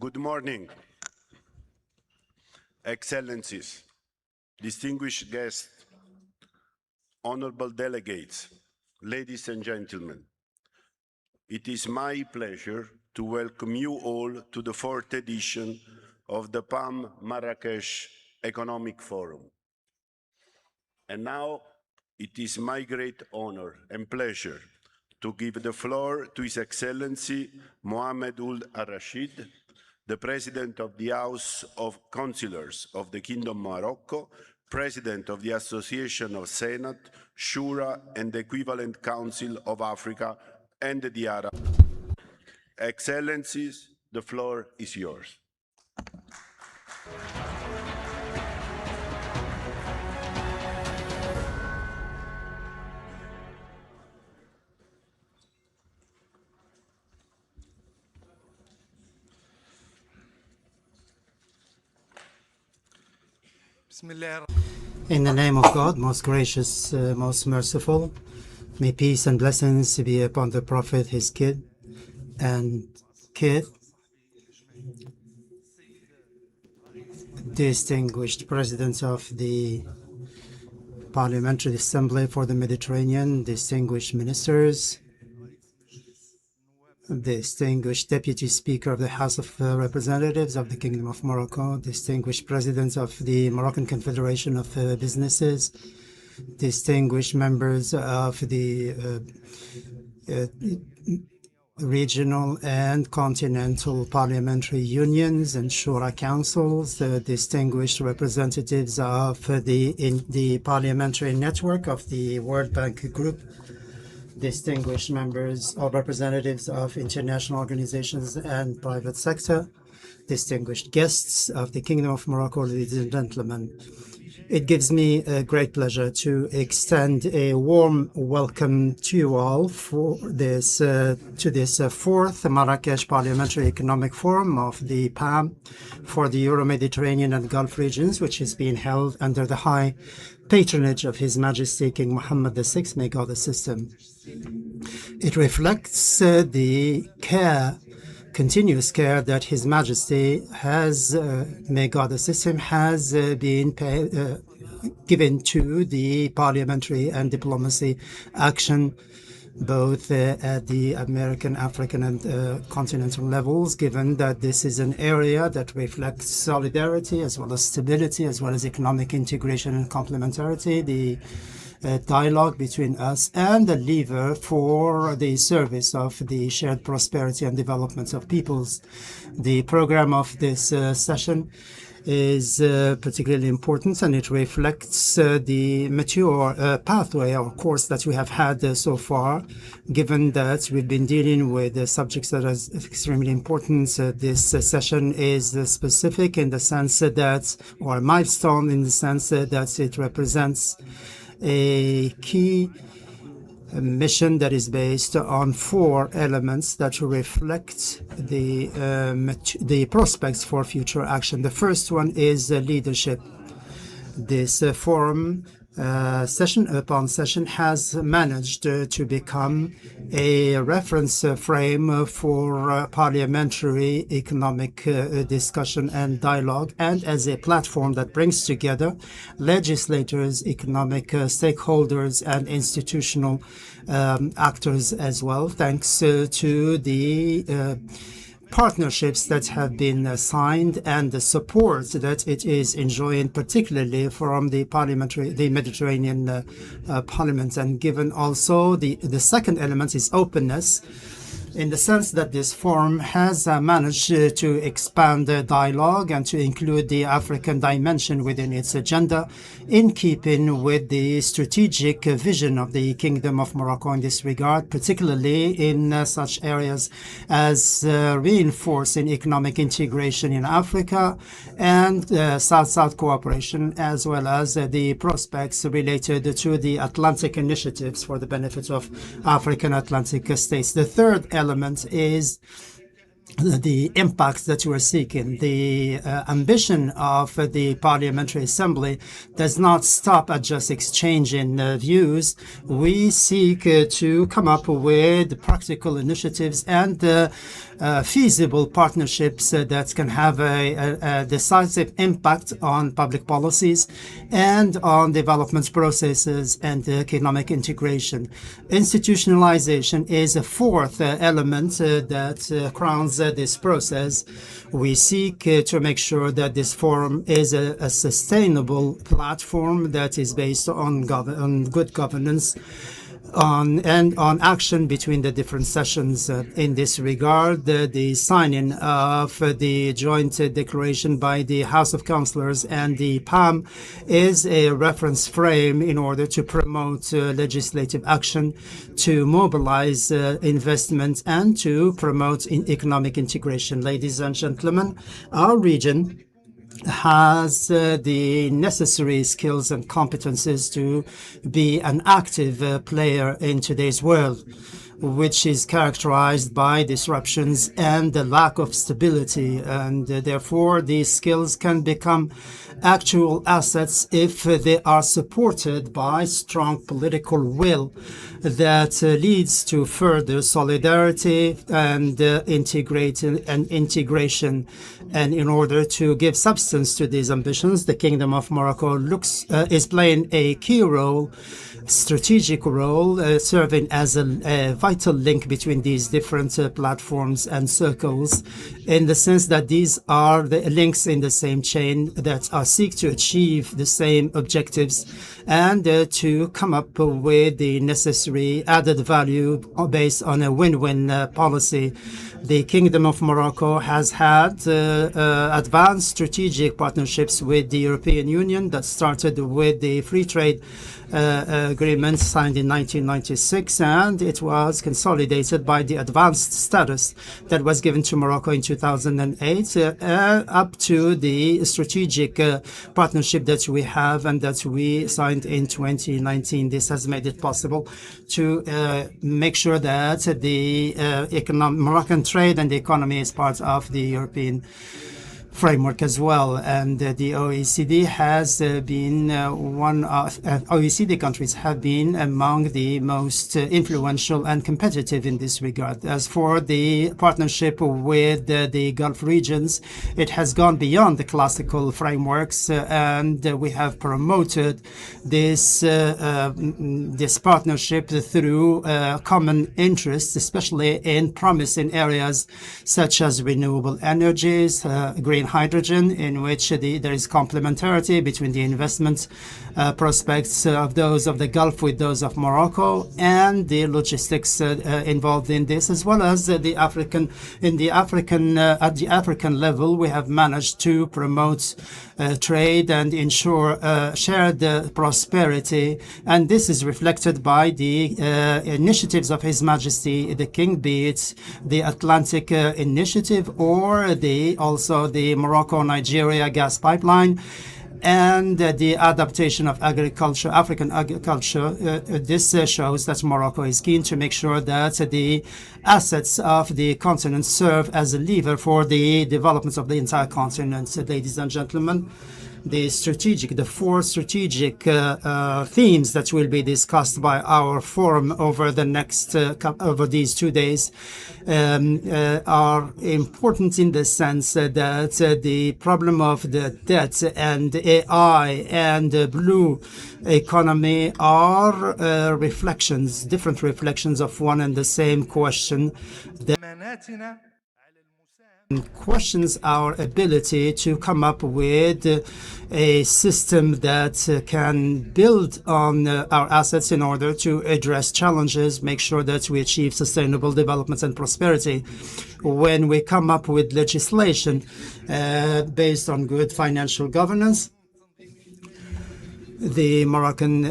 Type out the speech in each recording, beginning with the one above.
Good morning, Excellencies, distinguished guests, honorable delegates, ladies and gentlemen. It is my pleasure to welcome you all to the 4th edition of the PAM Marrakech Economic Forum. And now it is my great honor and pleasure to give the floor to His Excellency Mohammed al-Rashid, the President of the House of Councillors of the Kingdom of Morocco, President of the Association of Senate, Shura, and the Equivalent Council of Africa and the Arab. Excellencies, the floor is yours. In the name of God, most gracious, most merciful, may peace and blessings be upon the Prophet, his kid, distinguished presidents of the Parliamentary Assembly for the Mediterranean, distinguished ministers, distinguished Deputy Speaker of the House of Representatives of the Kingdom of Morocco, distinguished presidents of the Moroccan Confederation of Businesses, distinguished members of the regional and continental parliamentary unions and Shura councils, distinguished representatives of the parliamentary network of the World Bank Group, distinguished members or representatives of international organizations and private sector, distinguished guests of the Kingdom of Morocco, ladies and gentlemen. It gives me a great pleasure to extend a warm welcome to you all for this fourth Marrakech Parliamentary Economic Forum of the PAM for the Euro-Mediterranean and Gulf regions, which is being held under the high patronage of His Majesty King Mohammed VI, may God assist him. It reflects the continuous care that His Majesty has, may God assist him, has been given to the parliamentary and diplomacy action, both at the American, African, and continental levels, given that this is an area that reflects solidarity as well as stability, as well as economic integration and complementarity, the dialogue between us and the lever for the service of the shared prosperity and development of peoples. The program of this session is particularly important, and it reflects the mature pathway or course that we have had so far, given that we've been dealing with subjects that are extremely important. This session is specific in the sense that, or a milestone in the sense that it represents a key mission that is based on 4 elements that reflect the prospects for future action. The first one is leadership. This forum, session upon session, has managed to become a reference frame for parliamentary economic discussion and dialogue, and as a platform that brings together legislators, economic stakeholders, and institutional actors as well, thanks to the partnerships that have been signed and the support that it is enjoying, particularly from the Mediterranean parliaments. And given also the second element is openness, in the sense that this forum has managed to expand the dialogue and to include the African dimension within its agenda, in keeping with the strategic vision of the Kingdom of Morocco in this regard, particularly in such areas as reinforcing economic integration in Africa and South-South cooperation, as well as the prospects related to the Atlantic initiatives for the benefit of African Atlantic states. The third element is the impact that we're seeking. The ambition of the Parliamentary Assembly does not stop at just exchanging views. We seek to come up with practical initiatives and feasible partnerships that can have a decisive impact on public policies and on development processes and economic integration. Institutionalization is a fourth element that crowns this process. We seek to make sure that this forum is a sustainable platform that is based on good governance and on action between the different sessions. In this regard, the signing of the joint declaration by the House of Councillors and the PAM is a reference frame in order to promote legislative action, to mobilize investment, and to promote economic integration. Ladies and gentlemen, our region has the necessary skills and competences to be an active player in today's world, which is characterized by disruptions and the lack of stability. And therefore, these skills can become actual assets if they are supported by strong political will that leads to further solidarity and integration. And in order to give substance to these ambitions, the Kingdom of Morocco is playing a key role, strategic role, serving as a vital link between these different platforms and circles, in the sense that these are the links in the same chain that seek to achieve the same objectives and to come up with the necessary added value based on a win-win policy. The Kingdom of Morocco has had advanced strategic partnerships with the European Union that started with the free trade agreement signed in 1996, and it was consolidated by the advanced status that was given to Morocco in 2008 up to the strategic partnership that we have and that we signed in 2019. This has made it possible to make sure that the Moroccan trade and the economy is part of the European framework as well. And the OECD has been OECD countries have been among the most influential and competitive in this regard. As for the partnership with the Gulf regions, it has gone beyond the classical frameworks, and we have promoted this partnership through common interests, especially in promising areas such as renewable energies, green hydrogen, in which there is complementarity between the investment prospects of those of the Gulf with those of Morocco, and the logistics involved in this, as well as at the African level. We have managed to promote trade and ensure shared prosperity, and this is reflected by the initiatives of His Majesty the King, be it the Atlantic Initiative or also the Morocco-Nigeria gas pipeline, and the adaptation of agriculture, African agriculture. This shows that Morocco is keen to make sure that the assets of the continent serve as a lever for the development of the entire continent. Ladies and gentlemen, the four strategic themes that will be discussed by our forum over over these 2 days are important in the sense that the problem of the debt and AI and the blue economy are different reflections of one and the same question. Questions our ability to come up with a system that can build on our assets in order to address challenges, make sure that we achieve sustainable development and prosperity. When we come up with legislation based on good financial governance, The Moroccan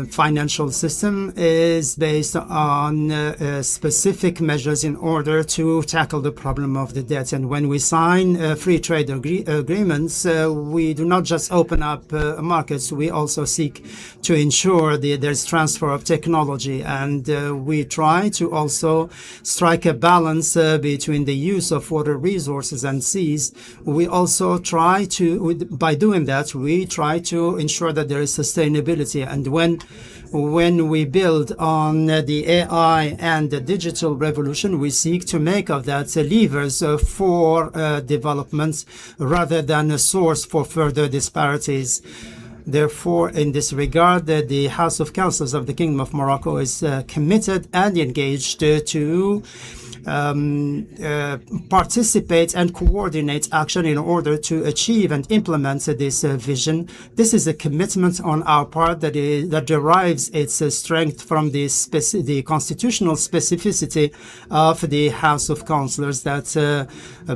financial system is based on specific measures in order to tackle the problem of the debt. And when we sign free trade agreements, we do not just open up markets, we also seek to ensure there's transfer of technology. And we try to also strike a balance between the use of water resources and seas. We also try to, by doing that, we try to ensure that there is sustainability. And when we build on the AI and the digital revolution, we seek to make of that levers for developments rather than a source for further disparities. Therefore, in this regard, the House of Councillors of the Kingdom of Morocco is committed and engaged to participate and coordinate action in order to achieve and implement this vision. This is a commitment on our part that derives its strength from the constitutional specificity of the House of Councillors that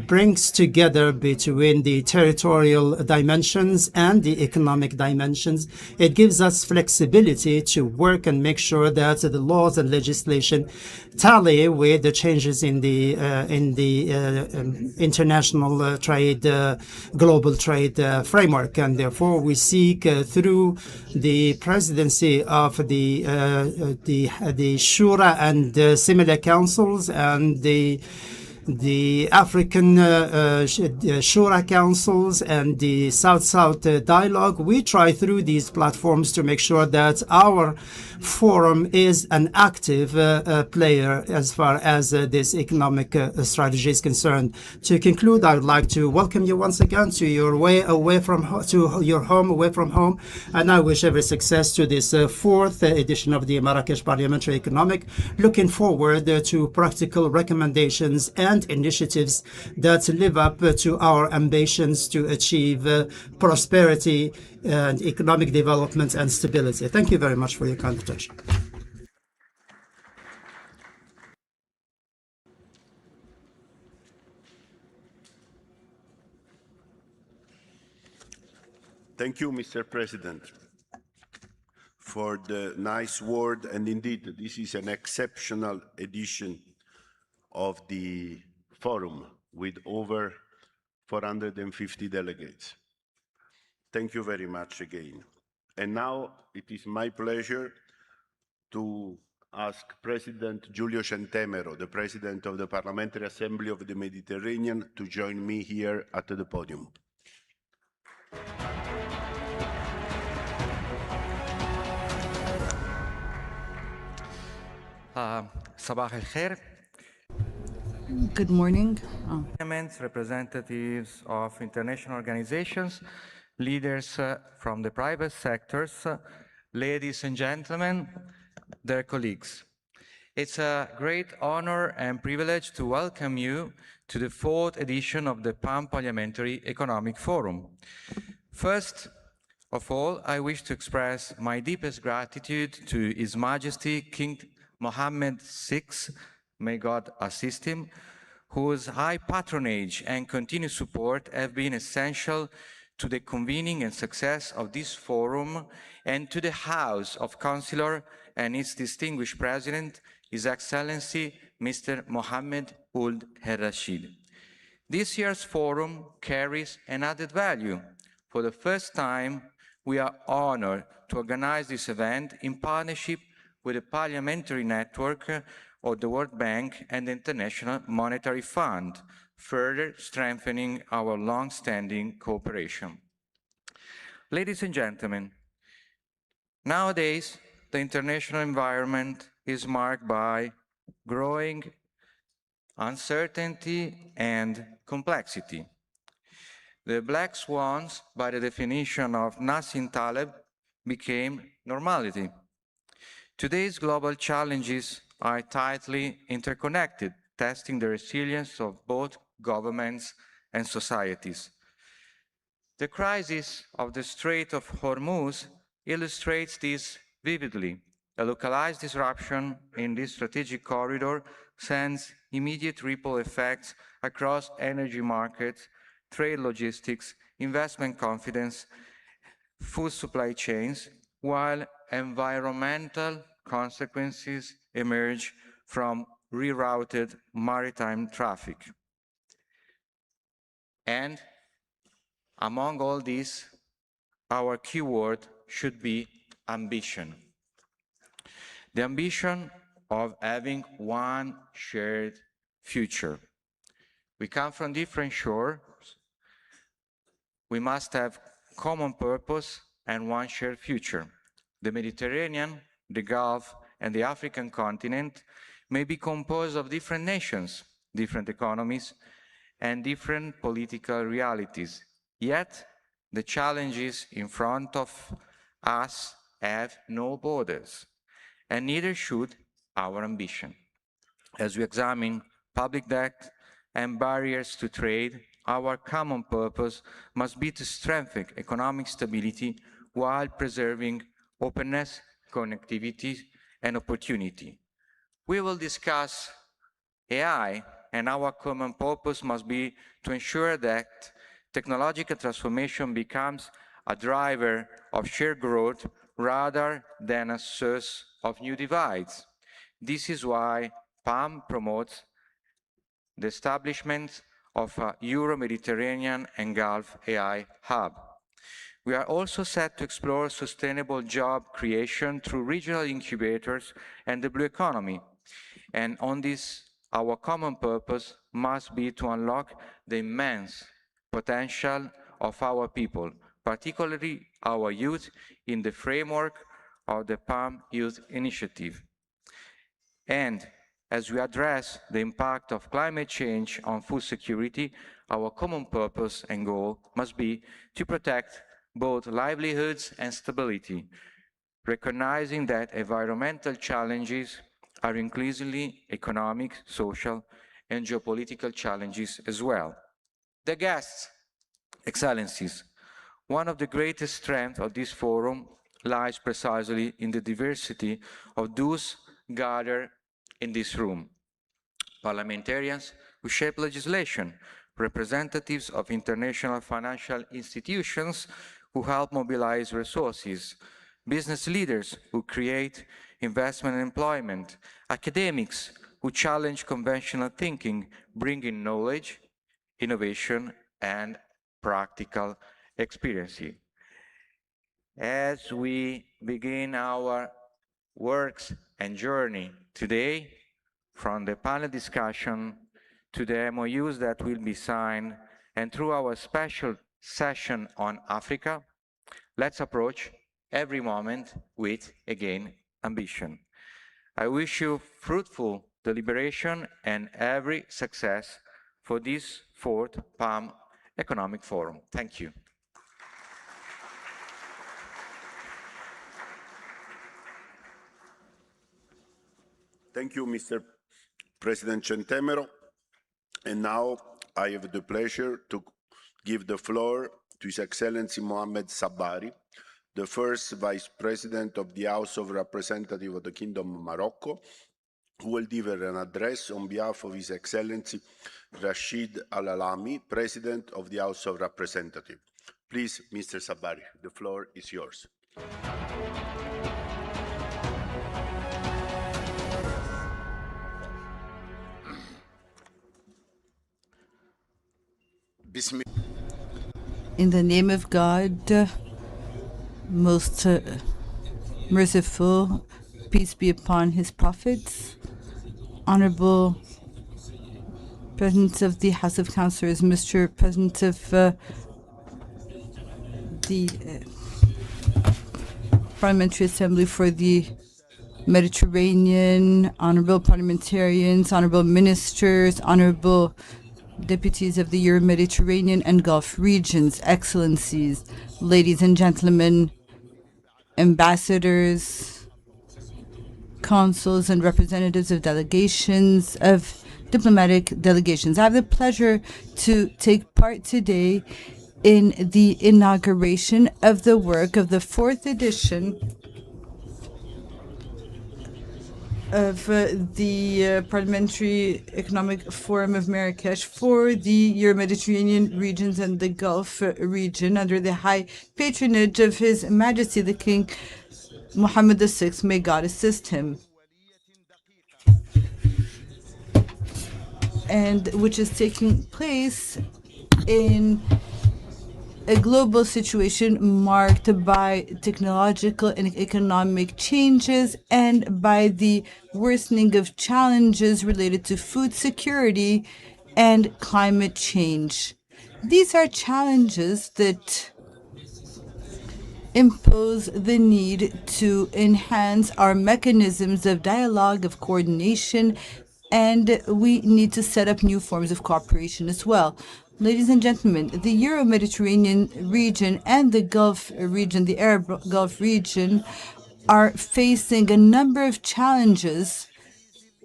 brings together between the territorial dimensions and the economic dimensions. It gives us flexibility to work and make sure that the laws and legislation tally with the changes in the international trade, global trade framework. And therefore, we seek through the presidency of the Shura and similar councils and the African Shura councils and the South-South dialogue, we try through these platforms to make sure that our forum is an active player as far as this economic strategy is concerned. To conclude, I would like to welcome you once again to your your home away from home, and I wish every success to this fourth edition of the Marrakech Parliamentary Economic. Looking forward to practical recommendations and initiatives that live up to our ambitions to achieve prosperity and economic development and stability. Thank you very much for your kind attention. Thank you, Mr. President, for the nice word. And indeed, this is an exceptional edition of the forum with over 450 delegates. Thank you very much again. And now it is my pleasure to ask President Giulio Centemero, the President of the Parliamentary Assembly of the Mediterranean, to join me here at the podium. Sabah al-Khair. Good morning. Representatives of international organizations, leaders from the private sectors, ladies and gentlemen, dear colleagues. It's a great honor and privilege to welcome you to the fourth edition of the Pan-Parliamentary Economic Forum. First of all, I wish to express my deepest gratitude to His Majesty King Mohammed VI, may God assist him, whose high patronage and continued support have been essential to the convening and success of this forum, and to the House of Councillors and its distinguished President, His Excellency Mr. Mohammed Ould El-Rashid. This year's forum carries an added value. For the first time, we are honored to organize this event in partnership with the Parliamentary Network of the World Bank and the International Monetary Fund, further strengthening our long-standing cooperation. Ladies and gentlemen, nowadays, the international environment is marked by growing uncertainty and complexity. The black swans, by the definition of Nassim Taleb, became normality. Today's global challenges are tightly interconnected, testing the resilience of both governments and societies. The crisis of the Strait of Hormuz illustrates this vividly. A localized disruption in this strategic corridor sends immediate ripple effects across energy markets, trade logistics, investment confidence, food supply chains, while environmental consequences emerge from rerouted maritime traffic. And among all these, our keyword should be ambition. The ambition of having one shared future. We come from different shores. We must have common purpose and one shared future. The Mediterranean, the Gulf, and the African continent may be composed of different nations, different economies, and different political realities. Yet, the challenges in front of us have no borders, and neither should our ambition. As we examine public debt and barriers to trade, our common purpose must be to strengthen economic stability while preserving openness, connectivity, and opportunity. We will discuss AI, and our common purpose must be to ensure that technological transformation becomes a driver of shared growth rather than a source of new divides. This is why PAM promotes the establishment of a Euro-Mediterranean and Gulf AI hub. We are also set to explore sustainable job creation through regional incubators and the blue economy. And on this, our common purpose must be to unlock the immense potential of our people, particularly our youth, in the framework of the PAM Youth Initiative. And as we address the impact of climate change on food security, our common purpose and goal must be to protect both livelihoods and stability, recognizing that environmental challenges are increasingly economic, social, and geopolitical challenges as well. The guests, Excellencies, one of the greatest strengths of this forum lies precisely in the diversity of those gathered in this room. Parliamentarians who shape legislation, representatives of international financial institutions who help mobilize resources, business leaders who create investment and employment, academics who challenge conventional thinking, bringing knowledge, innovation, and practical experience. As we begin our works and journey today, from the panel discussion to the MOUs that will be signed, and through our special session on Africa, let's approach every moment with, again, ambition. I wish you fruitful deliberation and every success for this fourth PAM Economic Forum. Thank you. Thank you, Mr. President Centemero. And now I have the pleasure to give the floor to His Excellency Mohammed Sabari, the first Vice President of the House of Representatives of the Kingdom of Morocco, who will deliver an address on behalf of His Excellency Rashid Al Alami, President of the House of Representatives. Please, Mr. Sabari, the floor is yours. In the name of God, most merciful, peace be upon his prophets, Honorable President of the House of Councillors, Mr. President of the Parliamentary Assembly for the Mediterranean, Honorable Parliamentarians, Honorable Ministers, Honorable Deputies of the Euro-Mediterranean and Gulf regions, Excellencies, ladies and gentlemen, ambassadors, consuls and representatives of delegations, of diplomatic delegations. I have the pleasure to take part today in the inauguration of the work of the fourth edition of the Parliamentary Economic Forum of Marrakech for the Euro-Mediterranean regions and the Gulf region under the high patronage of His Majesty the King Mohammed VI. May God assist him. And which is taking place in a global situation marked by technological and economic changes and by the worsening of challenges related to food security and climate change. These are challenges that impose the need to enhance our mechanisms of dialogue, of coordination, and we need to set up new forms of cooperation as well. Ladies and gentlemen, the Euro-Mediterranean region and the Gulf region, the Arab Gulf region, are facing a number of challenges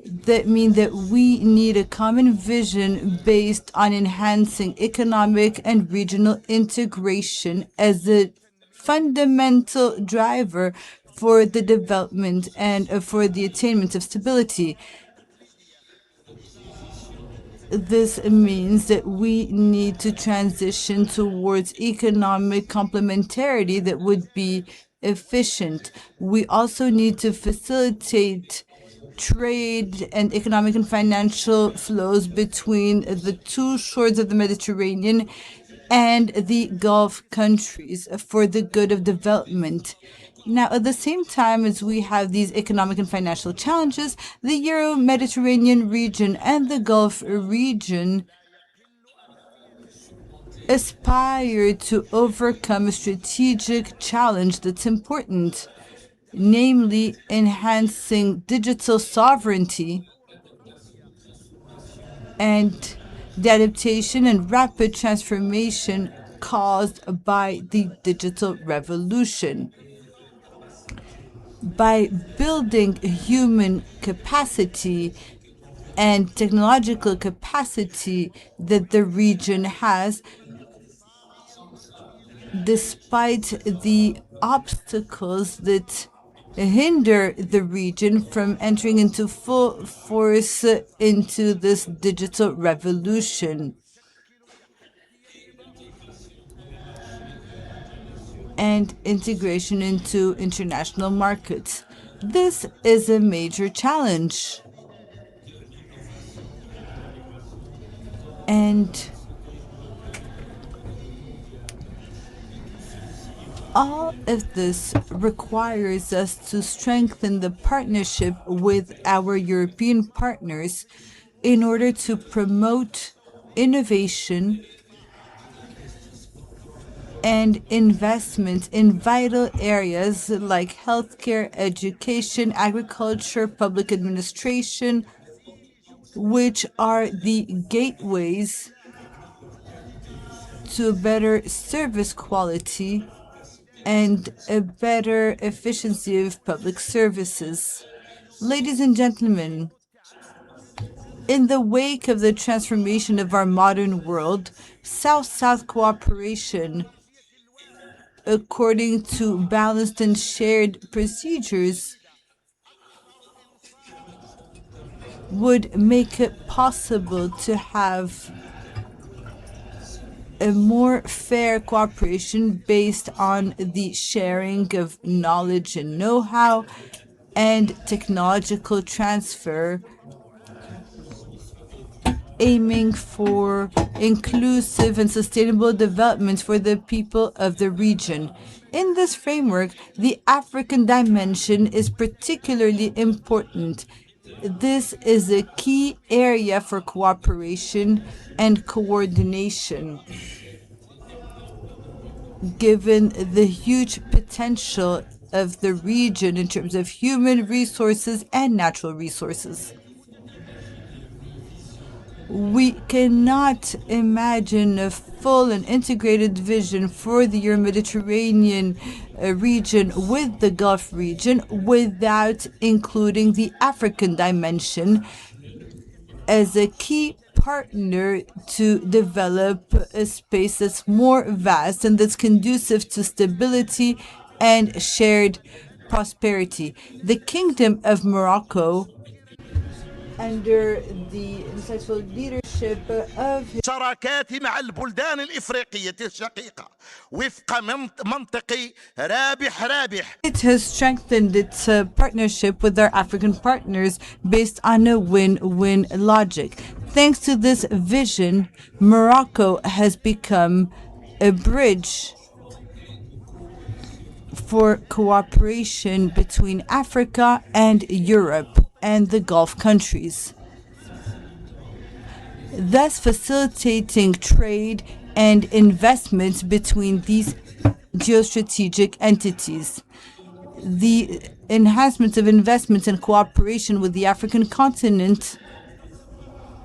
that mean that we need a common vision based on enhancing economic and regional integration as a fundamental driver for the development and for the attainment of stability. This means that we need to transition towards economic complementarity that would be efficient. We also need to facilitate trade and economic and financial flows between the two shores of the Mediterranean and the Gulf countries for the good of development. Now, at the same time as we have these economic and financial challenges, the Euro-Mediterranean region and the Gulf region aspire to overcome a strategic challenge that's important, namely enhancing digital sovereignty and the adaptation and rapid transformation caused by the digital revolution. By building human capacity and technological capacity that the region has, despite the obstacles that hinder the region from entering into full force into this digital revolution. And integration into international markets. This is a major challenge. And all of this requires us to strengthen the partnership with our European partners in order to promote innovation and investment in vital areas like healthcare, education, agriculture, public administration, which are the gateways to a better service quality and a better efficiency of public services. Ladies and gentlemen, in the wake of the transformation of our modern world, South-South cooperation, according to balanced and shared procedures, would make it possible to have a more fair cooperation based on the sharing of knowledge and know-how and technological transfer, aiming for inclusive and sustainable development for the people of the region. In this framework, the African dimension is particularly important. This is a key area for cooperation and coordination, given the huge potential of the region in terms of human resources and natural resources. We cannot imagine a full and integrated vision for the Euro-Mediterranean region with the Gulf region without including the African dimension as a key partner to develop a space that's more vast and that's conducive to stability and shared prosperity. The Kingdom of Morocco, under the insightful leadership of شراكات مع البلدان الإفريقية الشقيقة وفق منطق رابح رابح. It has strengthened its partnership with our African partners based on a win-win logic. Thanks to this vision, Morocco has become a bridge for cooperation between Africa and Europe and the Gulf countries, thus facilitating trade and investments between these geostrategic entities. The enhancements of investments and cooperation with the African continent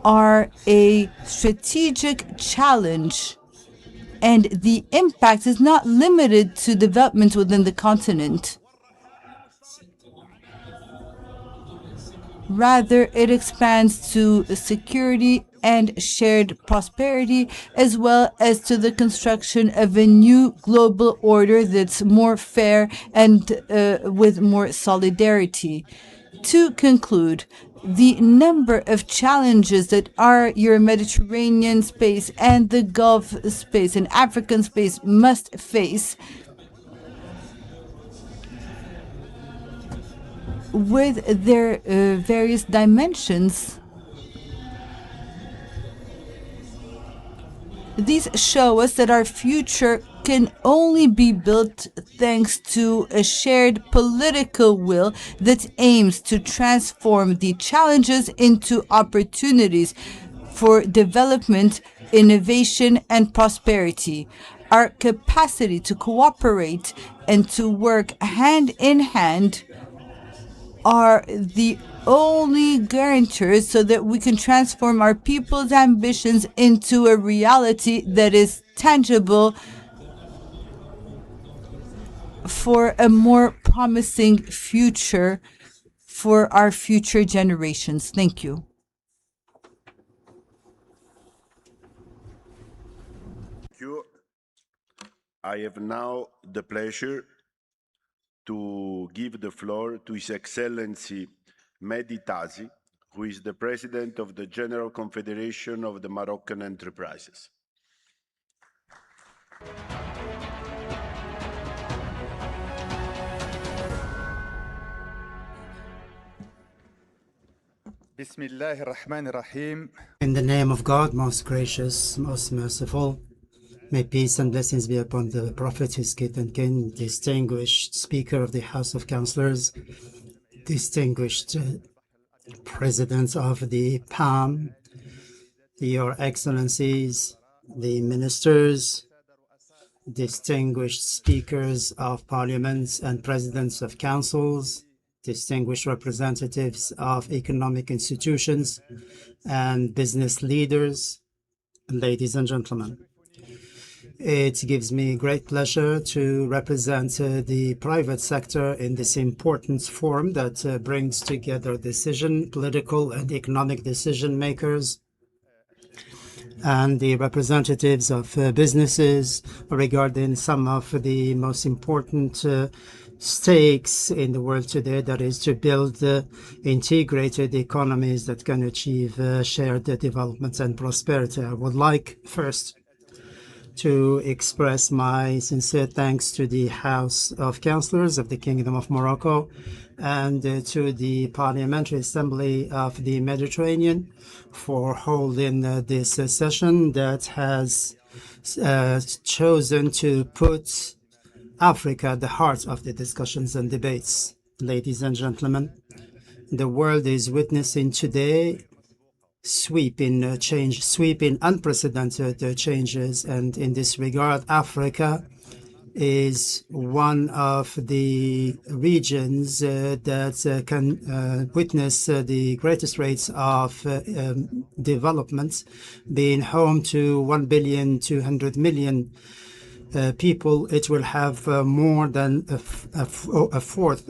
are a strategic challenge, and the impact is not limited to development within the continent. Rather, it expands to security and shared prosperity, as well as to the construction of a new global order that's more fair and with more solidarity. To conclude, the number of challenges that our Euro-Mediterranean space and the Gulf space and African space must face with their various dimensions, these show us that our future can only be built thanks to a shared political will that aims to transform the challenges into opportunities for development, innovation, and prosperity. Our capacity to cooperate and to work hand in hand are the only guarantors so that we can transform our people's ambitions into a reality that is tangible for a more promising future for our future generations. Thank you. Thank you. I have now the pleasure to give the floor to His Excellency Mehdi Tazi, who is the President of the General Confederation of the Moroccan Enterprises. Bismillahir Rahmanir Rahim. In the name of God, most gracious, most merciful, may peace and blessings be upon the Prophet, his kith and kin, distinguished Speaker of the House of Councillors, distinguished President of the PAM, Your Excellencies, the Ministers, distinguished Speakers of Parliaments and Presidents of Councils, distinguished representatives of economic institutions and business leaders, ladies and gentlemen. It gives me great pleasure to represent the private sector in this important forum that brings together political and economic decision makers and the representatives of businesses regarding some of the most important stakes in the world today, that is to build integrated economies that can achieve shared development and prosperity. I would like first to express my sincere thanks to the House of Councillors of the Kingdom of Morocco and to the Parliamentary Assembly of the Mediterranean for holding this session that has chosen to put Africa at the heart of the discussions and debates. Ladies and gentlemen, the world is witnessing today sweeping unprecedented changes, and in this regard, Africa is one of the regions that can witness the greatest rates of development, being home to 1,200,000,000 people. It will have more than a fourth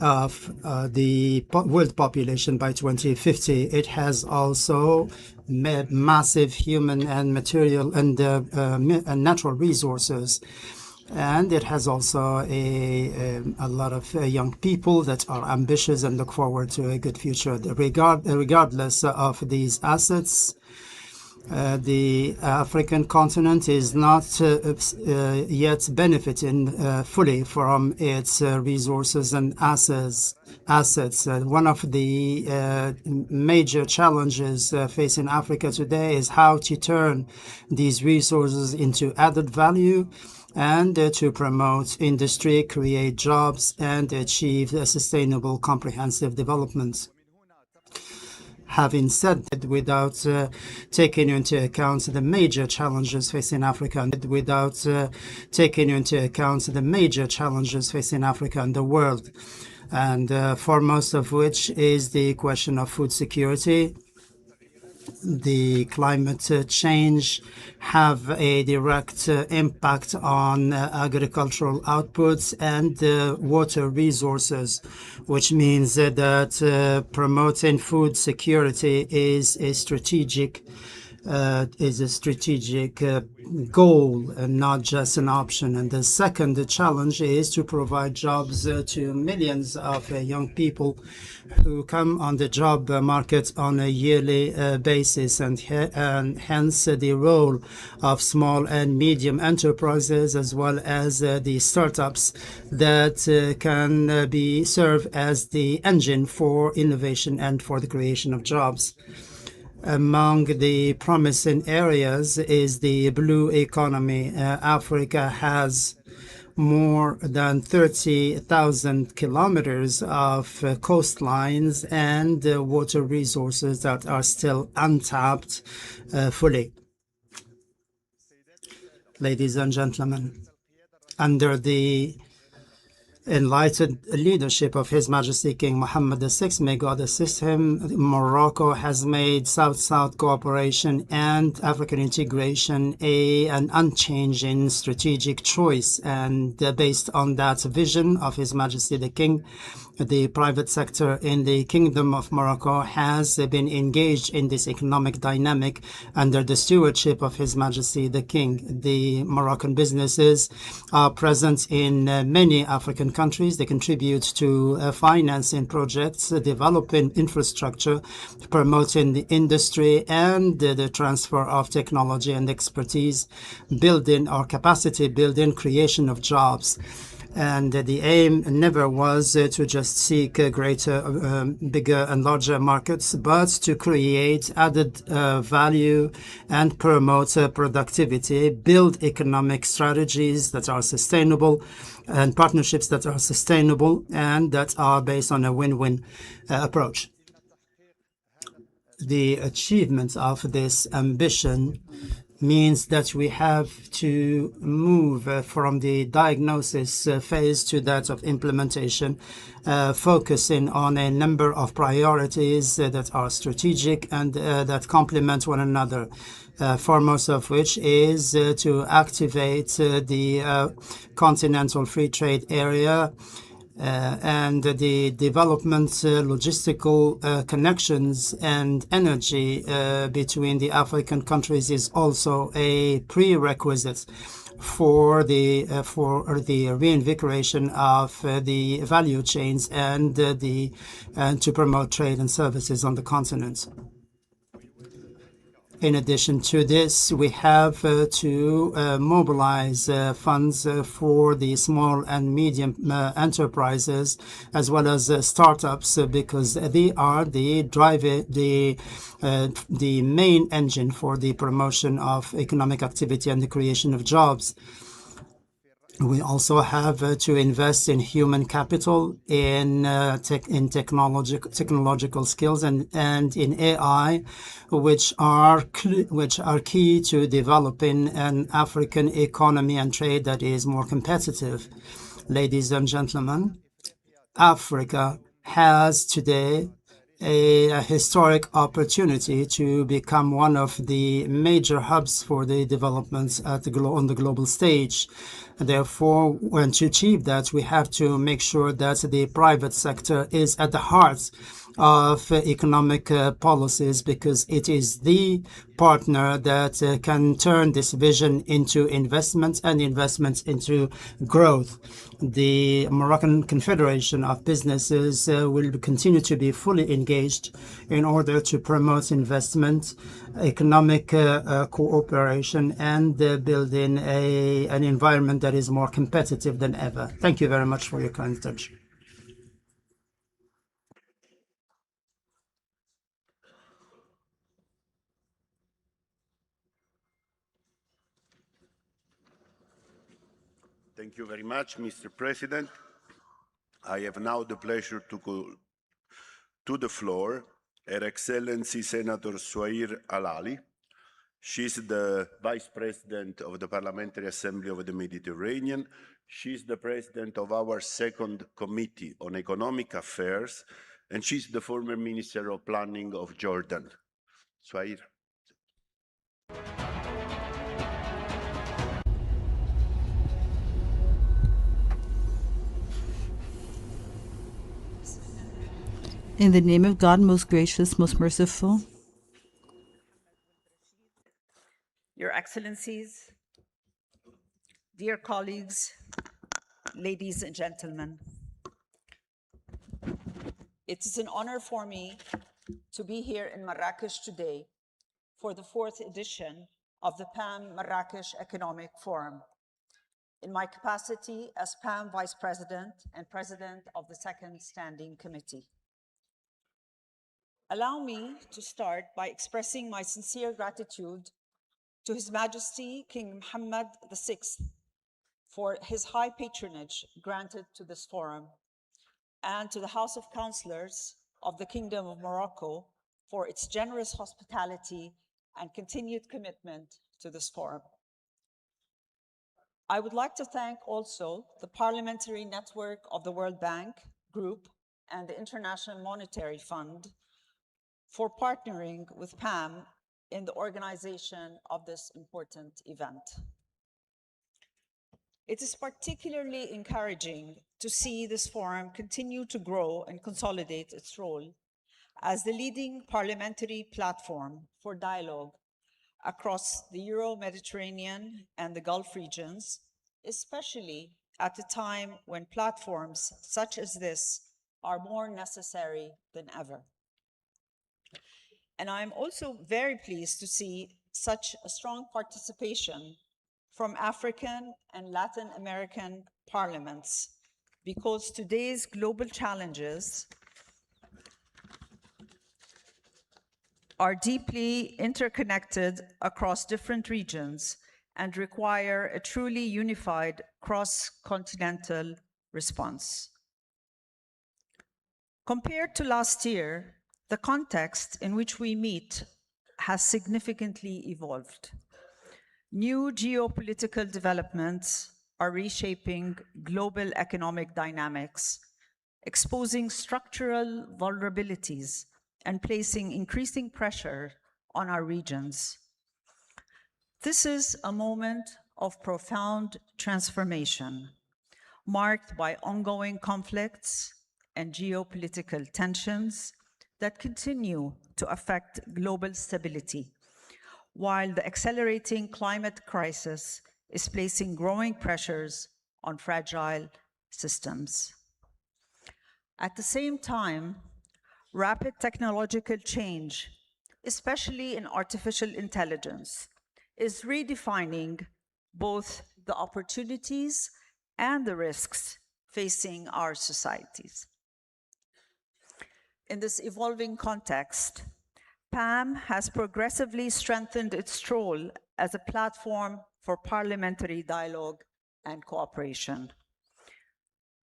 of the world population by 2050. It has also massive human and material and natural resources. And it has also a lot of young people that are ambitious and look forward to a good future. Regardless of these assets, the African continent is not yet benefiting fully from its resources and assets. One of the major challenges facing Africa today is how to turn these resources into added value and to promote industry, create jobs, and achieve sustainable, comprehensive development. Having said that, without taking into account the major challenges facing Africa, and the world, and foremost of which is the question of food security. The climate change have a direct impact on agricultural outputs and water resources, which means that promoting food security is a strategic goal and not just an option. And the second challenge is to provide jobs to millions of young people who come on the job market on a yearly basis, and hence the role of small and medium enterprises as well as the startups that can serve as the engine for innovation and for the creation of jobs. Among the promising areas is the blue economy. Africa has more than 30,000 kilometers of coastlines and water resources that are still untapped fully. Ladies and gentlemen, under the enlightened leadership of His Majesty King Mohammed VI, may God assist him, Morocco has made South-South cooperation and African integration an unchanging strategic choice. And based on that vision of His Majesty the King, the private sector in the Kingdom of Morocco has been engaged in this economic dynamic under the stewardship of His Majesty the King. The Moroccan businesses are present in many African countries. They contribute to financing projects, developing infrastructure, promoting the industry and the transfer of technology and expertise, building or capacity building, creation of jobs. And the aim never was to just seek greater, bigger and larger markets, but to create added value and promote productivity, build economic strategies that are sustainable and partnerships that are sustainable and that are based on a win-win approach. The achievement of this ambition means that we have to move from the diagnosis phase to that of implementation, focusing on a number of priorities that are strategic and that complement one another. Foremost of which is to activate the continental free trade area, and the development, logistical connections and energy between the African countries is also a prerequisite for the reinvigoration of the value chains and to promote trade and services on the continent. In addition to this, we have to mobilize funds for the small and medium enterprises as well as startups, because they are the main engine for the promotion of economic activity and the creation of jobs. We also have to invest in human capital, in technological skills, and in AI, which are key to developing an African economy and trade that is more competitive. Ladies and gentlemen, Africa has today a historic opportunity to become one of the major hubs for the developments on the global stage. Therefore, when to achieve that, we have to make sure that the private sector is at the heart of economic policies, because it is the partner that can turn this vision into investments and investments into growth. The Moroccan Confederation of Businesses will continue to be fully engaged in order to promote investment, economic cooperation, and building an environment that is more competitive than ever. Thank you very much for your kind attention. Thank you very much, Mr. President. I have now the pleasure to call to the floor Her Excellency Senator Souhair Al-Ali. She's the Vice President of the Parliamentary Assembly of the Mediterranean. She's the President of our second Committee on Economic Affairs, and she's the former Minister of Planning of Jordan. Souhair. In the name of God, most gracious, most merciful, Your Excellencies, dear colleagues, ladies and gentlemen, it is an honor for me to be here in Marrakech today for the 4th edition of the PAM Marrakech Economic Forum, in my capacity as PAM Vice President and President of the Second Standing Committee. Allow me to start by expressing my sincere gratitude to His Majesty King Mohammed VI for his high patronage granted to this forum, and to the House of Councillors of the Kingdom of Morocco for its generous hospitality and continued commitment to this forum. I would like to thank also the Parliamentary Network of the World Bank Group and the International Monetary Fund for partnering with PAM in the organization of this important event. It is particularly encouraging to see this forum continue to grow and consolidate its role as the leading parliamentary platform for dialogue across the Euro-Mediterranean and the Gulf regions, especially at a time when platforms such as this are more necessary than ever. And I'm also very pleased to see such a strong participation from African and Latin American parliaments, because today's global challenges are deeply interconnected across different regions and require a truly unified cross-continental response. Compared to last year, the context in which we meet has significantly evolved. New geopolitical developments are reshaping global economic dynamics, exposing structural vulnerabilities and placing increasing pressure on our regions. This is a moment of profound transformation, marked by ongoing conflicts and geopolitical tensions that continue to affect global stability, while the accelerating climate crisis is placing growing pressures on fragile systems. At the same time, rapid technological change, especially in artificial intelligence, is redefining both the opportunities and the risks facing our societies. In this evolving context, PAM has progressively strengthened its role as a platform for parliamentary dialogue and cooperation.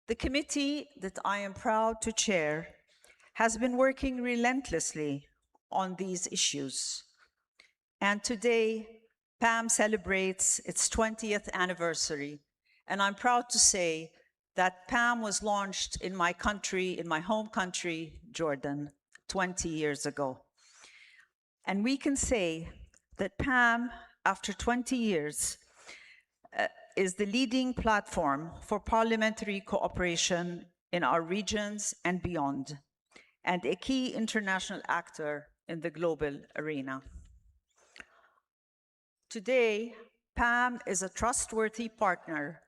The committee that I am proud to chair has been working relentlessly on these issues. And today, PAM celebrates its 20th anniversary. And I'm proud to say that PAM was launched in my country, in my home country, Jordan, 20 years ago. And we can say that PAM, after 20 years, is the leading platform for parliamentary cooperation in our regions and beyond, and a key international actor in the global arena. Today, PAM is a trustworthy partner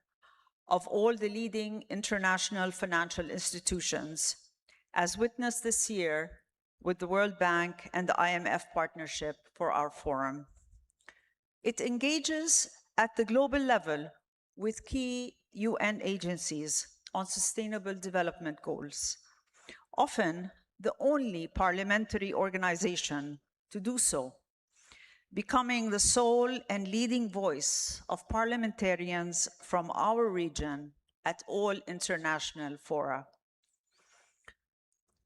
of all the leading international financial institutions, as witnessed this year with the World Bank and the IMF partnership for our forum. It engages at the global level with key UN agencies on sustainable development goals, often the only parliamentary organization to do so, becoming the sole and leading voice of parliamentarians from our region at all international fora.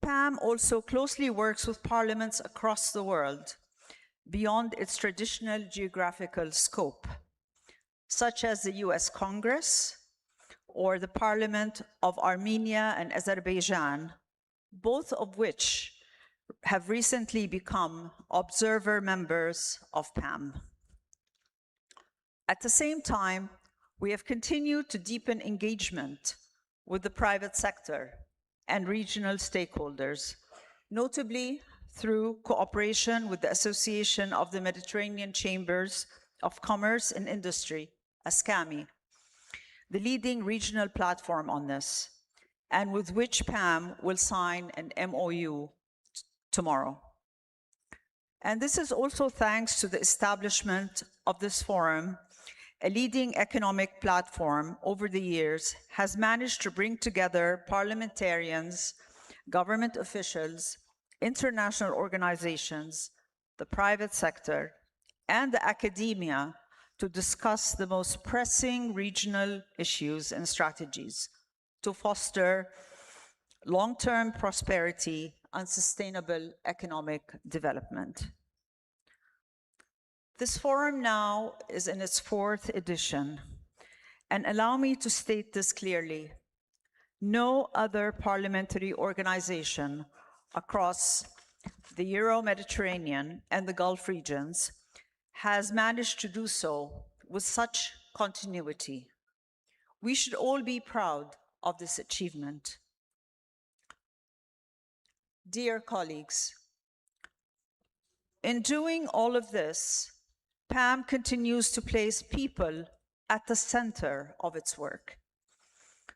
PAM also closely works with parliaments across the world beyond its traditional geographical scope, such as the US Congress or the Parliament of Armenia and Azerbaijan, both of which have recently become observer members of PAM. At the same time, we have continued to deepen engagement with the private sector and regional stakeholders, notably through cooperation with the Association of the Mediterranean Chambers of Commerce and Industry, ASCAMI, the leading regional platform on this, and with which PAM will sign an MOU tomorrow. And this is also thanks to the establishment of this forum. A leading economic platform over the years has managed to bring together parliamentarians, government officials, international organizations, the private sector, and the academia to discuss the most pressing regional issues and strategies to foster long-term prosperity and sustainable economic development. This forum now is in its 4th edition, and allow me to state this clearly. No other parliamentary organization across the Euro-Mediterranean and the Gulf regions has managed to do so with such continuity. We should all be proud of this achievement. Dear colleagues, in doing all of this, PAM continues to place people at the center of its work.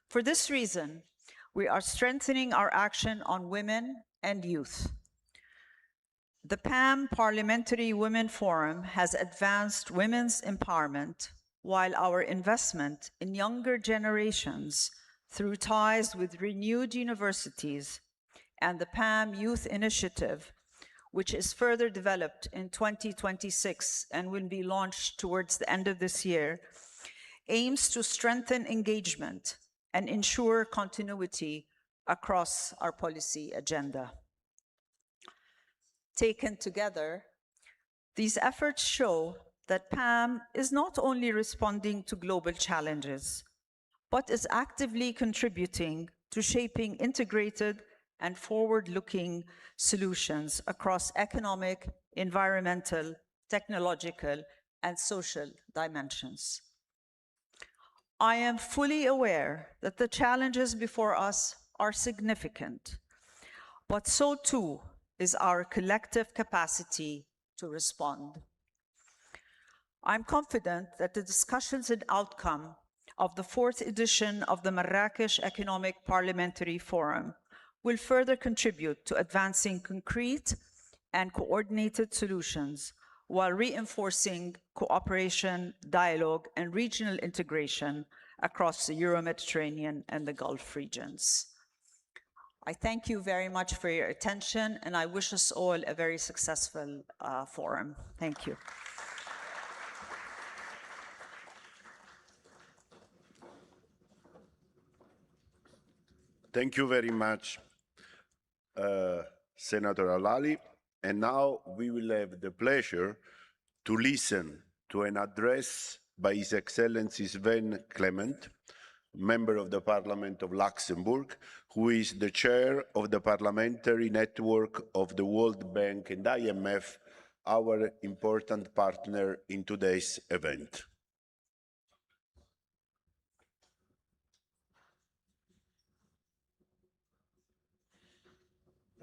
For this reason, we are strengthening our action on women and youth. The PAM Parliamentary Women Forum has advanced women's empowerment, while our investment in younger generations through ties with renewed universities and the PAM Youth Initiative, which is further developed in 2026 and will be launched towards the end of this year, aims to strengthen engagement and ensure continuity across our policy agenda. Taken together, these efforts show that PAM is not only responding to global challenges, but is actively contributing to shaping integrated and forward-looking solutions across economic, environmental, technological, and social dimensions. I am fully aware that the challenges before us are significant, but so too is our collective capacity to respond. I'm confident that the discussions and outcome of the 4th edition of the Marrakech Economic Parliamentary Forum will further contribute to advancing concrete and coordinated solutions while reinforcing cooperation, dialogue, and regional integration across the Euro-Mediterranean and the Gulf regions. I thank you very much for your attention, and I wish us all a very successful forum. Thank you. Thank you very much, Senator Alali. And now we will have the pleasure to listen to an address by His Excellency Sven Clement, Member of the Parliament of Luxembourg, who is the chair of the Parliamentary Network of the World Bank and IMF, our important partner in today's event.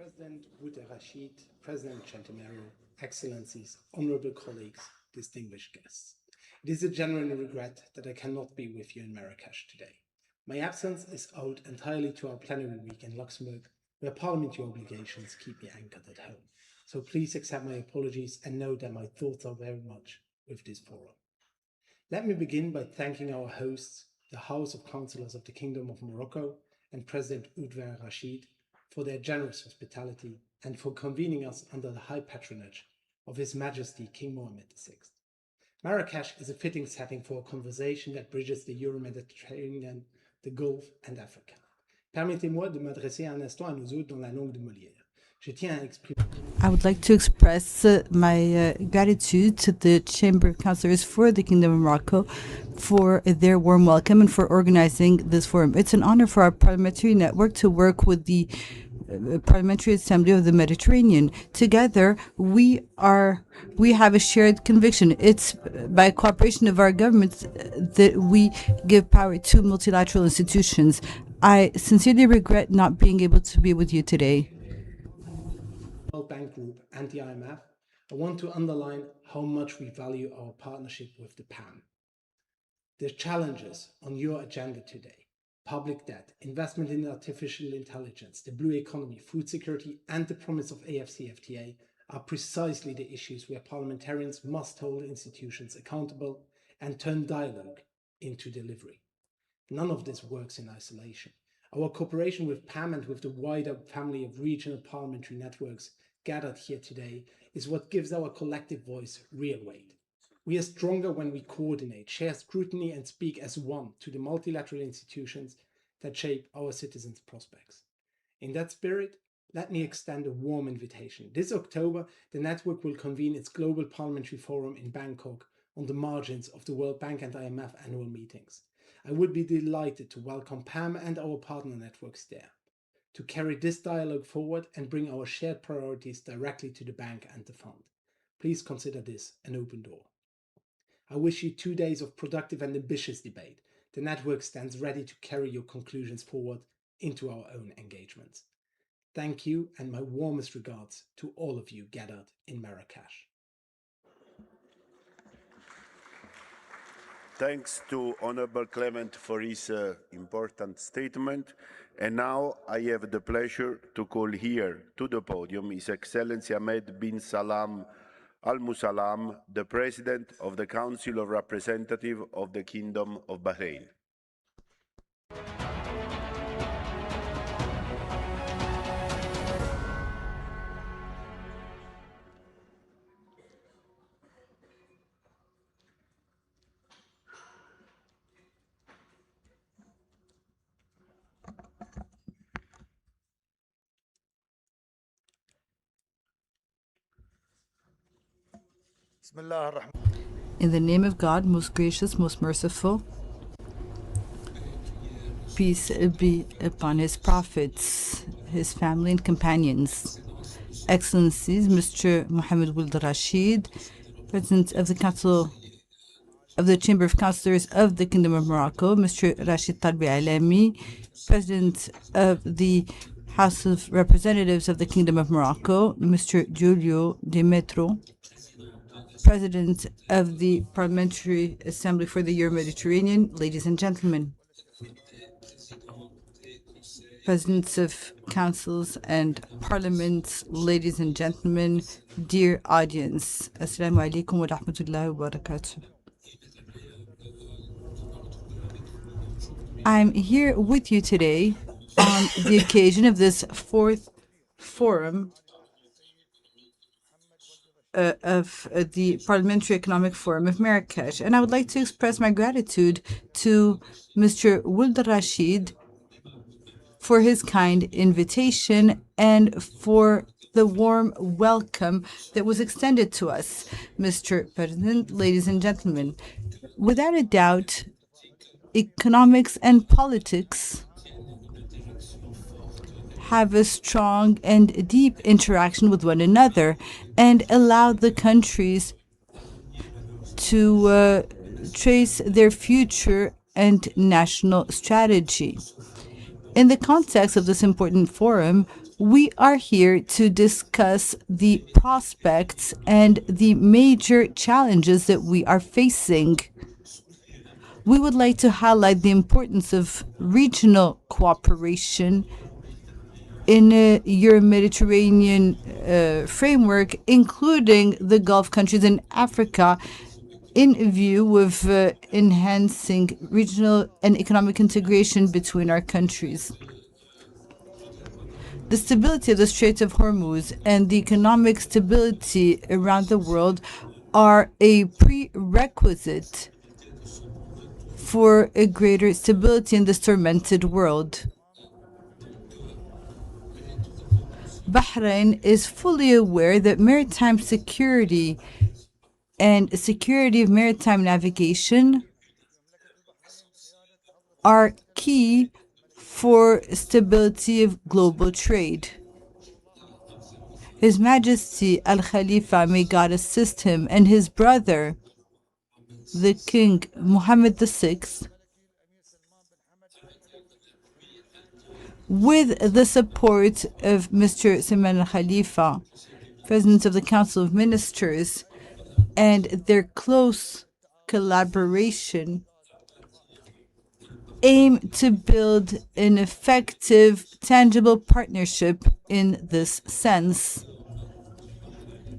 President Rashid, President Chantamero, Excellencies, honorable colleagues, distinguished guests. It is a genuine regret that I cannot be with you in Marrakech today. My absence is owed entirely to our plenary week in Luxembourg, where parliamentary obligations keep me anchored at home. So please accept my apologies and know that my thoughts are very much with this forum. Let me begin by thanking our hosts, the House of Councillors of the Kingdom of Morocco and President Rashid, for their generous hospitality and for convening us under the high patronage of His Majesty King Mohammed VI. Marrakech is a fitting setting for a conversation that bridges the Euro-Mediterranean, the Gulf and Africa. Permettez-moi de m'adresser un instant à nous autres dans la langue de Molière. Je tiens à exprimer... I would like to express my gratitude to the Chamber of Councillors for the Kingdom of Morocco for their warm welcome and for organizing this forum. It's an honor for our parliamentary network to work with the Parliamentary Assembly of the Mediterranean. Together, we have a shared conviction. It's by cooperation of our governments that we give power to multilateral institutions. I sincerely regret not being able to be with you today. World Bank Group and the IMF, I want to underline how much we value our partnership with the PAM. The challenges on your agenda today, public debt, investment in artificial intelligence, the blue economy, food security, and the promise of AFCFTA are precisely the issues where parliamentarians must hold institutions accountable and turn dialogue into delivery. None of this works in isolation. Our cooperation with PAM and with the wider family of regional parliamentary networks gathered here today is what gives our collective voice real weight. We are stronger when we coordinate, share scrutiny, and speak as one to the multilateral institutions that shape our citizens' prospects. In that spirit, let me extend a warm invitation. This October, the network will convene its Global Parliamentary Forum in Bangkok on the margins of the World Bank and IMF annual meetings. I would be delighted to welcome PAM and our partner networks there, to carry this dialogue forward and bring our shared priorities directly to the bank and the fund. Please consider this an open door. I wish you 2 days of productive and ambitious debate. The network stands ready to carry your conclusions forward into our own engagements. Thank you, and my warmest regards to all of you gathered in Marrakech. Thanks to Honorable Clement for his important statement. And now I have the pleasure to call here to the podium His Excellency Ahmed bin Salam Al Musalam, the President of the Council of Representatives of the Kingdom of Bahrain. In the name of God, most gracious, most merciful, peace be upon his prophets, his family and companions. Excellencies, Mr. Mohammed Rashid, President of the Council of the Chamber of Councillors of the Kingdom of Morocco, Mr. Rashid Talbi Alami, President of the House of Representatives of the Kingdom of Morocco, Mr. Giulio De Metro, President of the Parliamentary Assembly for the Euro-Mediterranean, ladies and gentlemen, Presidents of Councils and Parliaments, ladies and gentlemen, dear audience, Assalamu alaikum wa rahmatullahi wa barakatuh. I'm here with you today on the occasion of this fourth forum of the Parliamentary Economic Forum of Marrakech. And I would like to express my gratitude to Mr. Rashid for his kind invitation and for the warm welcome that was extended to us. Mr. President, ladies and gentlemen, without a doubt, economics and politics have a strong and deep interaction with one another and allow the countries to trace their future and national strategy. In the context of this important forum, We are here to discuss the prospects and the major challenges that we are facing. We would like to highlight the importance of regional cooperation in a Euro-Mediterranean framework, including the Gulf countries in Africa, in view of enhancing regional and economic integration between our countries. The stability of the Strait of Hormuz and the economic stability around the world are a prerequisite for a greater stability in this tormented world. Bahrain is fully aware that maritime security and security of maritime navigation are key for stability of global trade. His Majesty Al Khalifa, may God assist him, and his brother, the King Mohammed VI, with the support of Mr. Salman Al Khalifa, President of the Council of Ministers, and their close collaboration, aim to build an effective, tangible partnership in this sense.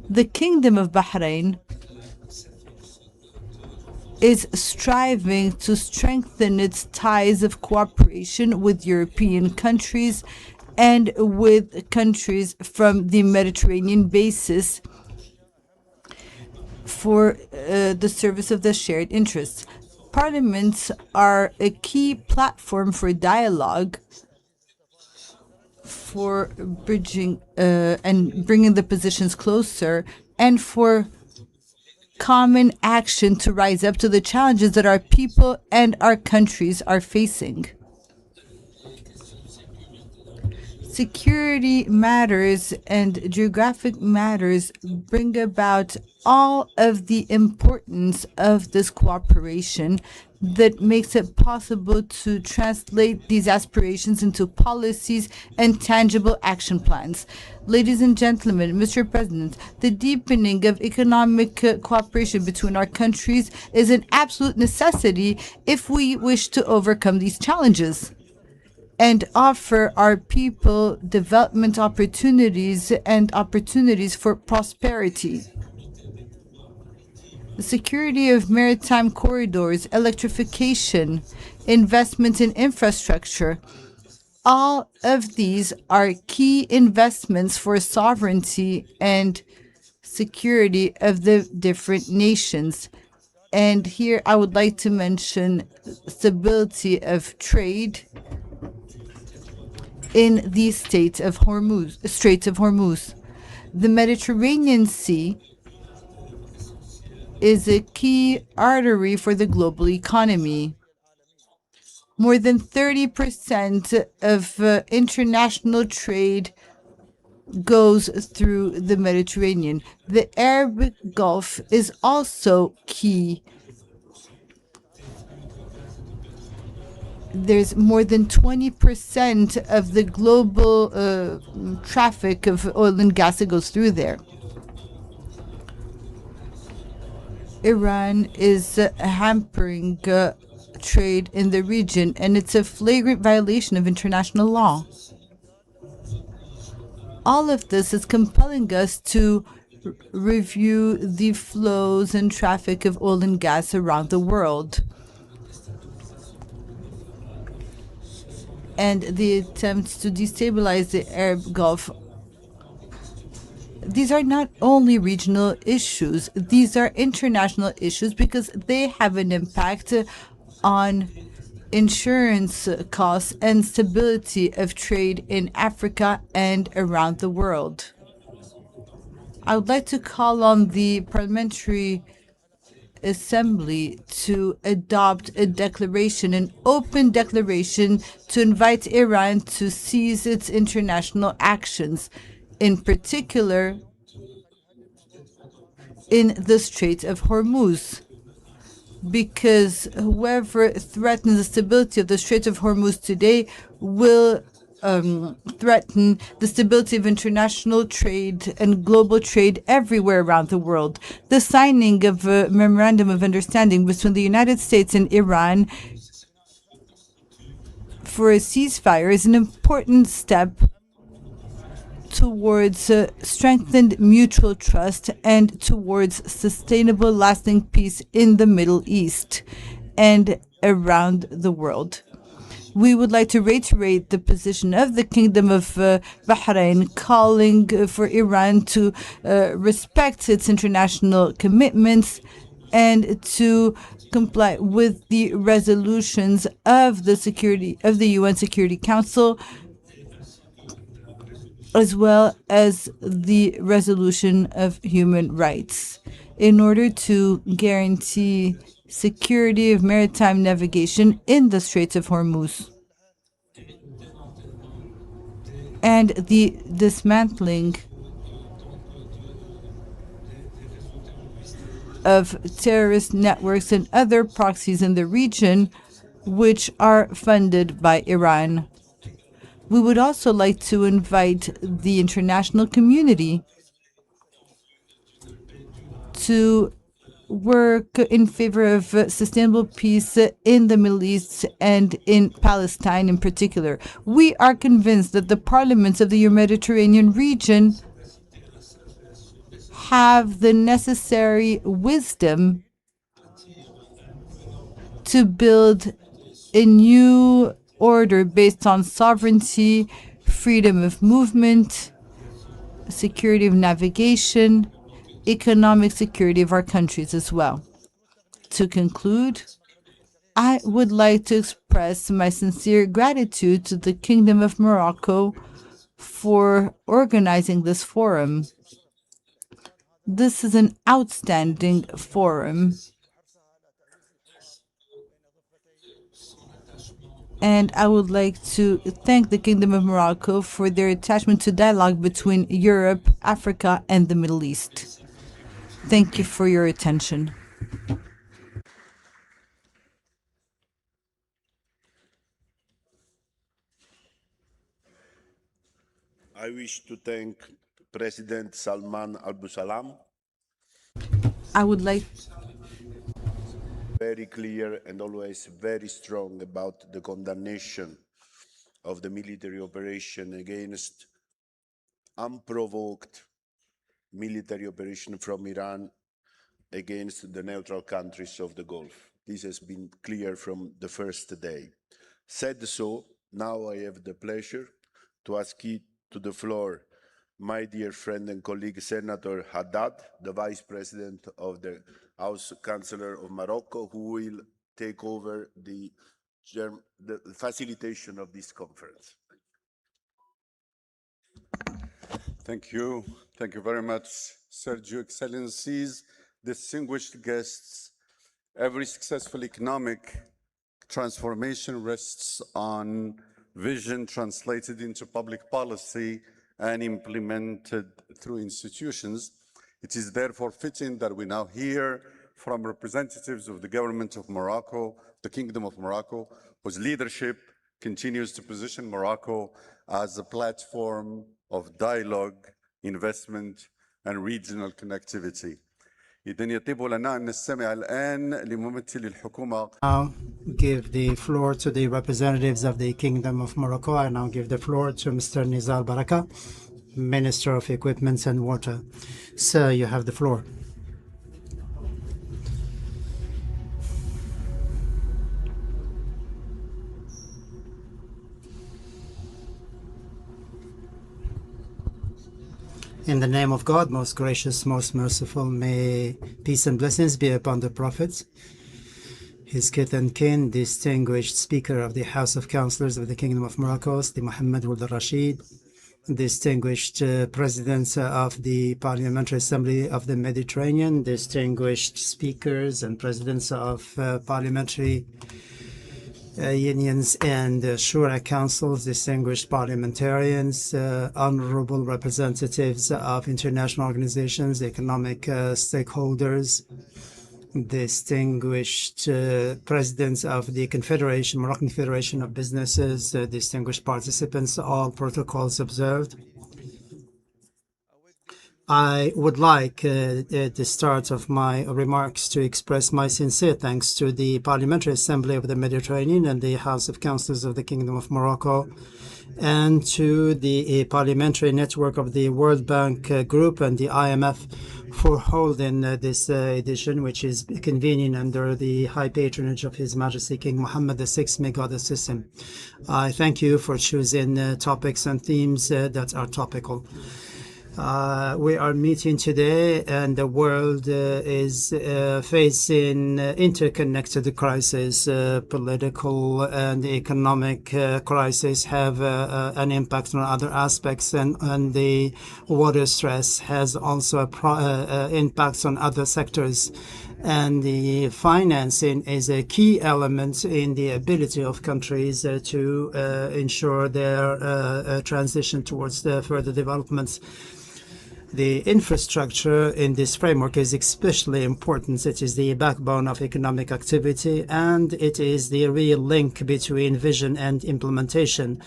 The Kingdom of Bahrain is striving to strengthen its ties of cooperation with European countries and with countries from the Mediterranean basin for the service of the shared interests. Parliaments are a key platform for dialogue, for bridging and bringing the positions closer, and for common action to rise up to the challenges that our people and our countries are facing. Security matters and geographic matters bring about all of the importance of this cooperation that makes it possible to translate these aspirations into policies and tangible action plans. Ladies and gentlemen, Mr. President, the deepening of economic cooperation between our countries is an absolute necessity if we wish to overcome these challenges and offer our people development opportunities and opportunities for prosperity. The security of maritime corridors, electrification, investment in infrastructure, all of these are key investments for sovereignty and security of the different nations. And here I would like to mention stability of trade in the Strait of Hormuz. The Mediterranean Sea is a key artery for the global economy. More than 30% of international trade goes through the Mediterranean. The Arab Gulf is also key. There's more than 20% of the global traffic of oil and gas that goes through there. Iran is hampering trade in the region, and it's a flagrant violation of international law. All of this is compelling us to review the flows and traffic of oil and gas around the world. And the attempts to destabilize the Arab Gulf. These are not only regional issues, these are international issues because they have an impact on insurance costs and stability of trade in Africa and around the world. I would like to call on the Parliamentary Assembly to adopt a declaration, an open declaration to invite Iran to cease its international actions, in particular in the Strait of Hormuz, because whoever threatens the stability of the Strait of Hormuz today will threaten the stability of international trade and global trade everywhere around the world. The signing of a memorandum of understanding between the United States and Iran for a ceasefire is an important step towards strengthened mutual trust and towards sustainable, lasting peace in the Middle East and around the world. We would like to reiterate the position of the Kingdom of Bahrain, calling for Iran to respect its international commitments and to comply with the resolutions of the UN Security Council, as well as the resolution of human rights, in order to guarantee security of maritime navigation in the Straits of Hormuz and the dismantling of terrorist networks and other proxies in the region which are funded by Iran. We would also like to invite the international community to work in favor of sustainable peace in the Middle East and in Palestine in particular. We are convinced that the parliaments of the Mediterranean region have the necessary wisdom to build a new order based on sovereignty, freedom of movement, security of navigation, economic security of our countries as well. To conclude, I would like to express my sincere gratitude to the Kingdom of Morocco for organizing this forum. This is an outstanding forum, and I would like to thank the Kingdom of Morocco for their attachment to dialogue between Europe, Africa, and the Middle East. Thank you for your attention. I wish to thank President Salman Al-Busalam. I would like very clear and always very strong about the condemnation of the military operation against unprovoked military operation from Iran against the neutral countries of the Gulf. This has been clear from the first day. Said so, now I have the pleasure to ask you to the floor my dear friend and colleague Senator Haddad, the Vice President of the House Councillor of Morocco, who will take over the facilitation of this conference. Thank you. Thank you very much, Sergio. Excellencies, distinguished guests, every successful economic transformation rests on vision translated into public policy and implemented through institutions. It is therefore fitting that we now hear from representatives of the government of Morocco, the Kingdom of Morocco, whose leadership continues to position Morocco as a platform of dialogue, investment, and regional connectivity. إذن يطيب لنا أن نستمع الآن لممثل الحكومة. Now give the floor to the representatives of the Kingdom of Morocco. I now give the floor to Mr. Nizar Baraka, Minister of Equipment and Water. Sir, you have the floor. In the name of God, most gracious, most merciful, may peace and blessings be upon the Prophet, his kith and kin, distinguished Speaker of the House of Councillors of the Kingdom of Morocco, the Mohammed Rashid, distinguished Presidents of the Parliamentary Assembly of the Mediterranean, distinguished Speakers and Presidents of Parliamentary unions and Shura councils, distinguished parliamentarians, honorable representatives of international organizations, economic stakeholders, distinguished presidents of the Confederation, Moroccan Federation of Businesses, distinguished participants, all protocols observed. I would like, at the start of my remarks, to express my sincere thanks to the Parliamentary Assembly of the Mediterranean and the House of Councillors of the Kingdom of Morocco, and to the Parliamentary Network of the World Bank Group and the IMF for holding this edition, which is convening under the high patronage of His Majesty King Mohammed VI. May God assist him. I thank you for choosing topics and themes that are topical. We are meeting today, and the world is facing interconnected crises. Political and economic crisis have an impact on other aspects, and the water stress has also impacts on other sectors. And the financing is a key element in the ability of countries to ensure their transition towards the further developments. The infrastructure in this framework is especially important. It is the backbone of economic activity, and it is the real link between vision and implementation.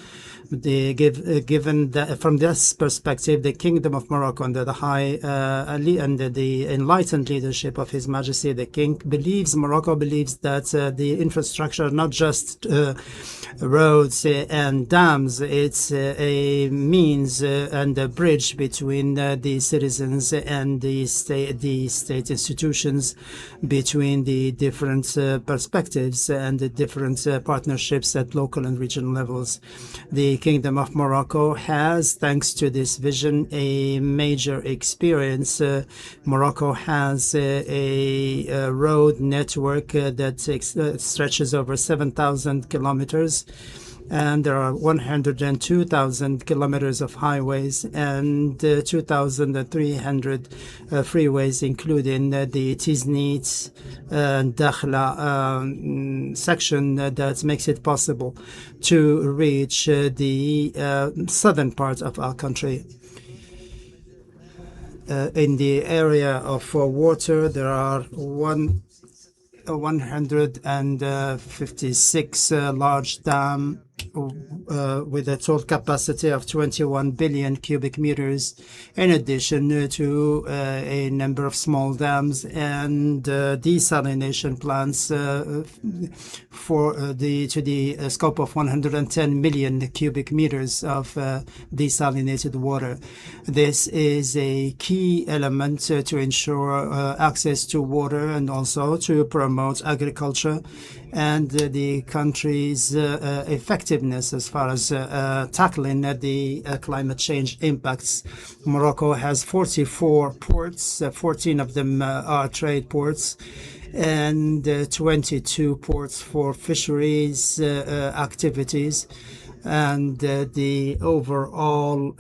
Given that, from this perspective, the Kingdom of Morocco, under the under the enlightened leadership of His Majesty the King, Morocco believes that the infrastructure, not just roads and dams, it's a means and a bridge between the citizens and the state institutions, between the different perspectives and the different partnerships at local and regional levels. The Kingdom of Morocco has, thanks to this vision, a major experience. Morocco has a road network that stretches over 7,000 kilometers, and there are 102,000 kilometers of highways and 2,300 freeways, including the Tiznit and Dakhla section that makes it possible to reach the southern part of our country. In the area of water, there are 156 large dams with a total capacity of 21 billion cubic meters, in addition to a number of small dams and desalination plants to the scope of 110 million cubic meters of desalinated water. This is a key element to ensure access to water and also to promote agriculture and the country's effectiveness as far as tackling the climate change impacts. Morocco has 44 ports, 14 of them are trade ports, and 22 ports for fisheries activities. And the overall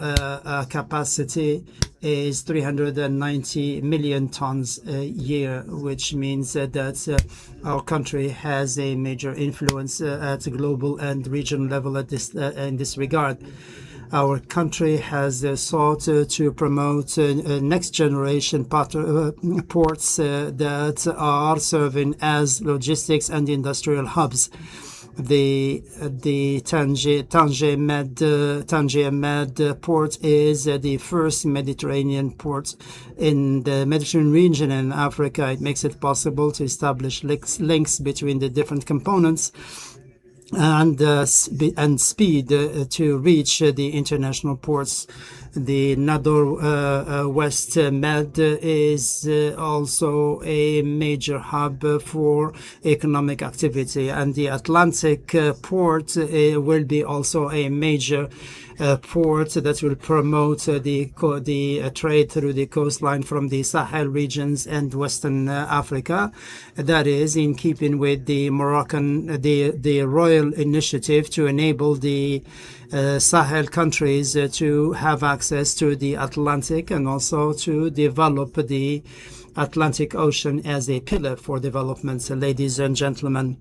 capacity is 390 million tons a year, which means that our country has a major influence at a global and regional level at in this regard. Our country has sought to promote next generation ports that are serving as logistics and industrial hubs. The Tangier Med port is the first Mediterranean port in the Mediterranean region in Africa. It makes it possible to establish links between the different components and speed to reach the international ports. The Nador West Med is also a major hub for economic activity, and the Atlantic port will be also a major port that will promote the trade through the coastline from the Sahel regions and Western Africa. That is in keeping with the the royal initiative to enable the Sahel countries to have access to the Atlantic and also to develop the Atlantic Ocean as a pillar for development. Ladies and gentlemen,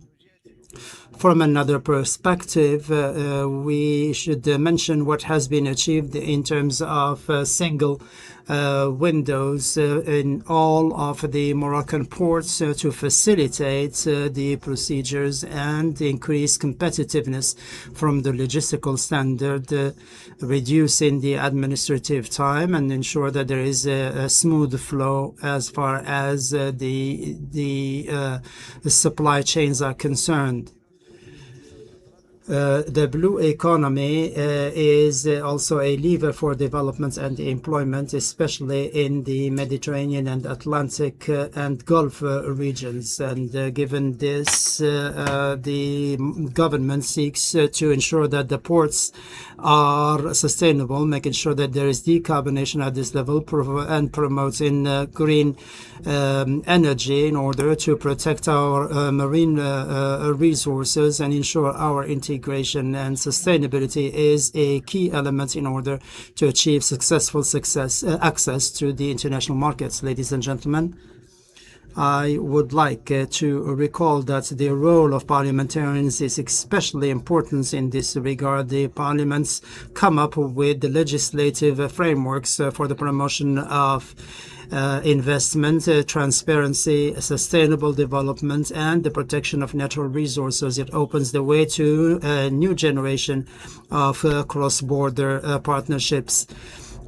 From another perspective, we should mention what has been achieved in terms of single windows in all of the Moroccan ports to facilitate the procedures and increase competitiveness from the logistical standard, reducing the administrative time and ensure that there is a smooth flow as far as the supply chains are concerned. The blue economy is also a lever for development and employment, especially in the Mediterranean and Atlantic and Gulf regions. And given this, the government seeks to ensure that the ports are sustainable, making sure that there is decarbonation at this level and promoting green energy in order to protect our marine resources and ensure our integration and sustainability is a key element in order to achieve successful access to the international markets. Ladies and gentlemen, I would like to recall that the role of parliamentarians is especially important in this regard. The parliaments come up with the legislative frameworks for the promotion of investment, transparency, sustainable development, and the protection of natural resources. It opens the way to a new generation of cross-border partnerships.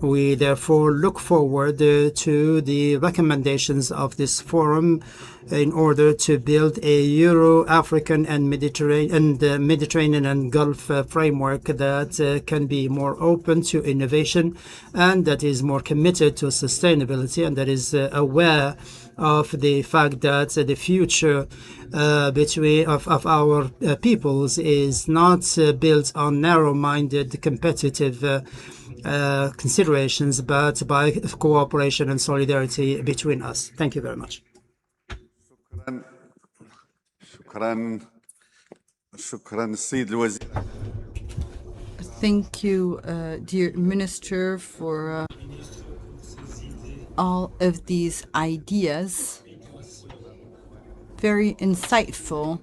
We therefore look forward to the recommendations of this forum in order to build a Euro-African and Mediterranean and Gulf framework that can be more open to innovation and that is more committed to sustainability and that is aware of the fact that the future of our peoples is not built on narrow-minded competitive considerations, but by cooperation and solidarity between us. Thank you very much. Thank you, dear Minister, for all of these ideas. Very insightful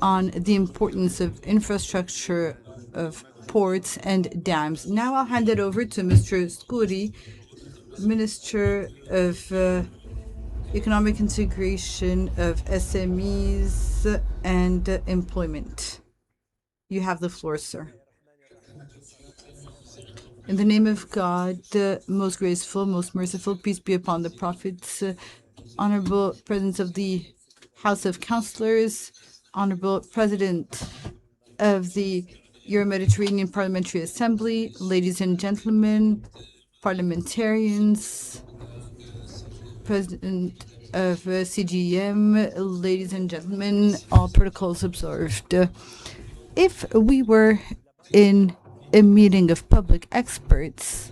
on the importance of infrastructure of ports and dams. Now I'll hand it over to Mr. Skouri, Minister of Economic Integration of SMEs and Employment. You have the floor, sir. In the name of God, most graceful, most merciful, peace be upon the prophets, Honorable President of the House of Councillors, Honorable President of the Euro-Mediterranean Parliamentary Assembly, ladies and gentlemen, parliamentarians, President of CGM, ladies and gentlemen, all protocols observed. If we were in a meeting of public experts,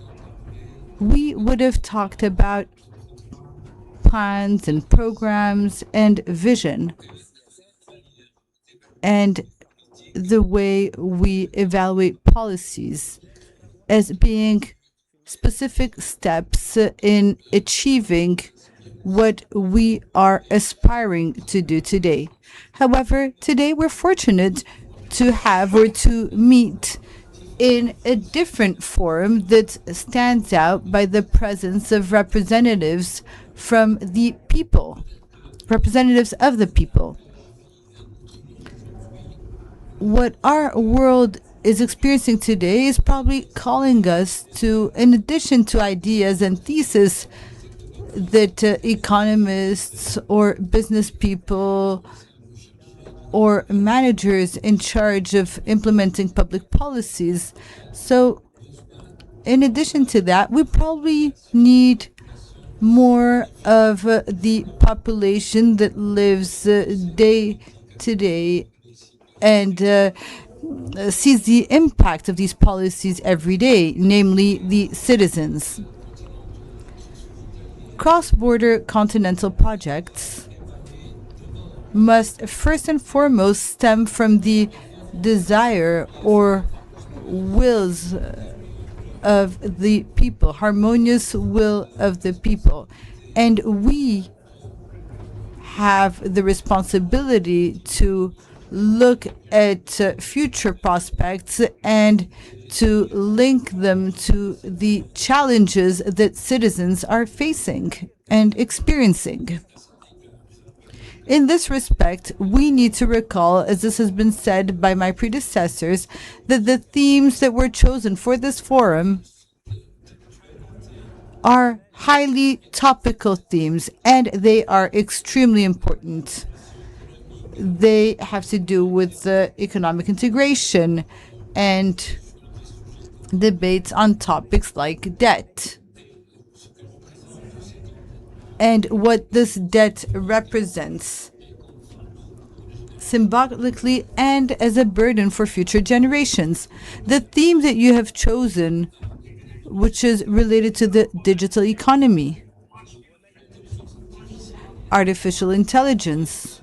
we would have talked about plans and programs and vision and the way we evaluate policies as being specific steps in achieving what we are aspiring to do today. However, today we're fortunate to have or to meet in a different forum that stands out by the presence of representatives from the people, representatives of the people. What our world is experiencing today is probably calling us to, in addition to ideas and theses that economists or business people or managers in charge of implementing public policies. So in addition to that, we probably need more of the population that lives day to day and sees the impact of these policies every day, namely the citizens. Cross-border continental projects must first and foremost stem from the desire or wills of the people, harmonious will of the people. And we have the responsibility to look at future prospects and to link them to the challenges that citizens are facing and experiencing. In this respect, we need to recall, as this has been said by my predecessors, that the themes that were chosen for this forum are highly topical themes, and they are extremely important. They have to do with economic integration and debates on topics like debt and what this debt represents symbolically and as a burden for future generations. The theme that you have chosen, which is related to the digital economy, artificial intelligence,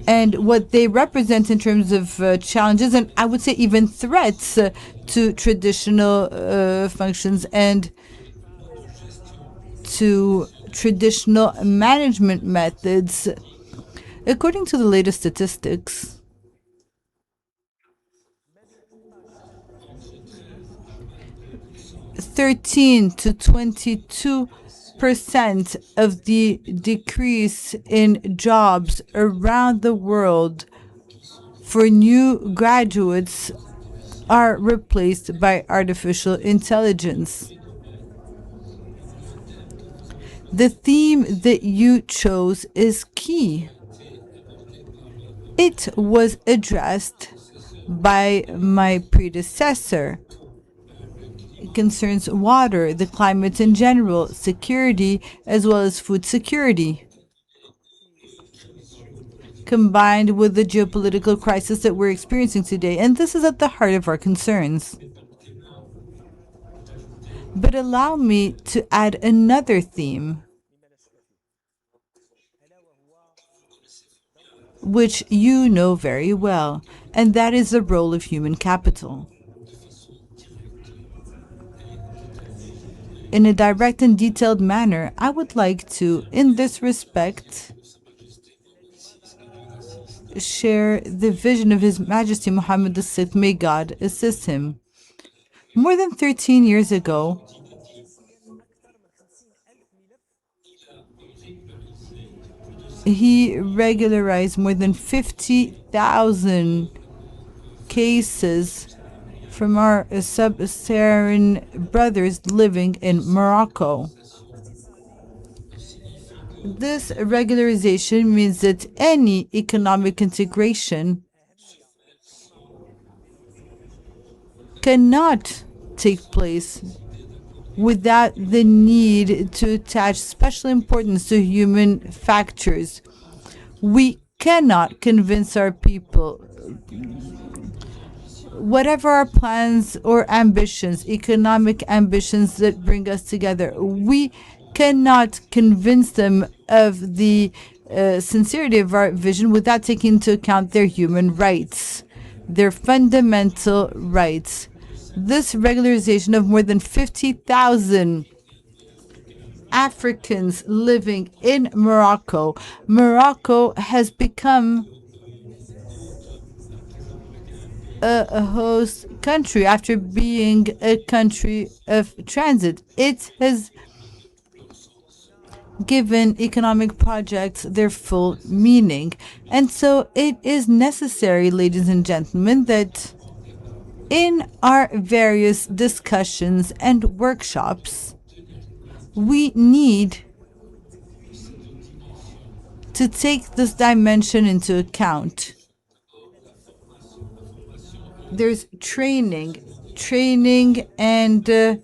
and what they represent in terms of challenges, and I would say even threats to traditional functions and to traditional management methods. According to the latest statistics, 13 to 22% of the decrease in jobs around the world for new graduates are replaced by artificial intelligence. The theme that you chose is key. It was addressed by my predecessor. It concerns water, the climate in general, security, as well as food security, combined with the geopolitical crisis that we're experiencing today. And this is at the heart of our concerns. But allow me to add another theme, which you know very well, and that is the role of human capital. In a direct and detailed manner, I would like to, in this respect, share the vision of His Majesty Mohammed VI. May God assist him. More than 13 years ago, he regularized more than 50,000 cases from our sub-Saharan brothers living in Morocco. This regularization means that any economic integration cannot take place without the need to attach special importance to human factors. We cannot convince our people, whatever our plans or ambitions, economic ambitions that bring us together, we cannot convince them of the sincerity of our vision without taking into account their human rights, their fundamental rights. This regularization of more than 50,000 Africans living in Morocco, Morocco has become a host country after being a country of transit. It has given economic projects their full meaning. And so it is necessary, ladies and gentlemen, that in our various discussions and workshops, we need to take this dimension into account. There's training and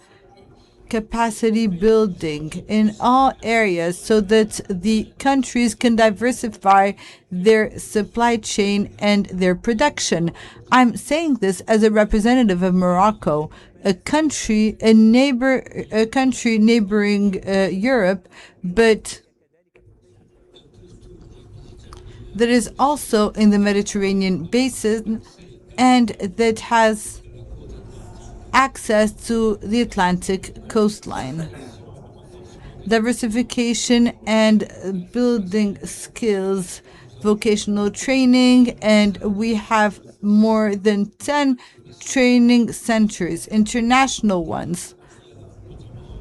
capacity building in all areas so that the countries can diversify their supply chain and their production. I'm saying this as a representative of Morocco, a country neighboring Europe, but that is also in the Mediterranean basin and that has access to the Atlantic coastline. diversification and building skills, vocational training, and we have more than 10 training centers, international ones,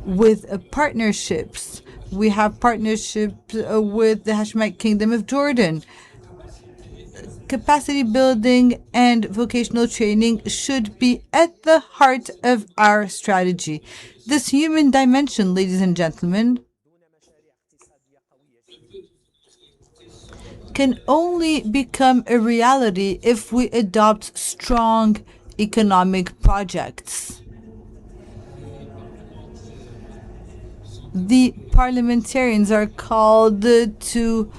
with partnerships. We have partnerships with the Hashemite Kingdom of Jordan. Capacity building and vocational training should be at the heart of our strategy. This human dimension, ladies and gentlemen, can only become a reality if we adopt strong economic projects. The parliamentarians are called to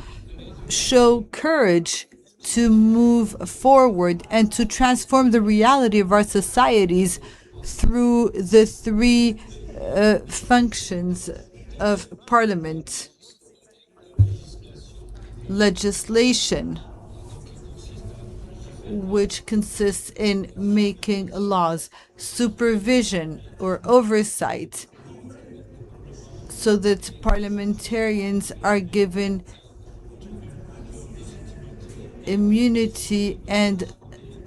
show courage, to move forward, and to transform the reality of our societies through the three functions of parliament: legislation, which consists in making laws; supervision or oversight, so that parliamentarians are given immunity; and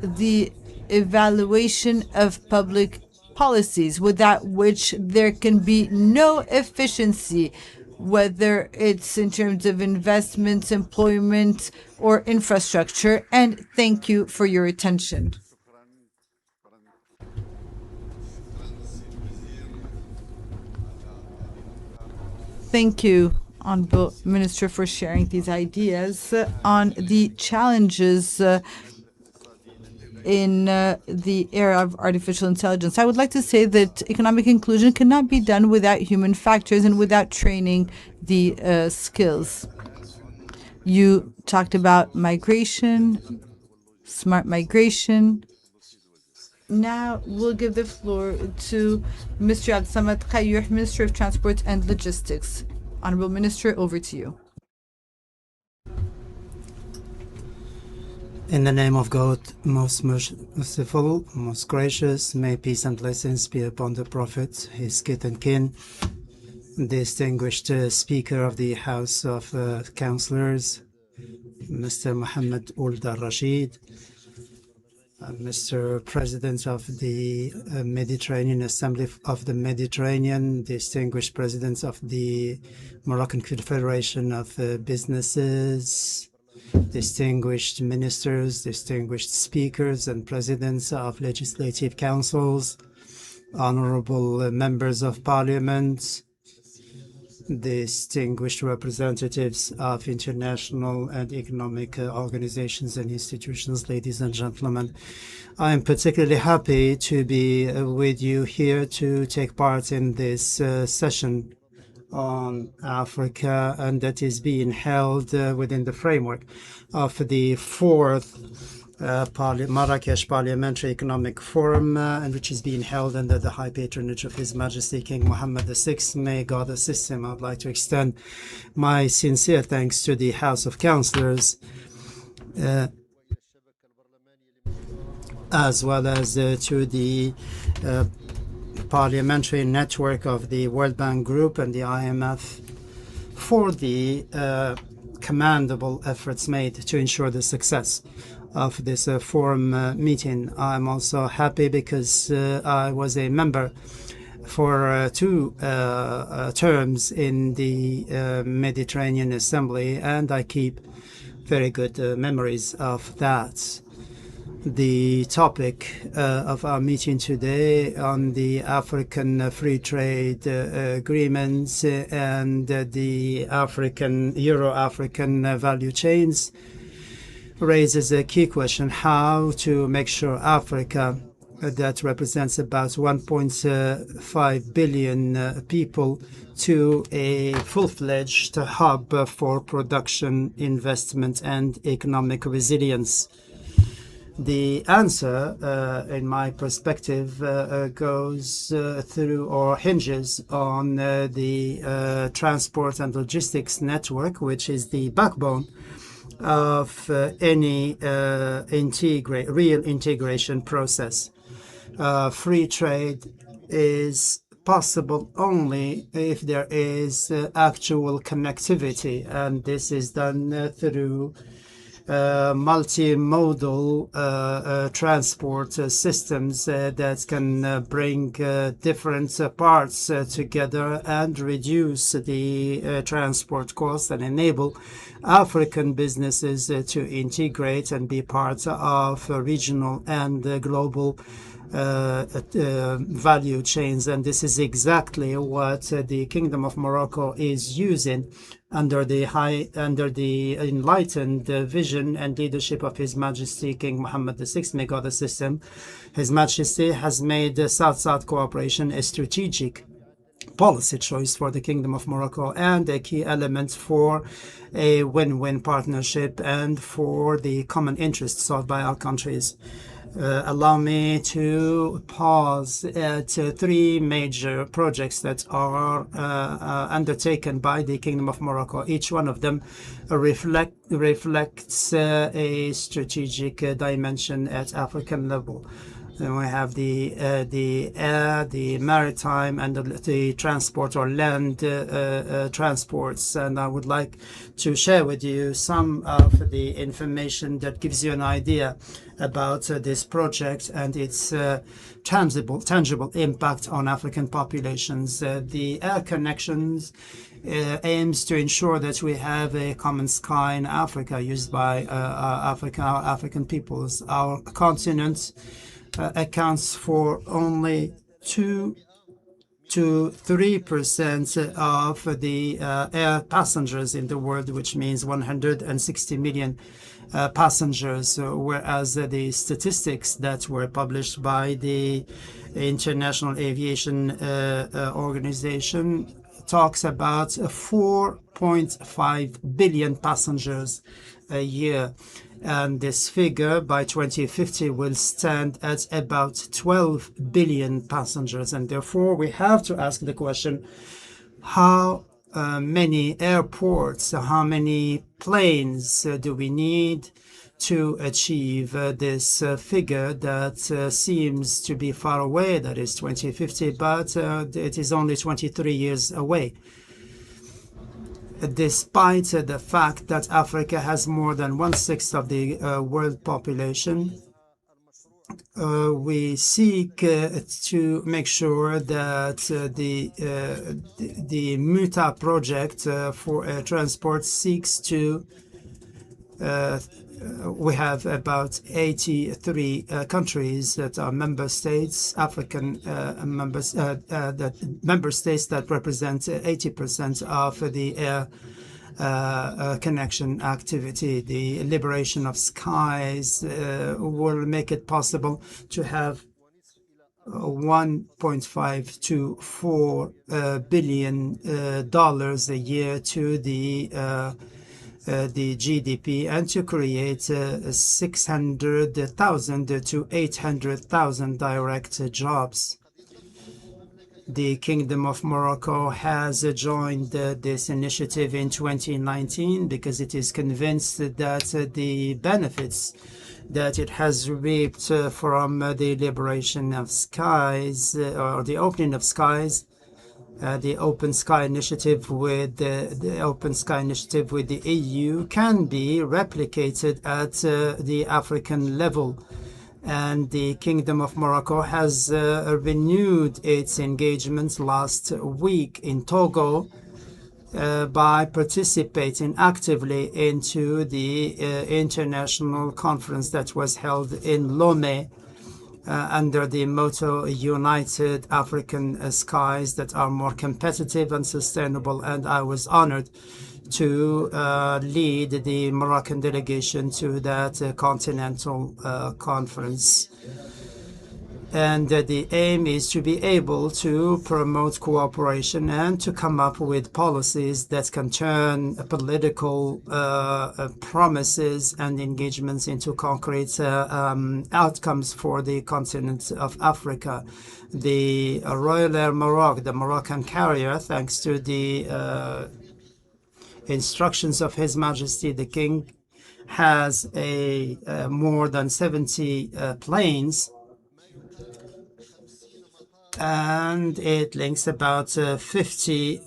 the evaluation of public policies, without which there can be no efficiency, whether it's in terms of investments, employment, or infrastructure. And thank you for your attention. Thank you, Honorable Minister, for sharing these ideas on the challenges in the era of artificial intelligence. I would like to say that economic inclusion cannot be done without human factors and without training the skills. You talked about migration, smart migration. Now we'll give the floor to Mr. Abdsamad Khayyouh, Minister of Transport and Logistics. Honorable Minister, over to you. In the name of God, most merciful, most gracious, may peace and blessings be upon the Prophet, his kith and kin, distinguished Speaker of the House of Councillors, Mr. Mohammed Ould al-Rashid, Mr. President of the Mediterranean Assembly of the Mediterranean, distinguished Presidents of the Moroccan Confederation of Businesses, distinguished ministers, distinguished speakers and presidents of legislative councils, honorable members of parliament, distinguished representatives of international and economic organizations and institutions, ladies and gentlemen. I am particularly happy to be with you here to take part in this session on Africa, and that is being held within the framework of the fourth Marrakech Parliamentary Economic Forum, and which is being held under the high patronage of His Majesty King Mohammed VI. May God assist him. I would like to extend my sincere thanks to the House of Councillors, as well as to the parliamentary network of the World Bank Group and the IMF for the commendable efforts made to ensure the success of this forum meeting. I'm also happy because I was a member for two terms in the Mediterranean Assembly, and I keep very good memories of that. The topic of our meeting today on the African free trade agreements and the Euro-African value chains raises a key question: how to make sure Africa, that represents about 1.5 billion people, to a full-fledged hub for production, investment, and economic resilience. The answer, in my perspective, goes through or hinges on the transport and logistics network, which is the backbone of any real integration process. Free trade is possible only if there is actual connectivity, and this is done through multimodal transport systems that can bring different parts together and reduce the transport costs and enable African businesses to integrate and be part of regional and global value chains. And this is exactly what the Kingdom of Morocco is using under the enlightened vision and leadership of His Majesty King Mohammed VI. May God assist him. His Majesty has made South-South cooperation a strategic policy choice for the Kingdom of Morocco and a key element for a win-win partnership and for the common interests sought by our countries. Allow me to pause at three major projects that are undertaken by the Kingdom of Morocco. Each one of them reflects a strategic dimension at African level. Then we have the air, the maritime, and the transport or land transports. And I would like to share with you some of the information that gives you an idea about this project and its tangible impact on African populations. The air connections aims to ensure that we have a common sky in Africa used by African peoples. Our continent accounts for only 2 to 3% of the air passengers in the world, which means 160 million passengers, whereas the statistics that were published by the International Aviation Organization talks about 4.5 billion passengers a year. And this figure by 2050 will stand at about 12 billion passengers. And therefore, we have to ask the question, how many airports, how many planes do we need to achieve this figure that seems to be far away, that is 2050, but it is only 23 years away. Despite the fact that Africa has more than 1/6 of the world population, we seek to make sure that the MUTA project for transport seeks to we have about 83 countries that are member states, African member states that represent 80% of the air connection activity. The liberation of skies will make it possible to have 1.5 to 4 billion dollars a year to the GDP and to create 600,000 to 800,000 direct jobs. The Kingdom of Morocco has joined this initiative in 2019 because it is convinced that the benefits that it has reaped from the liberation of skies or the opening of skies, the Open Sky Initiative with the Open Sky Initiative with the EU can be replicated at the African level. And the Kingdom of Morocco has renewed its engagement last week in Togo by participating actively into the international conference that was held in Lomé under the motto United African Skies that are more competitive and sustainable. And I was honored to lead the Moroccan delegation to that continental conference. And the aim is to be able to promote cooperation and to come up with policies that can turn political promises and engagements into concrete outcomes for the continent of Africa. The Royal Air Maroc, the Moroccan carrier, thanks to the instructions of His Majesty the King, has more than 70 planes and it links about 50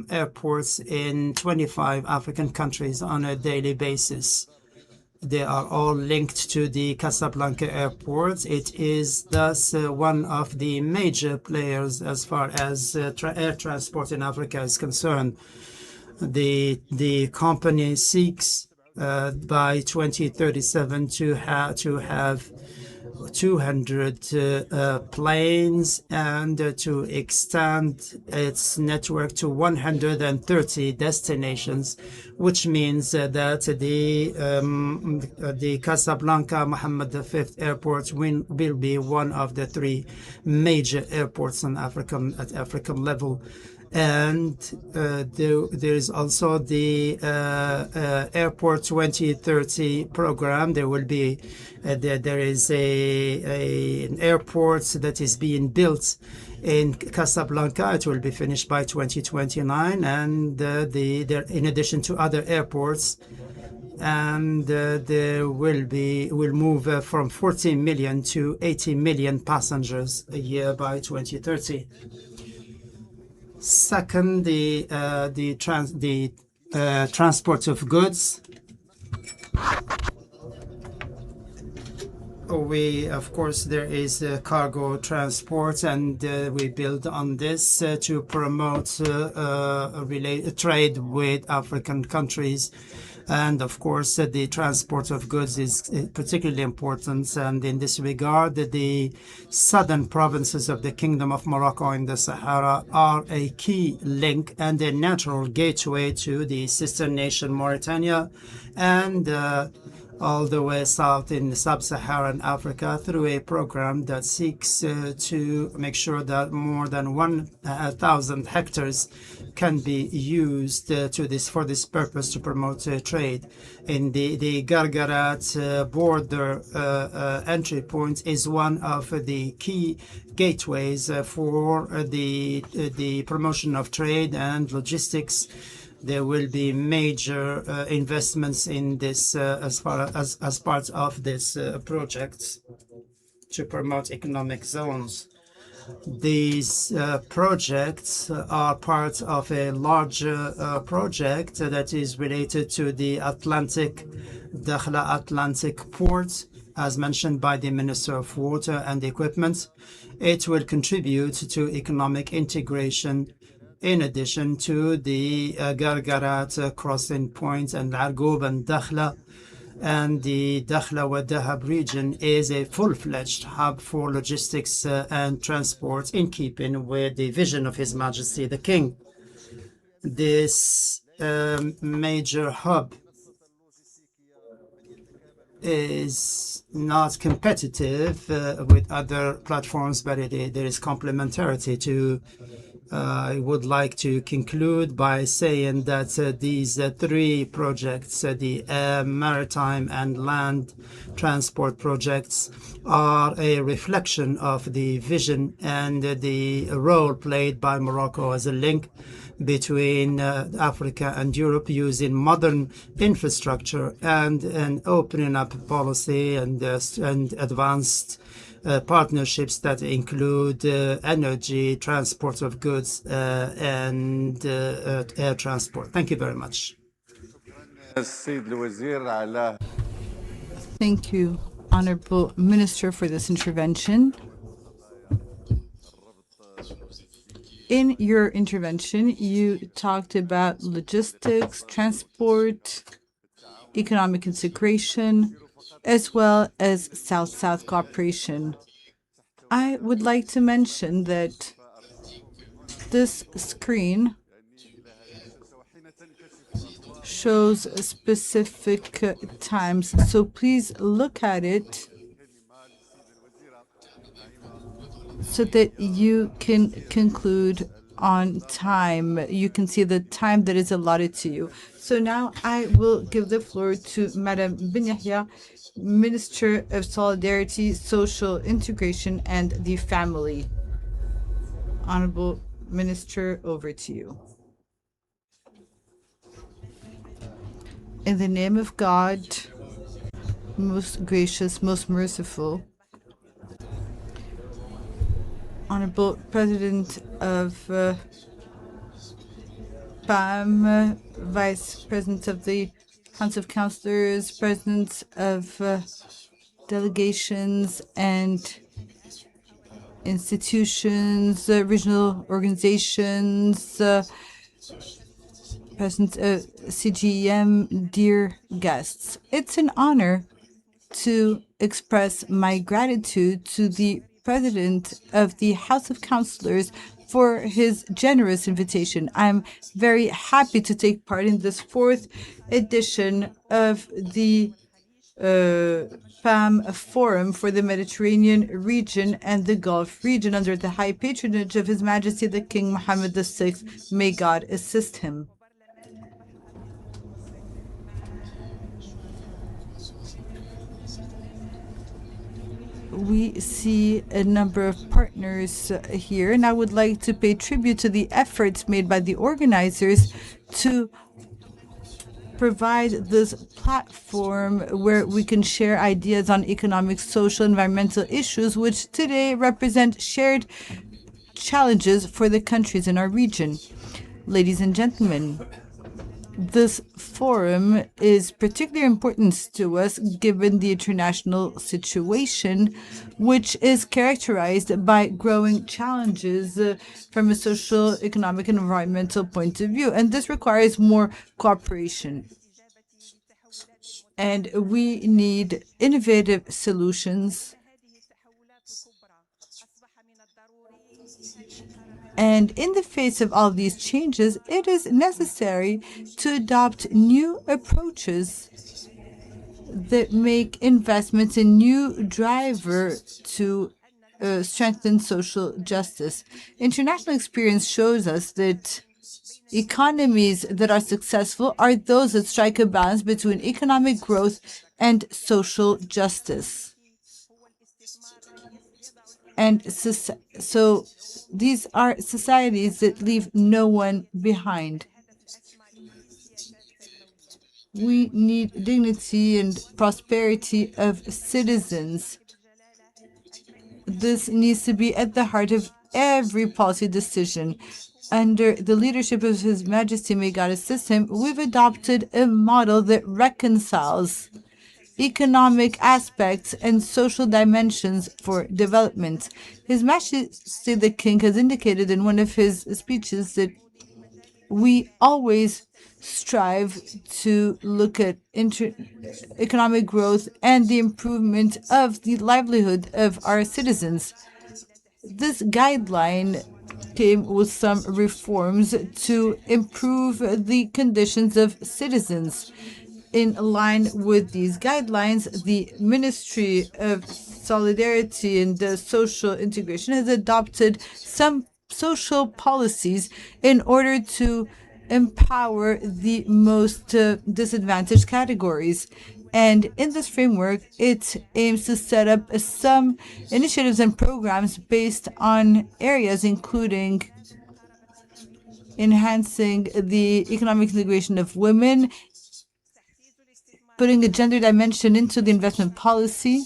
airports in 25 African countries on a daily basis. They are all linked to the Casablanca airport. It is thus one of the major players as far as air transport in Africa is concerned. The company seeks by 2037 to have 200 planes and to extend its network to 130 destinations, which means that the Casablanca Mohammed V airport will be one of the 3 major airports at African level. And there is also the Airport 2030 program. There will be there is an airport that is being built in Casablanca. It will be finished by 2029, and in addition to other airports. And there will move from 14 million to 80 million passengers a year by 2030. Second, the transport of goods. Of course, there is cargo transport, and we build on this to promote trade with African countries. And of course, the transport of goods is particularly important. And in this regard, the southern provinces of the Kingdom of Morocco in the Sahara are a key link and a natural gateway to the sister nation Mauritania, and all the way south in sub-Saharan Africa through a program that seeks to make sure that more than 1,000 hectares can be used for this purpose to promote trade. In the Gargarat border entry point is one of the key gateways for the promotion of trade and logistics. There will be major investments in this as part of this project to promote economic zones. These projects are part of a larger project that is related to the Dakhla Atlantic port, as mentioned by the Minister of Water and Equipment. It will contribute to economic integration in addition to the Gargarat crossing point and Argoub and Dakhla. And the Dakhla wa Dahab region is a full-fledged hub for logistics and transport in keeping with the vision of His Majesty the King. This major hub is not competitive with other platforms, but there is complementarity to. I would like to conclude by saying that these 3 projects, the maritime and land transport projects, are a reflection of the vision and the role played by Morocco as a link between Africa and Europe, using modern infrastructure and an opening up policy and advanced partnerships that include energy, transport of goods, and air transport. Thank you very much. Thank you, Honorable Minister, for this intervention. In your intervention, you talked about logistics, transport, economic integration, as well as South-South cooperation. I would like to mention that this screen shows specific times, so please look at it so that you can conclude on time. You can see the time that is allotted to you. So now I will give the floor to Madam Ben Yahya, Minister of Solidarity, Social Integration, and the Family. Honorable Minister, over to you. In the name of God, most gracious, most merciful, Honorable President of PAM, Vice President of the Council of Councillors, Presidents of delegations and institutions, regional organizations, President of CGEM, dear guests. It's an honor to express my gratitude to the President of the House of Councillors for his generous invitation. I'm very happy to take part in this 4th edition of the PAM Forum for the Mediterranean region and the Gulf region under the high patronage of His Majesty the King Mohammed VI. May God assist him. We see a number of partners here, and I would like to pay tribute to the efforts made by the organizers to provide this platform where we can share ideas on economic, social, environmental issues, which today represent shared challenges for the countries in our region. Ladies and gentlemen, this forum is particularly important to us given the international situation, which is characterized by growing challenges from a social, economic, and environmental point of view. And this requires more cooperation. And we need innovative solutions. And in the face of all these changes, it is necessary to adopt new approaches that make investments a new driver to strengthen social justice. International experience shows us that economies that are successful are those that strike a balance between economic growth and social justice. And so these are societies that leave no one behind. We need dignity and prosperity of citizens. This needs to be at the heart of every policy decision. Under the leadership of His Majesty, may God assist him, we've adopted a model that reconciles economic aspects and social dimensions for development. His Majesty the King has indicated in one of his speeches that we always strive to look at economic growth and the improvement of the livelihood of our citizens. This guideline came with some reforms to improve the conditions of citizens. In line with these guidelines, the Ministry of Solidarity and Social Integration has adopted some social policies in order to empower the most disadvantaged categories. And in this framework, it aims to set up some initiatives and programs based on areas including enhancing the economic integration of women, putting a gender dimension into the investment policy,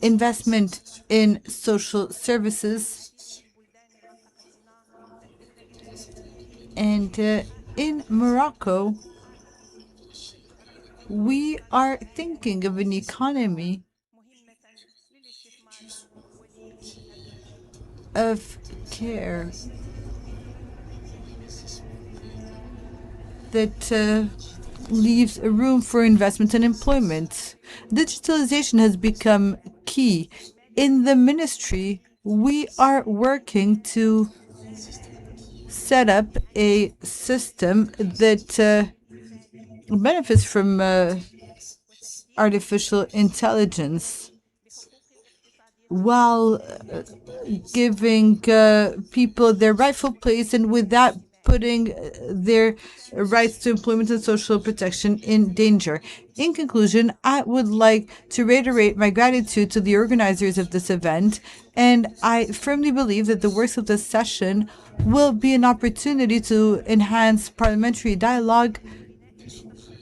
investment in social services, and in Morocco, we are thinking of an economy of care that leaves room for investment and employment. Digitalization has become key. In the ministry, we are working to set up a system that benefits from artificial intelligence while giving people their rightful place and without putting their rights to employment and social protection in danger. In conclusion, I would like to reiterate my gratitude to the organizers of this event, and I firmly believe that the works of this session will be an opportunity to enhance parliamentary dialogue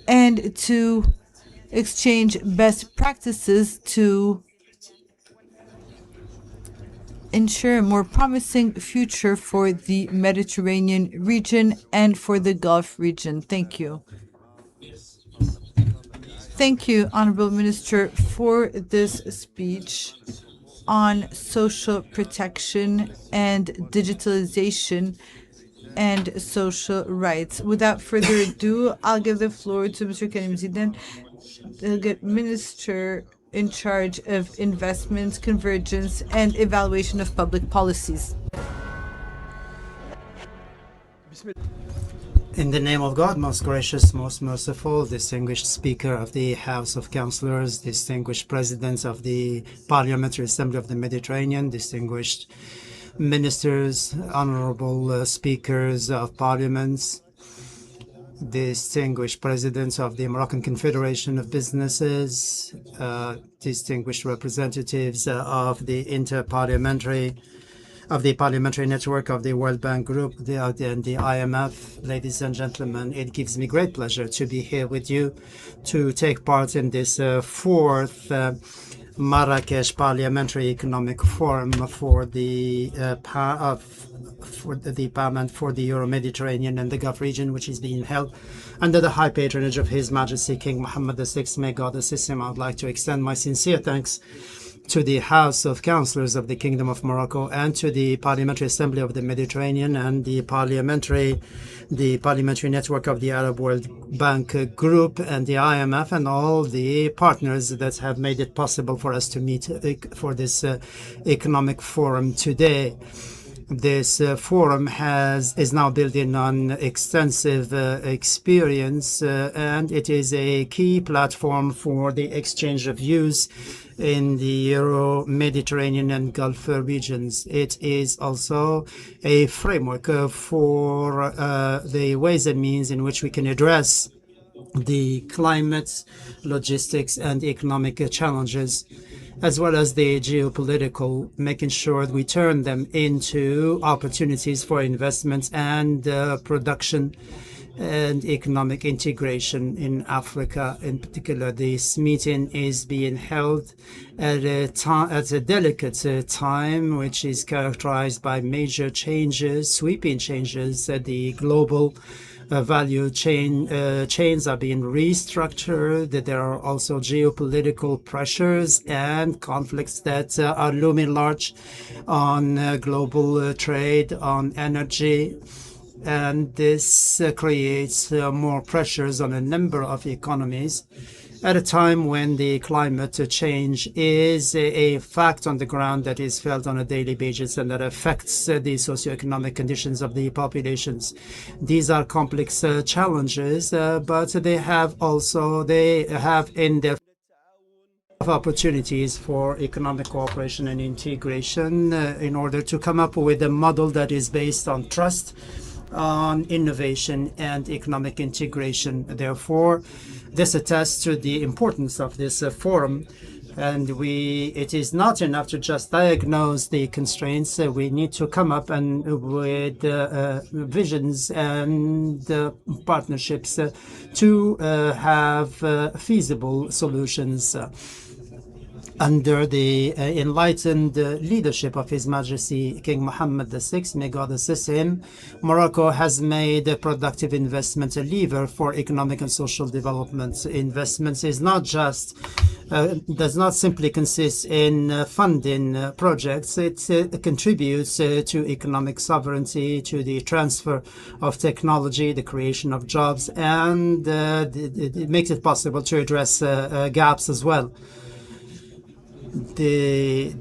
and to exchange best practices to ensure a more promising future for the Mediterranean region and for the Gulf region. Thank you. Thank you, Honorable Minister, for this speech on social protection and digitalization and social rights. Without further ado, I'll give the floor to Mr. Karim Zidan, Delegate Minister in charge of investments, convergence, and evaluation of public policies. In the name of God, most gracious, most merciful, distinguished Speaker of the House of Councillors, distinguished Presidents of the Parliamentary Assembly of the Mediterranean, distinguished Ministers, Honorable Speakers of Parliaments, distinguished Presidents of the Moroccan Confederation of Businesses, distinguished representatives of the Parliamentary Network of the World Bank Group and the IMF. Ladies and gentlemen, it gives me great pleasure to be here with you to take part in this fourth Marrakech Parliamentary Economic Forum for the Parliament for the Euro-Mediterranean and the Gulf region, which is being held under the high patronage of His Majesty King Mohammed VI. May God assist him. I would like to extend my sincere thanks to the House of Councillors of the Kingdom of Morocco and to the Parliamentary Assembly of the Mediterranean and the Parliamentary Network of the Arab World Bank Group and the IMF and all the partners that have made it possible for us to meet for this economic forum today. This forum is now building on extensive experience and it is a key platform for the exchange of views in the Euro-Mediterranean and Gulf regions. It is also a framework for the ways and means in which we can address the climate, logistics, and economic challenges, as well as the geopolitical, making sure we turn them into opportunities for investments and production and economic integration in Africa. In particular, this meeting is being held at a delicate time, which is characterized by major changes, sweeping changes. The global value chains are being restructured. There are also geopolitical pressures and conflicts that are looming large on global trade, on energy. And this creates more pressures on a number of economies at a time when the climate change is a fact on the ground that is felt on a daily basis and that affects the socioeconomic conditions of the populations. These are complex challenges, but they have in their opportunities for economic cooperation and integration in order to come up with a model that is based on trust, on innovation and economic integration. Therefore, this attests to the importance of this forum. And it is not enough to just diagnose the constraints. We need to come up with visions and partnerships to have feasible solutions. Under the enlightened leadership of His Majesty King Mohammed VI, may God assist him, Morocco has made a productive investment a lever for economic and social development. Investments is not just does not simply consist in funding projects. It contributes to economic sovereignty, to the transfer of technology, the creation of jobs, and it makes it possible to address gaps as well. The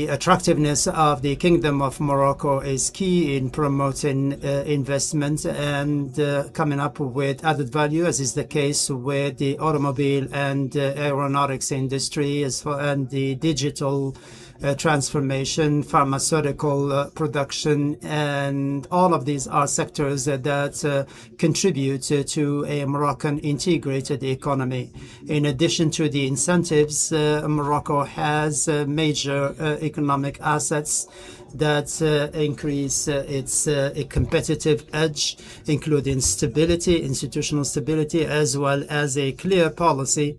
attractiveness of the Kingdom of Morocco is key in promoting investment and coming up with added value, as is the case with the automobile and aeronautics industry and the digital transformation, pharmaceutical production, and all of these are sectors that contribute to a Moroccan integrated economy. In addition to the incentives, Morocco has major economic assets that increase its competitive edge, including stability, institutional stability, as well as a clear policy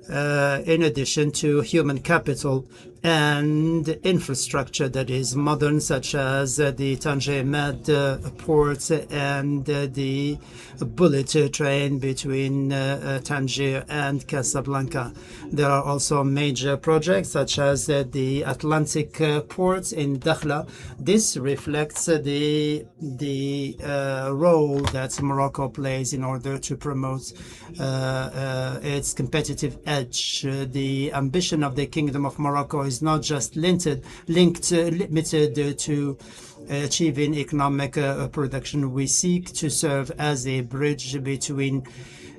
in addition to human capital and infrastructure that is modern, such as the Tangier Med port and the bullet train between Tangier and Casablanca. There are also major projects such as the Atlantic port in Dakhla. This reflects the role that Morocco plays in order to promote its competitive edge. The ambition of the Kingdom of Morocco is not just limited to achieving economic production. We seek to serve as a bridge between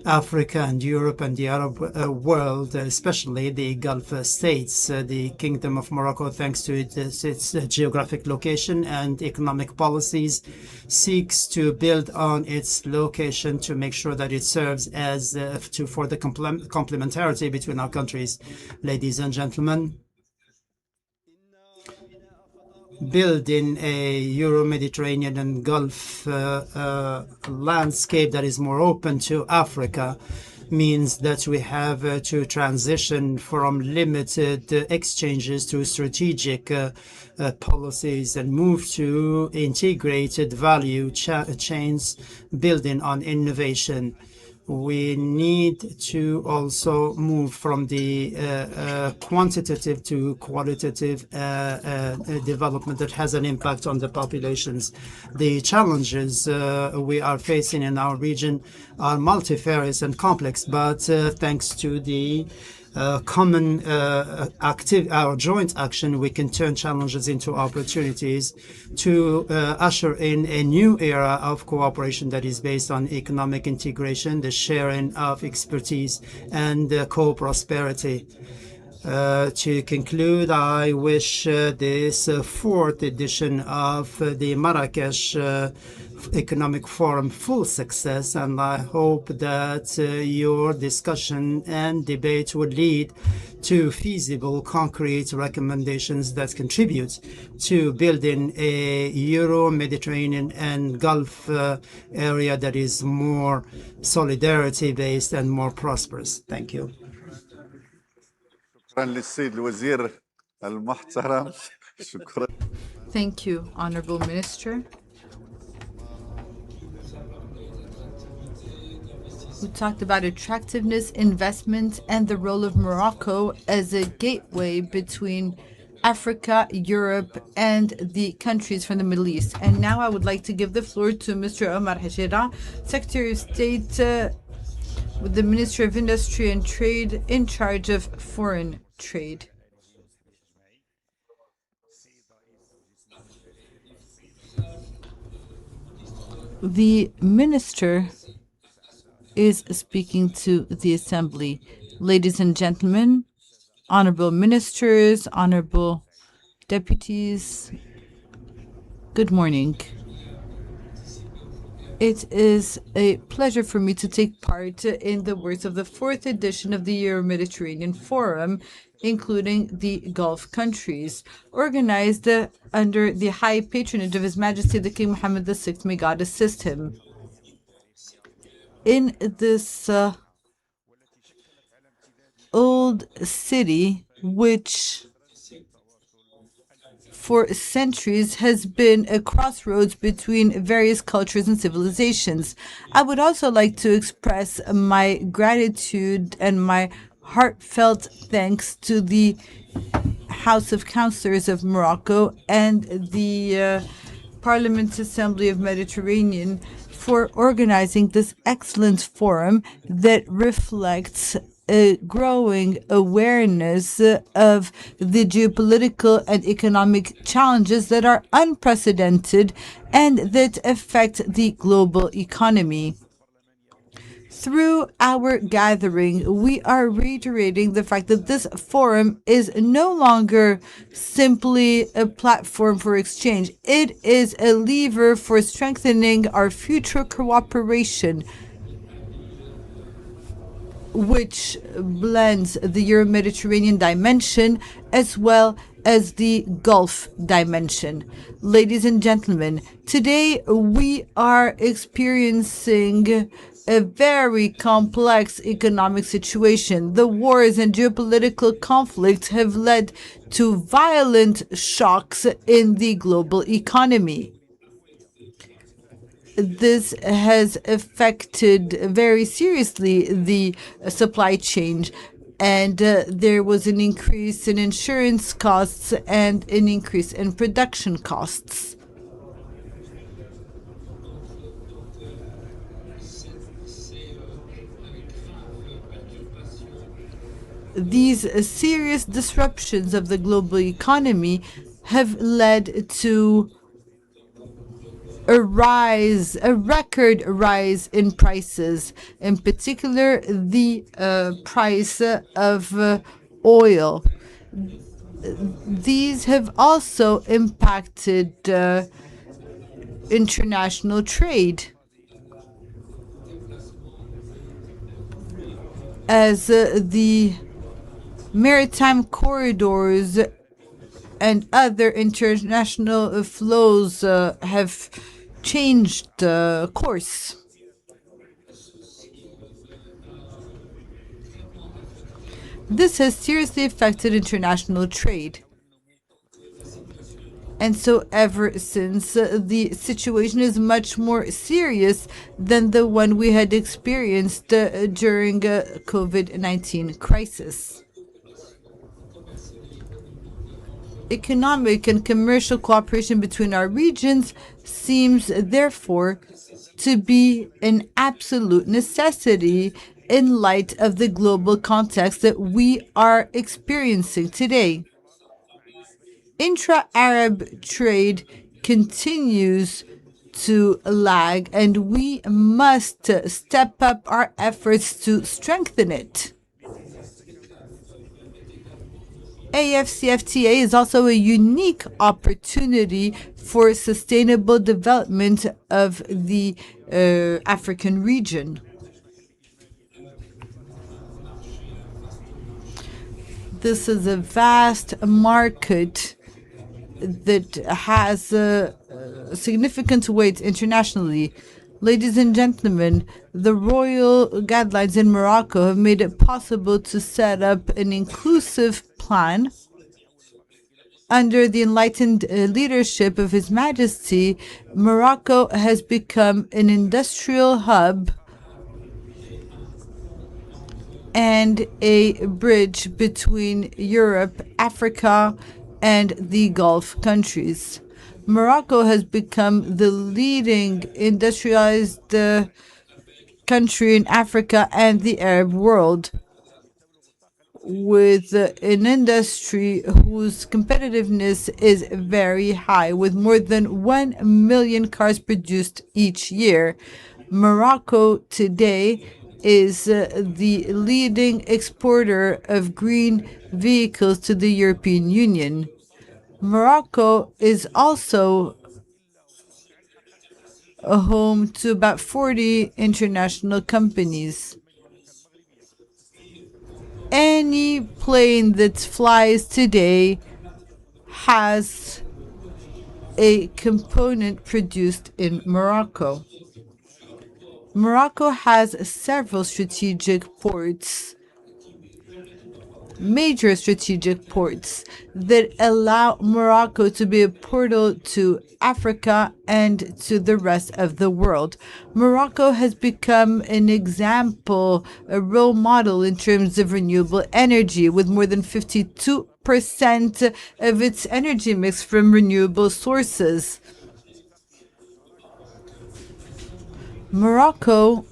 Africa and Europe and the Arab world, especially the Gulf states. The Kingdom of Morocco, thanks to its geographic location and economic policies, seeks to build on its location to make sure that it serves as for the complementarity between our countries. Ladies and gentlemen, building a Euro-Mediterranean and Gulf landscape that is more open to Africa means that we have to transition from limited exchanges to strategic policies and move to integrated value chains building on innovation. We need to also move from the quantitative to qualitative development that has an impact on the populations. The challenges we are facing in our region are multifarious and complex, but thanks to the our joint action, we can turn challenges into opportunities to usher in a new era of cooperation that is based on economic integration, the sharing of expertise, and co-prosperity. To conclude, I wish this fourth edition of the Marrakech Economic Forum full success, and I hope that your discussion and debate would lead to feasible, concrete recommendations that contribute to building a Euro-Mediterranean and Gulf area that is more solidarity-based and more prosperous. Thank you. Thank you, Honorable Minister. We talked about attractiveness, investment, and the role of Morocco as a gateway between Africa, Europe, and the countries from the Middle East. And now I would like to give the floor to Mr. Omar Hajira, Secretary of State with the Ministry of Industry and Trade in charge of foreign trade. The Minister is speaking to the Assembly. Ladies and gentlemen, honorable ministers, honorable deputies, good morning. It is a pleasure for me to take part in the works of the fourth edition of the Euro-Mediterranean Forum, including the Gulf countries, organized under the high patronage of His Majesty the King Mohammed VI. May God assist him. In this old city, which for centuries has been a crossroads between various cultures and civilizations, I would also like to express my gratitude and my heartfelt thanks to the House of Councillors of Morocco and the Parliament Assembly of Mediterranean for organizing this excellent forum that reflects a growing awareness of the geopolitical and economic challenges that are unprecedented and that affect the global economy. Through our gathering, we are reiterating the fact that this forum is no longer simply a platform for exchange. It is a lever for strengthening our future cooperation, which blends the Euro-Mediterranean dimension as well as the Gulf dimension. Ladies and gentlemen, today we are experiencing a very complex economic situation. The wars and geopolitical conflicts have led to violent shocks in the global economy. This has affected very seriously the supply chain, and there was an increase in insurance costs and an increase in production costs. These serious disruptions of the global economy have led to a record rise in prices, in particular the price of oil. These have also impacted international trade, as the maritime corridors and other international flows have changed course. This has seriously affected international trade. And so ever since, the situation is much more serious than the one we had experienced during COVID-19 crisis. Economic and commercial cooperation between our regions seems, therefore, to be an absolute necessity in light of the global context that we are experiencing today. Intra-Arab trade continues to lag, and we must step up our efforts to strengthen it. AFCFTA is also a unique opportunity for sustainable development of the African region. This is a vast market that has a significant weight internationally. Ladies and gentlemen, the royal guidelines in Morocco have made it possible to set up an inclusive plan. Under the enlightened leadership of His Majesty, Morocco has become an industrial hub and a bridge between Europe, Africa, and the Gulf countries. Morocco has become the leading industrialized country in Africa and the Arab world, with an industry whose competitiveness is very high, with more than 1 million cars produced each year. Morocco today is the leading exporter of green vehicles to the European Union. Morocco is also a home to about 40 international companies. Any plane that flies today has a component produced in Morocco. Morocco has several strategic ports, major strategic ports, that allow Morocco to be a portal to Africa and to the rest of the world. Morocco has become an example, a role model in terms of renewable energy, with more than 52% of its energy mix from renewable sources. Morocco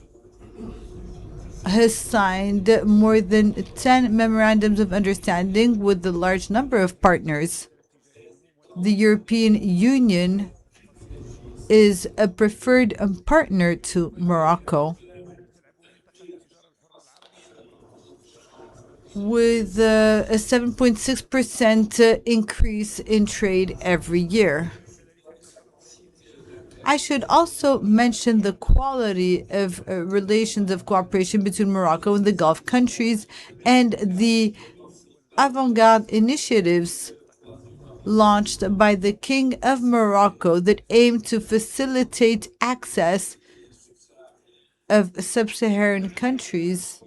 has signed more than 10 memorandums of understanding with a large number of partners. The European Union is a preferred partner to Morocco, with a 7.6% increase in trade every year. I should also mention the quality of relations of cooperation between Morocco and the Gulf countries, and the avant-garde initiatives launched by the King of Morocco that aim to facilitate access of sub-Saharan countries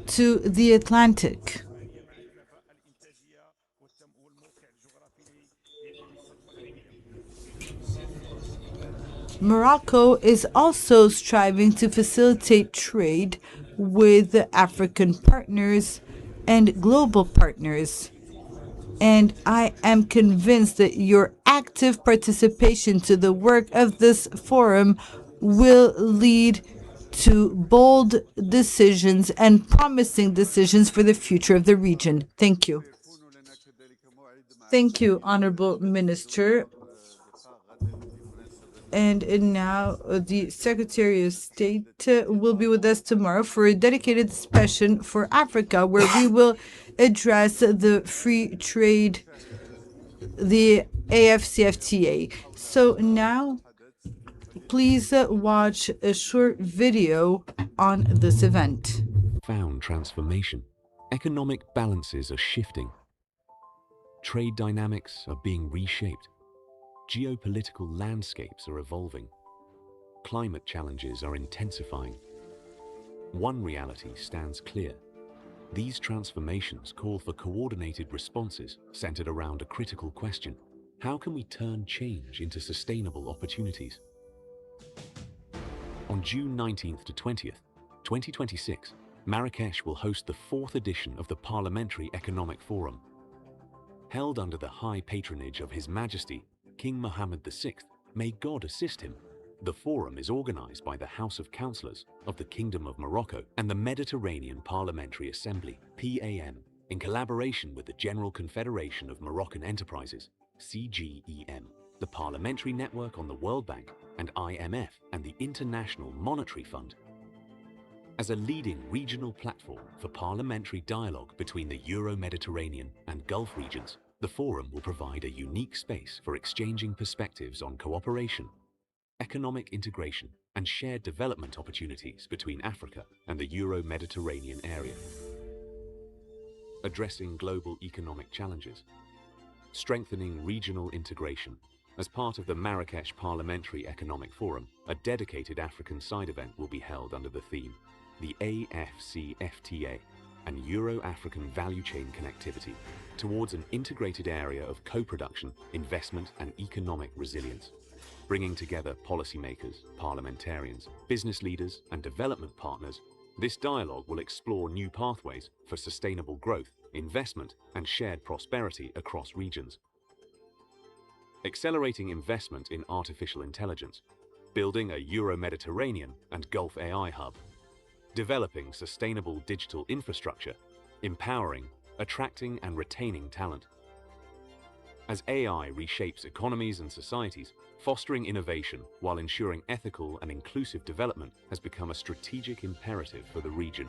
to the Atlantic. Morocco is also striving to facilitate trade with African partners and global partners. And I am convinced that your active participation to the work of this forum will lead to bold decisions and promising decisions for the future of the region. Thank you. Thank you, Honorable Minister. And now the Secretary of State will be with us tomorrow for a dedicated session for Africa, where we will address the free trade, the AFCFTA. So now, please watch a short video on this event. Profound transformation. Economic balances are shifting. Trade dynamics are being reshaped. Geopolitical landscapes are evolving. Climate challenges are intensifying. One reality stands clear. These transformations call for coordinated responses centered around a critical question. How can we turn change into sustainable opportunities? On June 19th to 20th, 2026, Marrakech will host the 4th edition of the Parliamentary Economic Forum. Held under the high patronage of His Majesty, King Mohammed VI, may God assist him. The forum is organized by the House of Councillors of the Kingdom of Morocco and the Mediterranean Parliamentary Assembly, PAM, in collaboration with the General Confederation of Moroccan Enterprises, CGEM, the Parliamentary Network on the World Bank and IMF, and the International Monetary Fund. As a leading regional platform for parliamentary dialogue between the Euro-Mediterranean and Gulf regions, the forum will provide a unique space for exchanging perspectives on cooperation, economic integration, and shared development opportunities between Africa and the Euro-Mediterranean area. Addressing global economic challenges, strengthening regional integration. As part of the Marrakech Parliamentary Economic Forum, a dedicated African side event will be held under the theme, the AFCFTA, and Euro-African value chain connectivity, towards an integrated area of co-production, investment, and economic resilience. Bringing together policymakers, parliamentarians, business leaders, and development partners, this dialogue will explore new pathways for sustainable growth, investment, and shared prosperity across regions. Accelerating investment in artificial intelligence, building a Euro-Mediterranean and Gulf AI hub, developing sustainable digital infrastructure, empowering, attracting, and retaining talent. As AI reshapes economies and societies, fostering innovation while ensuring ethical and inclusive development has become a strategic imperative for the region.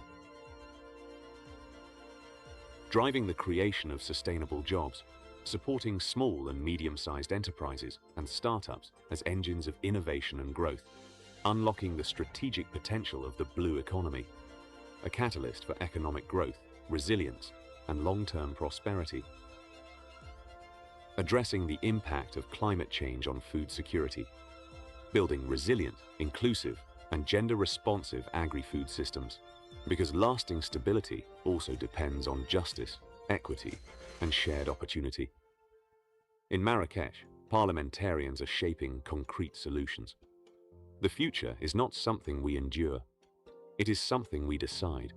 Driving the creation of sustainable jobs, supporting small and medium-sized enterprises and startups as engines of innovation and growth, unlocking the strategic potential of the blue economy, a catalyst for economic growth, resilience, and long-term prosperity. Addressing the impact of climate change on food security, building resilient, inclusive, and gender-responsive agri-food systems, because lasting stability also depends on justice, equity, and shared opportunity. In Marrakech, parliamentarians are shaping concrete solutions. The future is not something we endure, it is something we decide.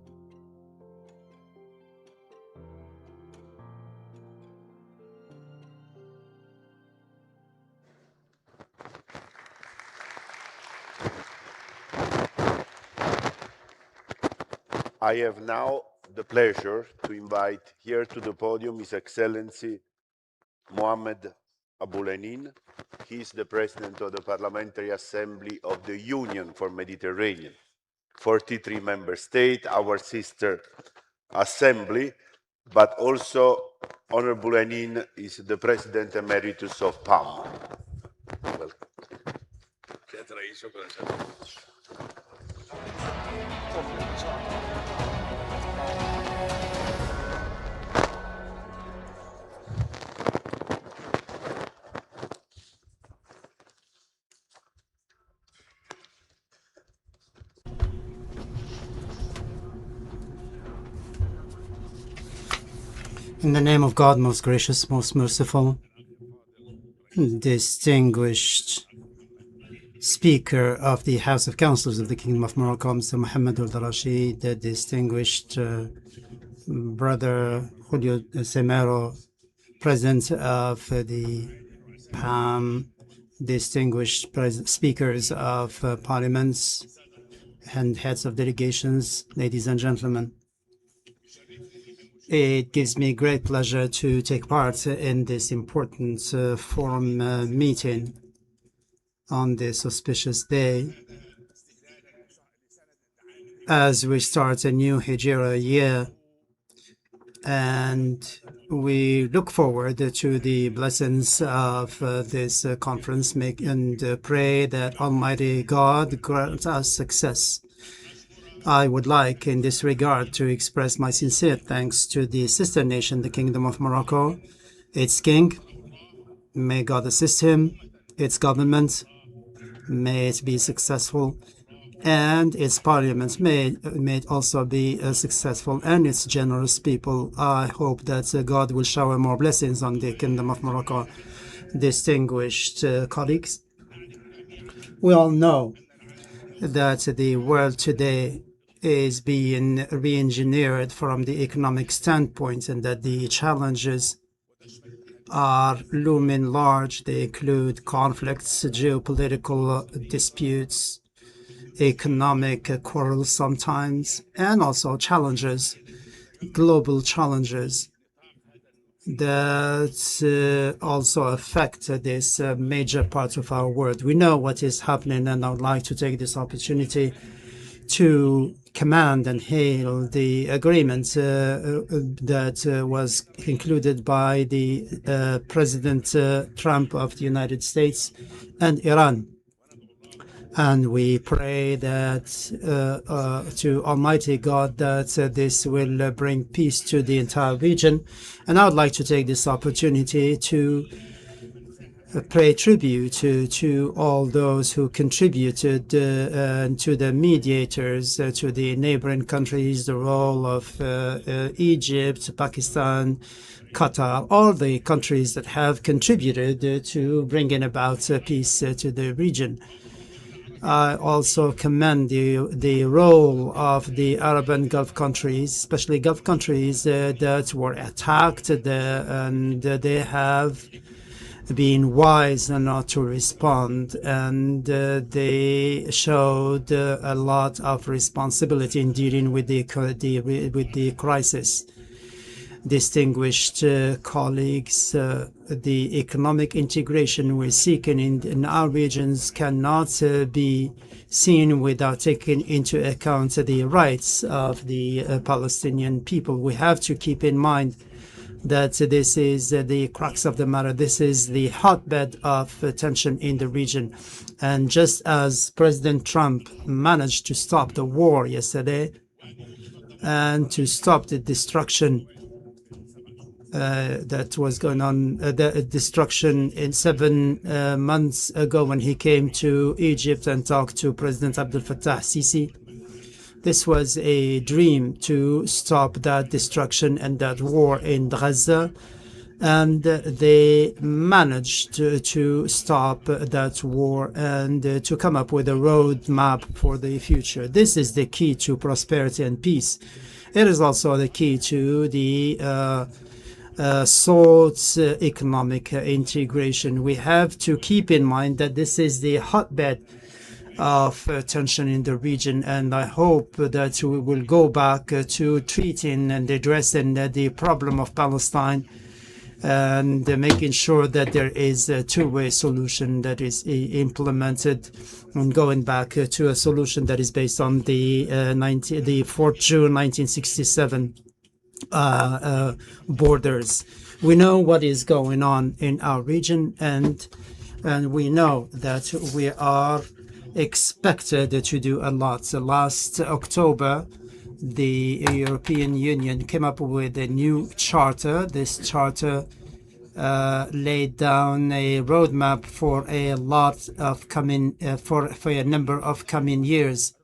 I have now the pleasure to invite here to the podium His Excellency Mohammed Aboulenin. He is the President of the Parliamentary Assembly of the Union for Mediterranean, 43 member states, our sister assembly, but also Honorable Aboulenin is the President Emeritus of PAM. Welcome. In the name of God, most gracious, most merciful, distinguished Speaker of the House of Councillors of the Kingdom of Morocco, Mr. Mohammed al-Rashid, the distinguished Brother Julio Semero, President of the PAM, distinguished speakers of parliaments and heads of delegations, ladies and gentlemen. It gives me great pleasure to take part in this important forum meeting on this auspicious day as we start a new Hijra year, and we look forward to the blessings of this conference and pray that Almighty God grant us success. I would like in this regard to express my sincere thanks to the sister nation, the Kingdom of Morocco, its king, may God assist him, its government, may it be successful, and its parliament may it also be successful, and its generous people. I hope that God will shower more blessings on the Kingdom of Morocco. Distinguished colleagues, we all know that the world today is being re-engineered from the economic standpoint, and that the challenges are looming large. They include conflicts, geopolitical disputes, economic quarrels sometimes, and also challenges, global challenges that also affect this major part of our world. We know what is happening, and I would like to take this opportunity to commend and hail the agreement that was concluded by the President Trump of the United States and Iran. And we pray that to Almighty God that this will bring peace to the entire region. And I would like to take this opportunity to pay tribute to all those who contributed to the mediators, to the neighboring countries, the role of Egypt, Pakistan, Qatar, all the countries that have contributed to bringing about peace to the region. I also commend the role of the Arab and Gulf countries, especially Gulf countries that were attacked, and they have been wise not to respond, and they showed a lot of responsibility in dealing with the crisis. Distinguished colleagues, the economic integration we're seeking in our regions cannot be seen without taking into account the rights of the Palestinian people. We have to keep in mind that this is the crux of the matter. This is the hotbed of tension in the region. And just as President Trump managed to stop the war yesterday and to stop the destruction that was going on, the destruction in 7 months ago when he came to Egypt and talked to President Abdel Fattah Sisi. This was a dream to stop that destruction and that war in Gaza, and they managed to stop that war and to come up with a roadmap for the future. This is the key to prosperity and peace. It is also the key to the sought economic integration. We have to keep in mind that this is the hotbed of tension in the region, and I hope that we will go back to treating and addressing the problem of Palestine and making sure that there is a two-way solution that is implemented, and going back to a solution that is based on the 4th June 1967 borders. We know what is going on in our region, and we know that we are expected to do a lot. Last October, the European Union came up with a new charter. This charter laid down a roadmap for a lot of for a number of coming years.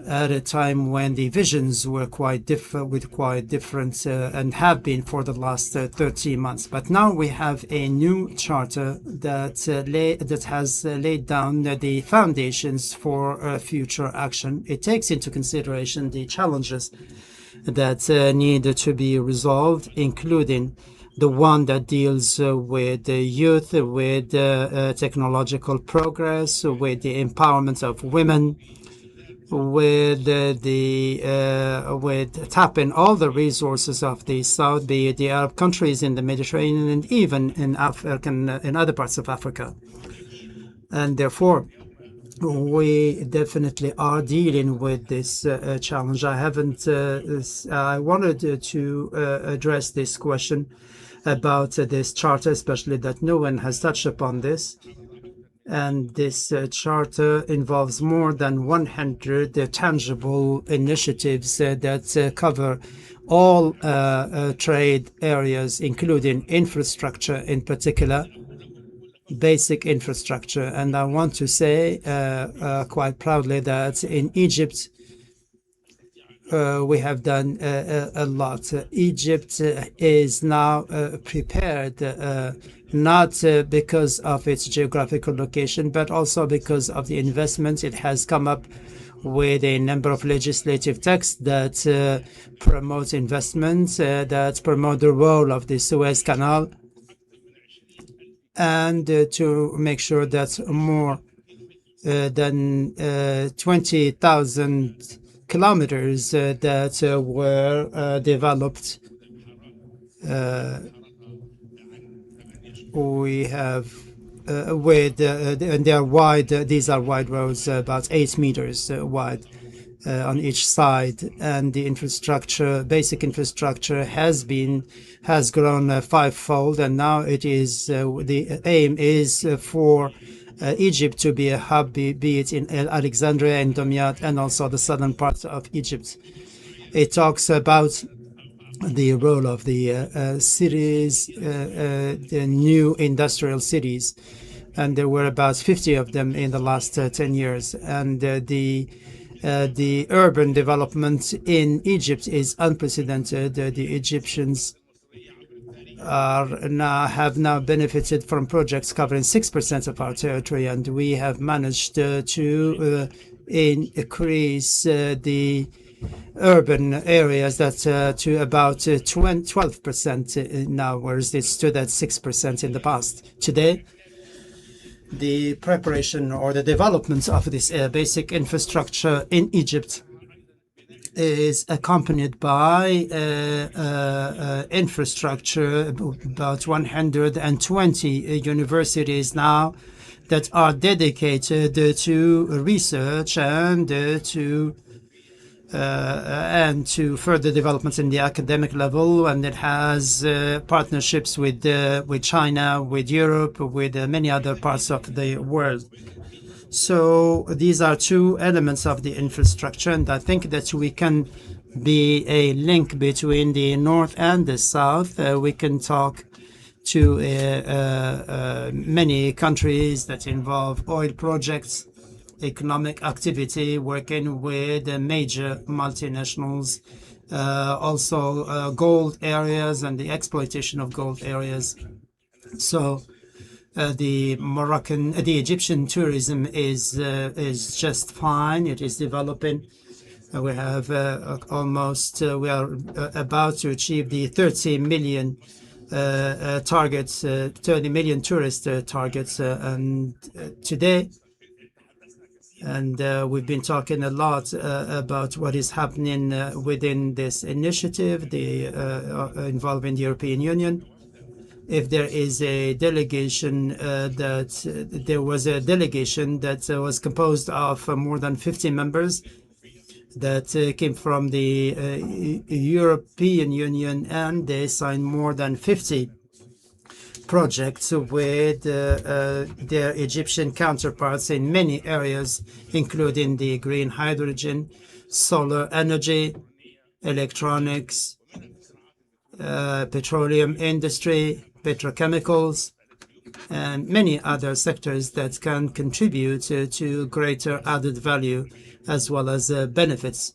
at a time when the visions were quite different and have been for the last 13 months. But now we have a new charter that has laid down the foundations for future action. It takes into consideration the challenges that need to be resolved, including the one that deals with the youth, with technological progress, with the empowerment of women, with tapping all the resources of the South, be it the Arab countries in the Mediterranean and even in other parts of Africa. And therefore, we definitely are dealing with this challenge. I wanted to address this question about this charter, especially that no one has touched upon this. And this charter involves more than 100 tangible initiatives that cover all trade areas, including infrastructure in particular, basic infrastructure. And I want to say quite proudly that in Egypt, we have done a lot. Egypt is now prepared, not because of its geographical location, but also because of the investment. It has come up with a number of legislative texts that promote investments, that promote the role of the Suez Canal, and to make sure that more than 20,000 kilometers that were developed. We have and they are wide. These are wide roads, about 8 meters wide on each side, and the infrastructure, basic infrastructure, has grown fivefold, and now it is the aim is for Egypt to be a hub, be it in Alexandria and Dumyat, and also the southern parts of Egypt. It talks about the role of the cities, the new industrial cities, and there were about 50 of them in the last 10 years. And the urban development in Egypt is unprecedented. The Egyptians have now benefited from projects covering 6% of our territory, and we have managed to increase the urban areas to about 12% now, whereas it stood at 6% in the past. Today, the preparation or the development of this basic infrastructure in Egypt is accompanied by infrastructure, about 120 universities now that are dedicated to research and to further developments in the academic level, and it has partnerships with China, with Europe, with many other parts of the world. So these are two elements of the infrastructure, and I think that we can be a link between the north and the south. We can talk to many countries that involve oil projects, economic activity, working with major multinationals, also gold areas and the exploitation of gold areas. So the Egyptian tourism is just fine. It is developing. We have we are about to achieve the 30 million targets, 30 million tourist targets, and today. And we've been talking a lot about what is happening within this initiative, involving the European Union. If there is a delegation there was a delegation that was composed of more than 50 members that came from the European Union, and they signed more than 50 projects with their Egyptian counterparts in many areas, including the green hydrogen, solar energy, electronics, petroleum industry, petrochemicals, and many other sectors that can contribute to greater added value as well as benefits,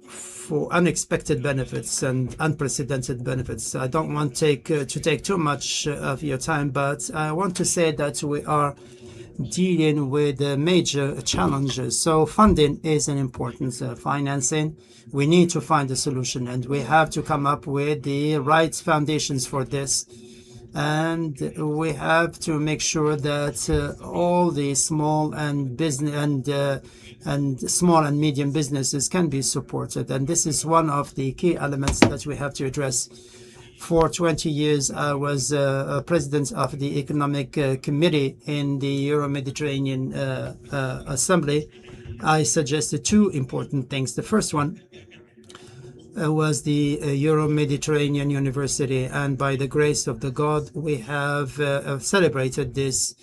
for unexpected benefits and unprecedented benefits. I don't want to take too much of your time, but I want to say that we are dealing with major challenges. So funding is an important financing. We need to find a solution, and we have to come up with the right foundations for this. And we have to make sure that all the small and small and medium businesses can be supported. And this is one of the key elements that we have to address. For 20 years, I was president of the Economic Committee in the Euro-Mediterranean Assembly. I suggested two important things. The first one was the Euro-Mediterranean University, and by the grace of the God, we have celebrated this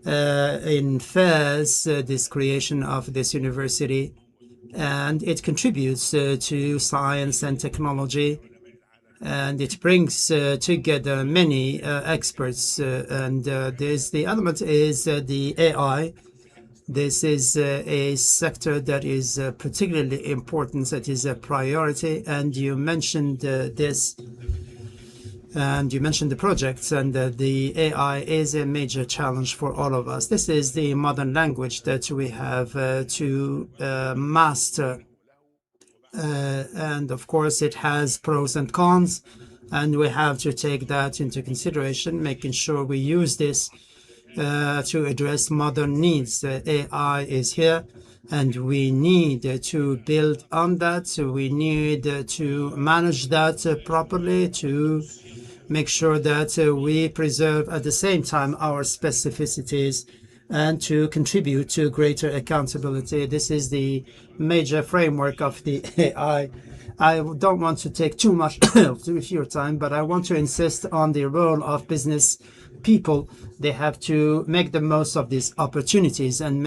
in Fez, this creation of this university, and it contributes to science and technology, and it brings together many experts. And the element is the AI. This is a sector that is particularly important, that is a priority, and you mentioned this, and you mentioned the projects, and the AI is a major challenge for all of us. This is the modern language that we have to master, and of course it has pros and cons, and we have to take that into consideration, making sure we use this to address modern needs. AI is here, and we need to build on that. So we need to manage that properly, to make sure that we preserve at the same time our specificities and to contribute to greater accountability. This is the major framework of the AI. I don't want to take too much of your time, but I want to insist on the role of business people. They have to make the most of these opportunities and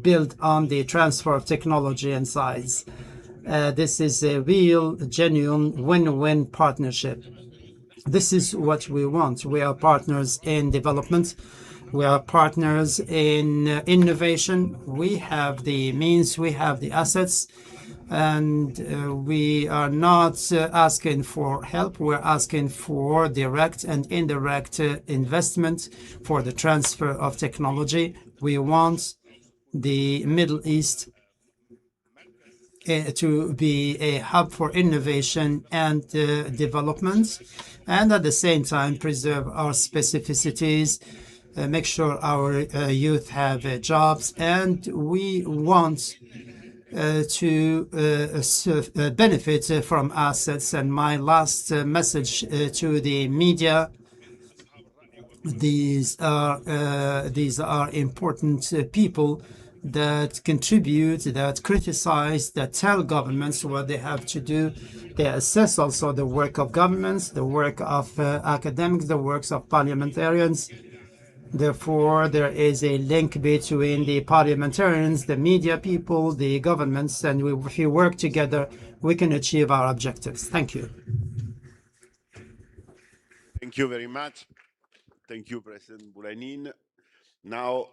build on the transfer of technology and science. This is a real, genuine win-win partnership. This is what we want. We are partners in development. We are partners in innovation. We have the means, we have the assets, and we are not asking for help. We're asking for direct and indirect investment for the transfer of technology. We want the Middle East to be a hub for innovation and development, and at the same time preserve our specificities, make sure our youth have jobs, and we want to benefit from assets. And my last message to the media: these are important people that contribute, that criticize, that tell governments what they have to do. They assess also the work of governments, the work of academics, the works of parliamentarians. Therefore, there is a link between the parliamentarians, the media people, the governments, and if we work together, we can achieve our objectives. Thank you. Thank you very much. Thank you, President Boulanin. Now,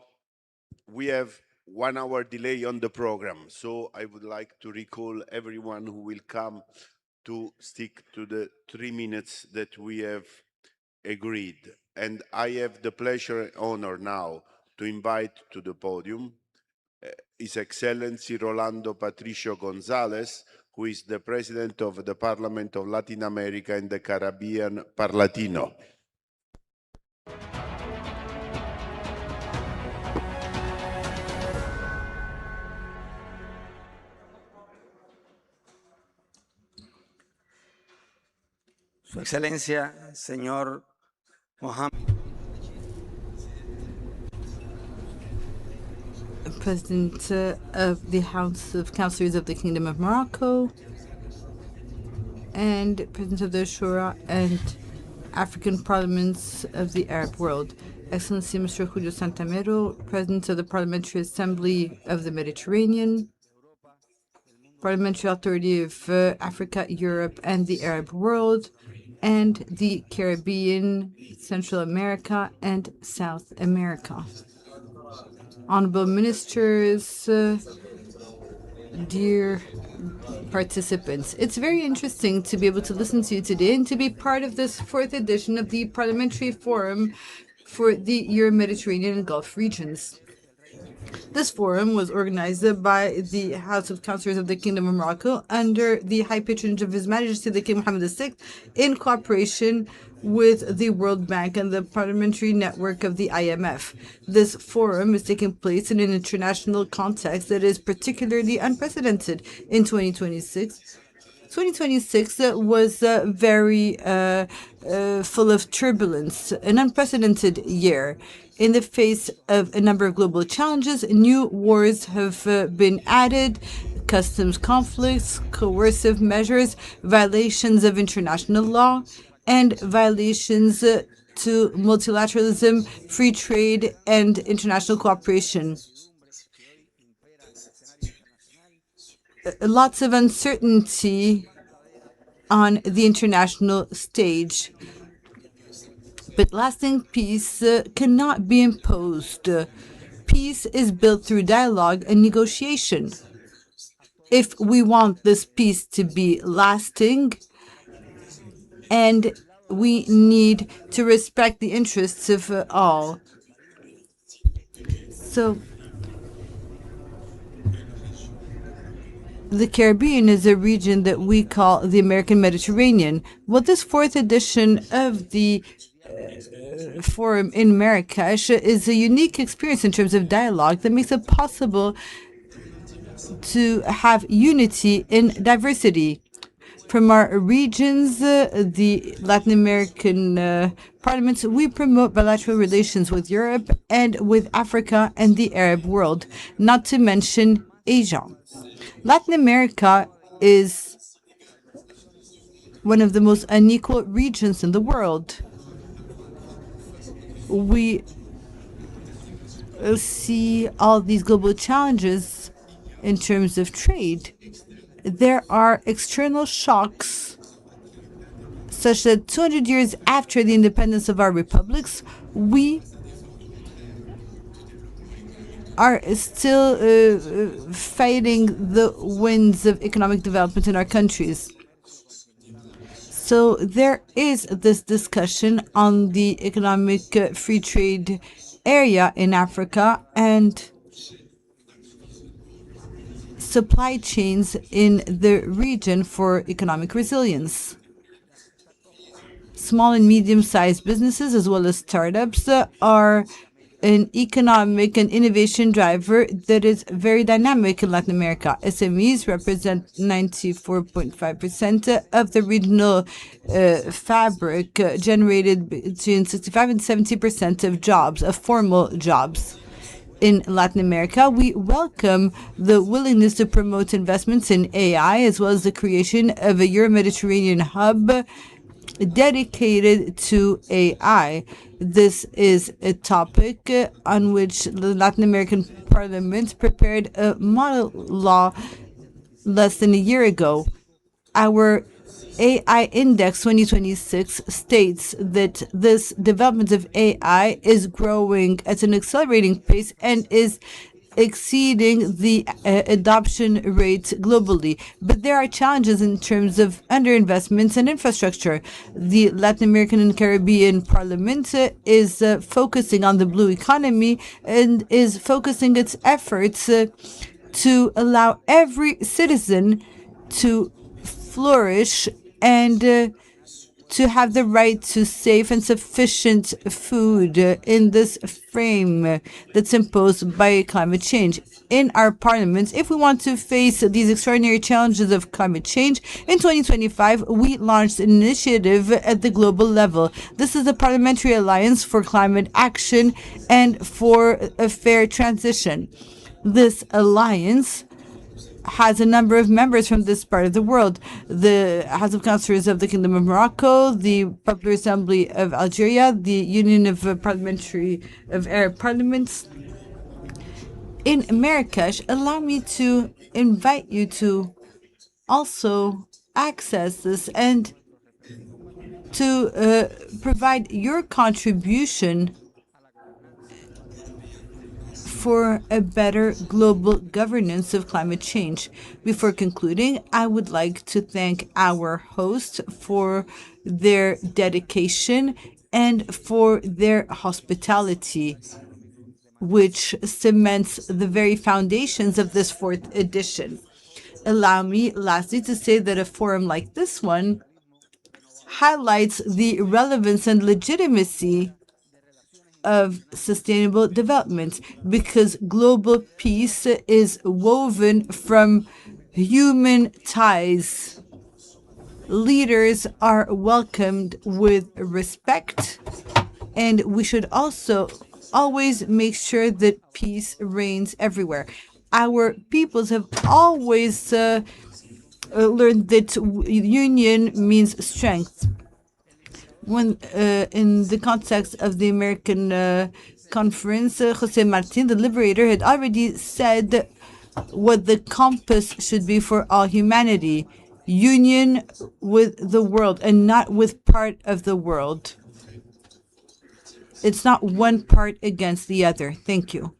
we have 1 hour delay on the program, so I would like to recall everyone who will come to stick to the 3 minutes that we have agreed. And I have the pleasure and honor now to invite to the podium His Excellency Rolando Patricio Gonzalez, who is the President of the Parliament of Latin America and the Caribbean, Parlatino. Su Excelencia, señor Mohammed. President of the House of Councillors of the Kingdom of Morocco, and President of the Shura and African Parliaments of the Arab world, Excellency Mr. Julio Santamero, President of the Parliamentary Assembly of the Mediterranean, Parliamentary Authority of Africa, Europe, and the Arab world, and the Caribbean, Central America, and South America. Honorable ministers, dear participants, it's very interesting to be able to listen to you today and to be part of this fourth edition of the Parliamentary Forum for the Euro-Mediterranean and Gulf regions. This forum was organized by the House of Councillors of the Kingdom of Morocco under the high patronage of His Majesty the King Mohammed VI in cooperation with the World Bank and the Parliamentary Network of the IMF. This forum is taking place in an international context that is particularly unprecedented in 2026. 2026 was very full of turbulence, an unprecedented year. In the face of a number of global challenges, new wars have been added, customs conflicts, coercive measures, violations of international law, and violations to multilateralism, free trade, and international cooperation. Lots of uncertainty on the international stage. But lasting peace cannot be imposed. Peace is built through dialogue and negotiation. If we want this peace to be lasting, and we need to respect the interests of all. So, the Caribbean is a region that we call the American Mediterranean. Well, this fourth edition of the forum in Marrakech is a unique experience in terms of dialogue that makes it possible to have unity in diversity. From our regions, the Latin American parliaments, we promote bilateral relations with Europe and with Africa and the Arab world, not to mention Asia. Latin America is one of the most unequal regions in the world. We see all these global challenges in terms of trade. There are external shocks, such that 200 years after the independence of our republics, we are still fighting the winds of economic development in our countries. So there is this discussion on the economic free trade area in Africa and supply chains in the region for economic resilience. Small and medium-sized businesses, as well as startups, are an economic and innovation driver that is very dynamic in Latin America. SMEs represent 94.5% of the regional fabric, generated between 65 and 70% of jobs, of formal jobs. In Latin America, we welcome the willingness to promote investments in AI, as well as the creation of a Euro-Mediterranean hub dedicated to AI. This is a topic on which the Latin American Parliament prepared a model law less than a year ago. Our AI Index 2026 states that this development of AI is growing at an accelerating pace and is exceeding the adoption rate globally. But there are challenges in terms of underinvestments and infrastructure. The Latin American and Caribbean Parliament is focusing on the blue economy and is focusing its efforts to allow every citizen to flourish and to have the right to safe and sufficient food in this frame that's imposed by climate change. In our parliaments, if we want to face these extraordinary challenges of climate change, in 2025, we launched an initiative at the global level. This is the Parliamentary Alliance for Climate Action and for a Fair Transition. This alliance has a number of members from this part of the world: the House of Councillors of the Kingdom of Morocco, the Popular Assembly of Algeria, the Union of Parliamentary of Arab Parliaments. In Marrakech, allow me to invite you to also access this and to provide your contribution for a better global governance of climate change. Before concluding, I would like to thank our hosts for their dedication and for their hospitality, which cements the very foundations of this fourth edition. Allow me, lastly, to say that a forum like this one highlights the relevance and legitimacy of sustainable development, because global peace is woven from human ties. Leaders are welcomed with respect, and we should also always make sure that peace reigns everywhere. Our peoples have always learned that union means strength. When in the context of the American conference, Jose Martin, the liberator, had already said what the compass should be for all humanity: union with the world and not with part of the world. It's not one part against the other. Thank you.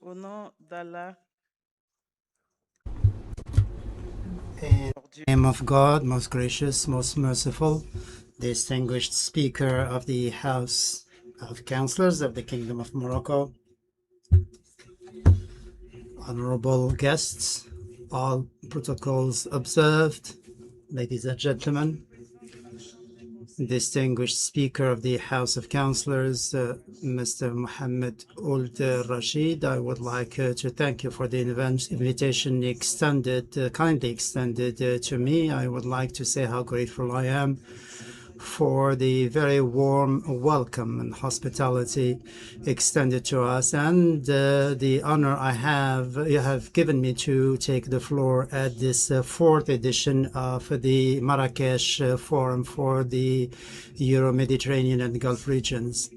In the name of God, most gracious, most merciful, distinguished Speaker of the House of Councillors of the Kingdom of Morocco, honorable guests, all protocols observed, ladies and gentlemen, distinguished Speaker of the House of Councillors, Mr. Mohammed Ould Rashid, I would like to thank you for the invitation extended, kindly extended to me. I would like to say how grateful I am for the very warm welcome and hospitality extended to us, and the honor you have given me to take the floor at this fourth edition of the Marrakech Forum for the Euro-Mediterranean and Gulf regions.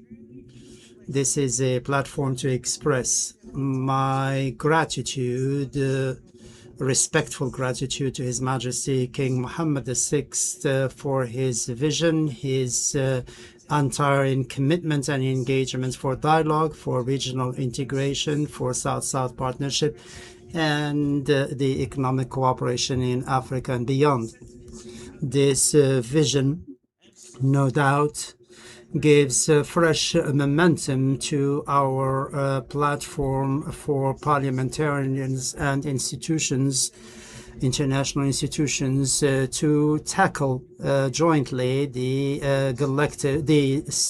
This is a platform to express my gratitude, respectful gratitude to His Majesty King Mohammed VI for his vision, his untiring commitment and engagement for dialogue, for regional integration, for South-South partnership, and the economic cooperation in Africa and beyond. This vision, no doubt, gives fresh momentum to our platform for parliamentarians and institutions, international institutions, to tackle jointly the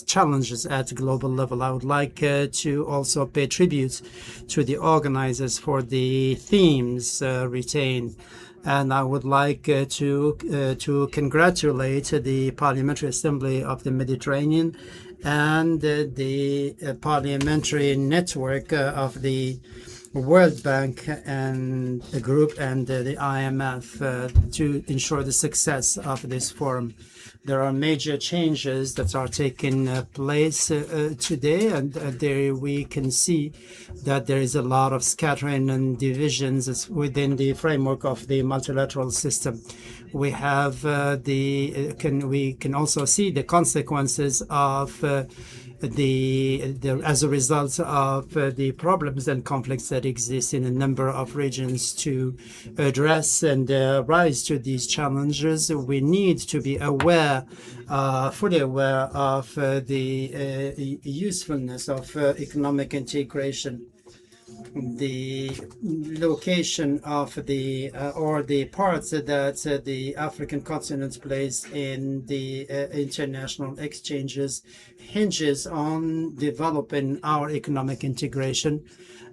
challenges at global level. I would like to also pay tribute to the organizers for the themes retained. And I would like to congratulate the Parliamentary Assembly of the Mediterranean and the Parliamentary Network of the World Bank and the group and the IMF to ensure the success of this forum. There are major changes that are taking place today, and there we can see that there is a lot of scattering and divisions within the framework of the multilateral system. We have we can also see the consequences of as a result of the problems and conflicts that exist in a number of regions. To address and rise to these challenges, we need to be aware, fully aware of the usefulness of economic integration. the location of the or the parts that the African continent plays in the international exchanges hinges on developing our economic integration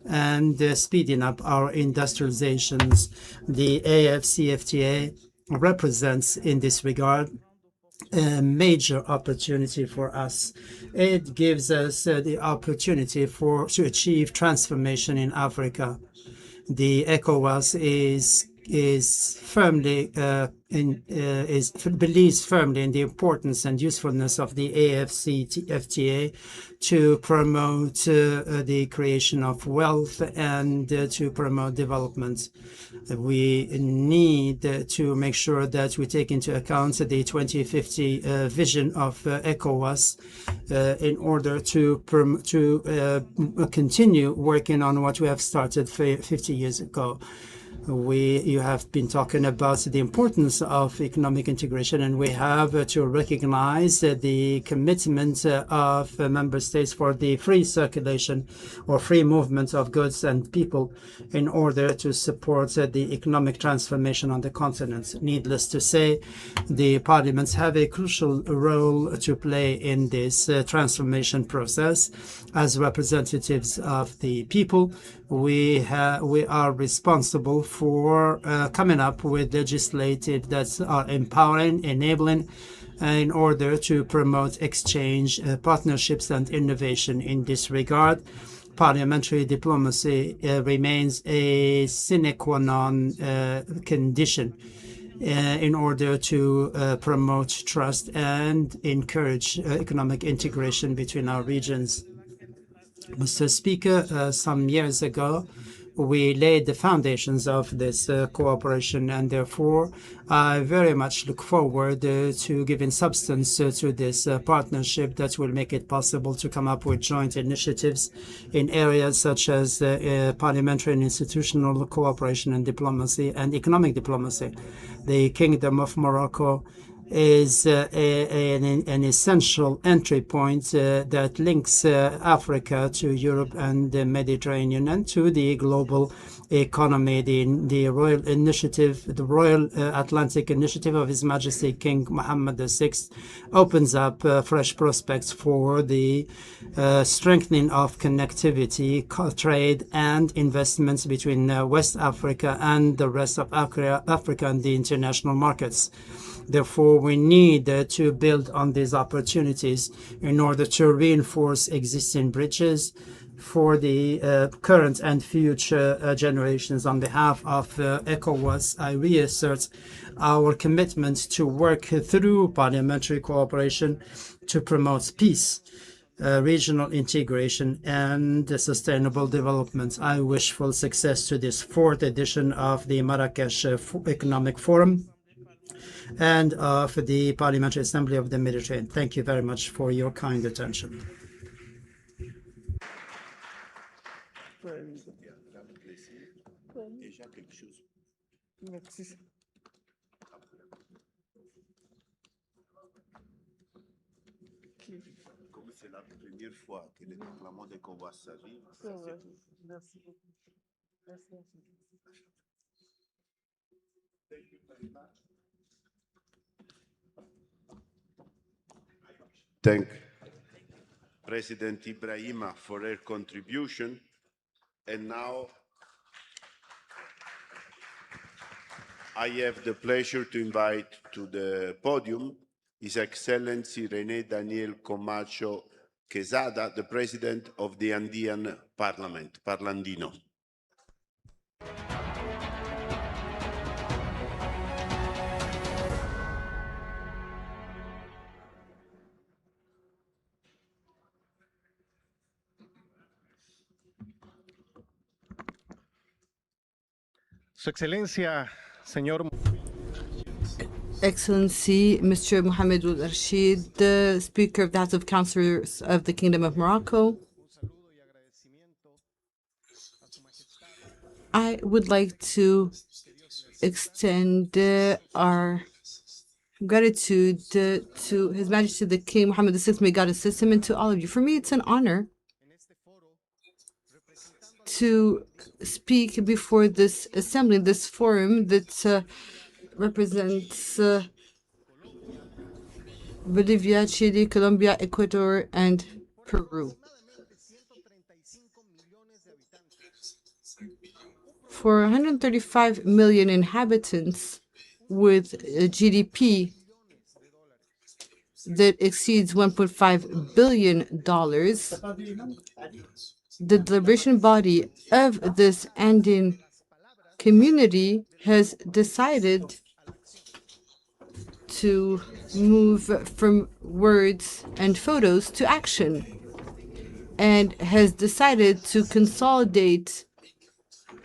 and speeding up our industrializations. The AFCFTA represents in this regard a major opportunity for us. It gives us the opportunity to achieve transformation in Africa. The ECOWAS believes firmly in the importance and usefulness of the AFCFTA to promote the creation of wealth and to promote development. We need to make sure that we take into account the 2050 vision of ECOWAS in order to continue working on what we have started 50 years ago. You have been talking about the importance of economic integration, and we have to recognize the commitment of member states for the free circulation or free movement of goods and people in order to support the economic transformation on the continent. Needless to say, the parliaments have a crucial role to play in this transformation process. As representatives of the people, we are responsible for coming up with legislatives that are empowering, enabling, in order to promote exchange, partnerships, and innovation. In this regard, parliamentary diplomacy remains a sine qua non condition in order to promote trust and encourage economic integration between our regions. Mr. Speaker, some years ago, we laid the foundations of this cooperation, and therefore I very much look forward to giving substance to this partnership that will make it possible to come up with joint initiatives in areas such as parliamentary and institutional cooperation and diplomacy and economic diplomacy. The Kingdom of Morocco is an essential entry point that links Africa to Europe and the Mediterranean and to the global economy. The Royal Initiative, the Royal Atlantic Initiative of His Majesty King Mohammed VI opens up fresh prospects for the strengthening of connectivity, trade and investments between West Africa and the rest of Africa and the international markets. Therefore, we need to build on these opportunities in order to reinforce existing bridges for the current and future generations. On behalf of ECOWAS, I reassert our commitment to work through parliamentary cooperation to promote peace, regional integration, and sustainable development. I wish full success to this fourth edition of the Marrakech Economic Forum and of the Parliamentary Assembly of the Mediterranean. Thank you very much for your kind attention. Comme c'est la première fois que les déclarants de ECOWAS arrivent, Merci beaucoup. Merci. Thank you very much. Thank President Ibrahima for her contribution. And now I have the pleasure to invite to the podium His Excellency René Daniel Comacho Quezada, the President of the Andean Parliament, Parlandino. Su Excelencia, señor. Excellency, Mr. Mohammed al-Rashid, the Speaker of the House of Councillors of the Kingdom of Morocco, I would like to extend our gratitude to His Majesty the King Mohammed VI. May God assist him, and to all of you. For me, it's an honor to speak before this assembly, this forum that represents Bolivia, Chile, Colombia, Ecuador, and Peru. For 135 million inhabitants with a GDP that exceeds $1.5 billion, the deliberation body of this Andean community has decided to move from words and photos to action and has decided to consolidate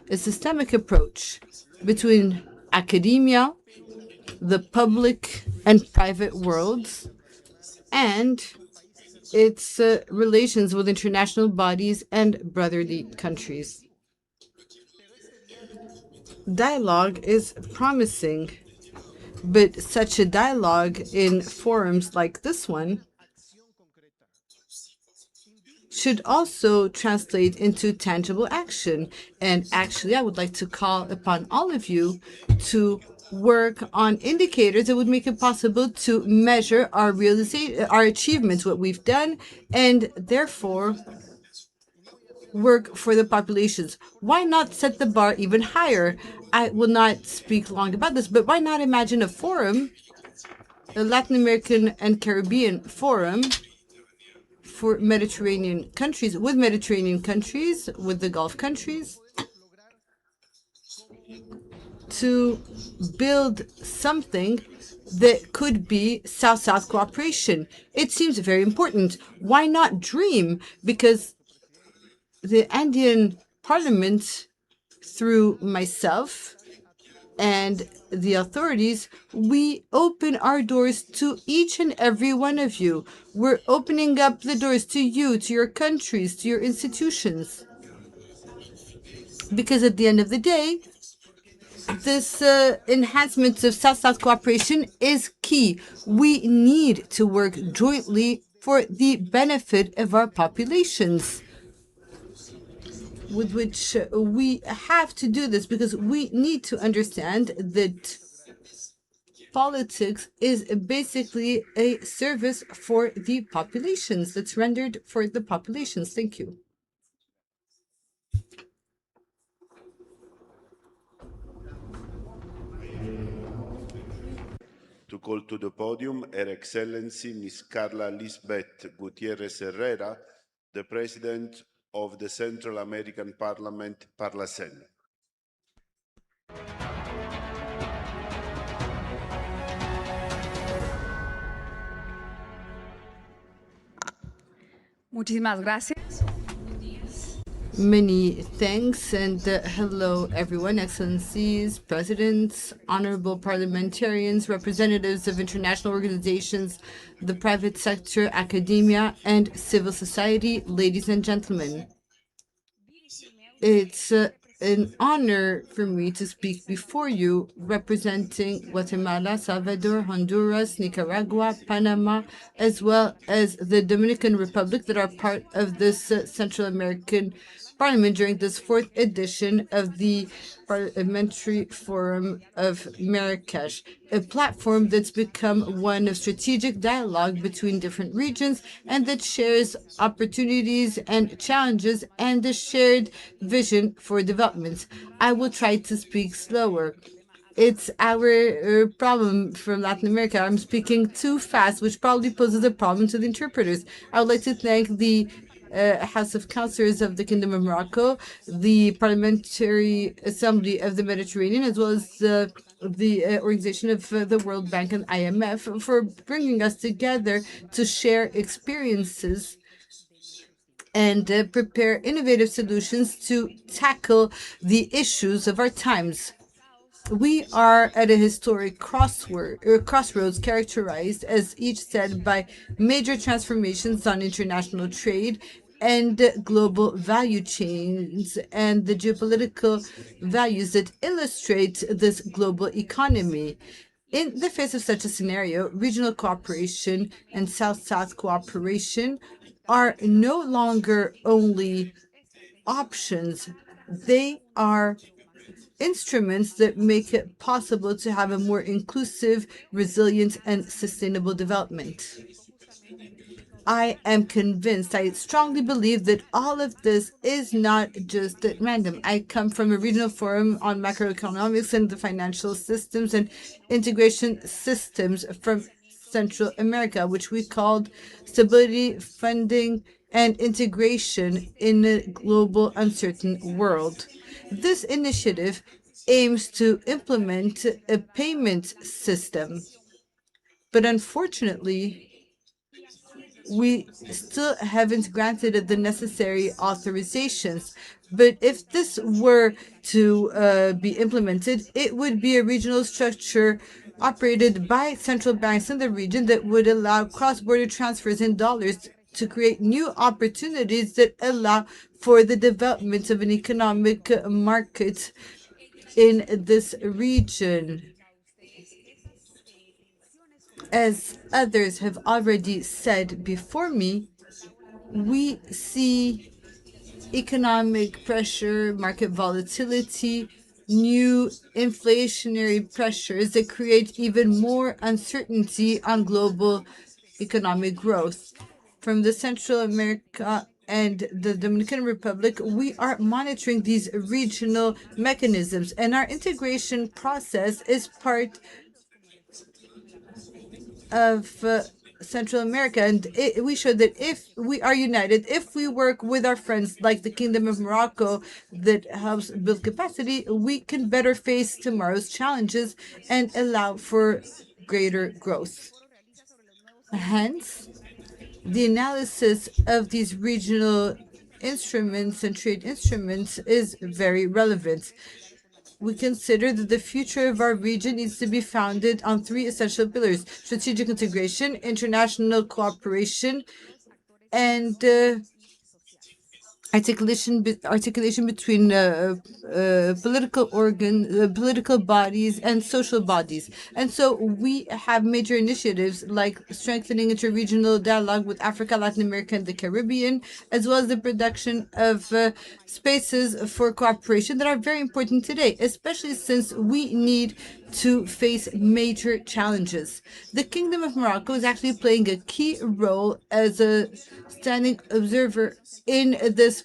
a systemic approach between academia, the public and private worlds, and its relations with international bodies and brotherly countries. Dialogue is promising, but such a dialogue in forums like this one should also translate into tangible action. And actually, I would like to call upon all of you to work on indicators that would make it possible to measure our achievements, what we've done, and therefore work for the populations. Why not set the bar even higher? I will not speak long about this, but why not imagine a forum, a Latin American and Caribbean forum for Mediterranean countries, with the Gulf countries, to build something that could be South-South cooperation. It seems very important. Why not dream? Because the Andean Parliament, through myself and the authorities, we open our doors to each and every one of you. We're opening up the doors to you, to your countries, to your institutions. Because at the end of the day, this enhancement of South-South cooperation is key. We need to work jointly for the benefit of our populations, with which we have to do this, because we need to understand that politics is basically a service for the populations, that's rendered for the populations. Thank you. To call to the podium Her Excellency Ms. Carla Lisbeth Gutierrez Herrera, the President of the Central American Parliament, Palais. Muchísimas gracias. Many thanks, and hello everyone, excellencies, presidents, honorable parliamentarians, representatives of international organizations, the private sector, academia, and civil society, ladies and gentlemen. It's an honor for me to speak before you, representing Guatemala, Salvador, Honduras, Nicaragua, Panama, as well as the Dominican Republic, that are part of this Central American Parliament during this 4th edition of the Parliamentary Forum of Marrakech, a platform that's become one of strategic dialogue between different regions and that shares opportunities and challenges and a shared vision for development. I will try to speak slower. It's our problem from Latin America. I'm speaking too fast, which probably poses a problem to the interpreters. I would like to thank the House of Councillors of the Kingdom of Morocco, the Parliamentary Assembly of the Mediterranean, as well as the organization of the World Bank and IMF, for bringing us together to share experiences and prepare innovative solutions to tackle the issues of our times. We are at a historic crossroads characterized, as each said, by major transformations on international trade and global value chains and the geopolitical values that illustrate this global economy. In the face of such a scenario, regional cooperation and South-South cooperation are no longer only options. They are instruments that make it possible to have a more inclusive, resilient, and sustainable development. I am convinced, I strongly believe that all of this is not just at random. I come from a regional forum on macroeconomics and the financial systems and integration systems from Central America, which we called stability, funding, and integration in a global uncertain world. This initiative aims to implement a payment system, but unfortunately, we still haven't granted the necessary authorizations. But if this were to be implemented, it would be a regional structure operated by central banks in the region that would allow cross-border transfers in dollars to create new opportunities that allow for the development of an economic market in this region. As others have already said before me, we see economic pressure, market volatility, new inflationary pressures that create even more uncertainty on global economic growth. From the Central America and the Dominican Republic, we are monitoring these regional mechanisms, and our integration process is part of Central America, and we showed that if we are united, if we work with our friends like the Kingdom of Morocco that helps build capacity, we can better face tomorrow's challenges and allow for greater growth. Hence, the analysis of these regional instruments and trade instruments is very relevant. We consider that the future of our region needs to be founded on three essential pillars: strategic integration, international cooperation, and articulation between political bodies and social bodies. And so we have major initiatives like strengthening interregional dialogue with Africa, Latin America, and the Caribbean, as well as the production of spaces for cooperation that are very important today, especially since we need to face major challenges. The Kingdom of Morocco is actually playing a key role as a standing observer in this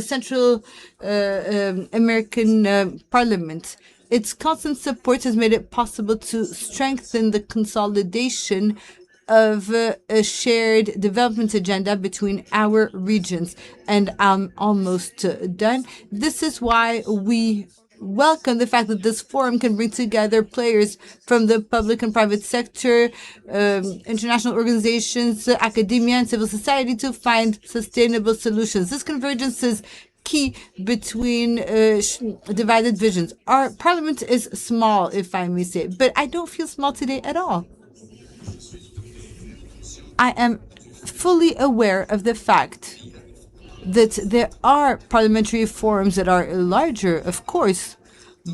Central American Parliament. Its constant support has made it possible to strengthen the consolidation of a shared development agenda between our regions. And I'm almost done. This is why we welcome the fact that this forum can bring together players from the public and private sector, international organizations, academia, and civil society to find sustainable solutions. This convergence is key between divided visions. Our parliament is small, if I may say, but I don't feel small today at all. I am fully aware of the fact that there are parliamentary forums that are larger, of course,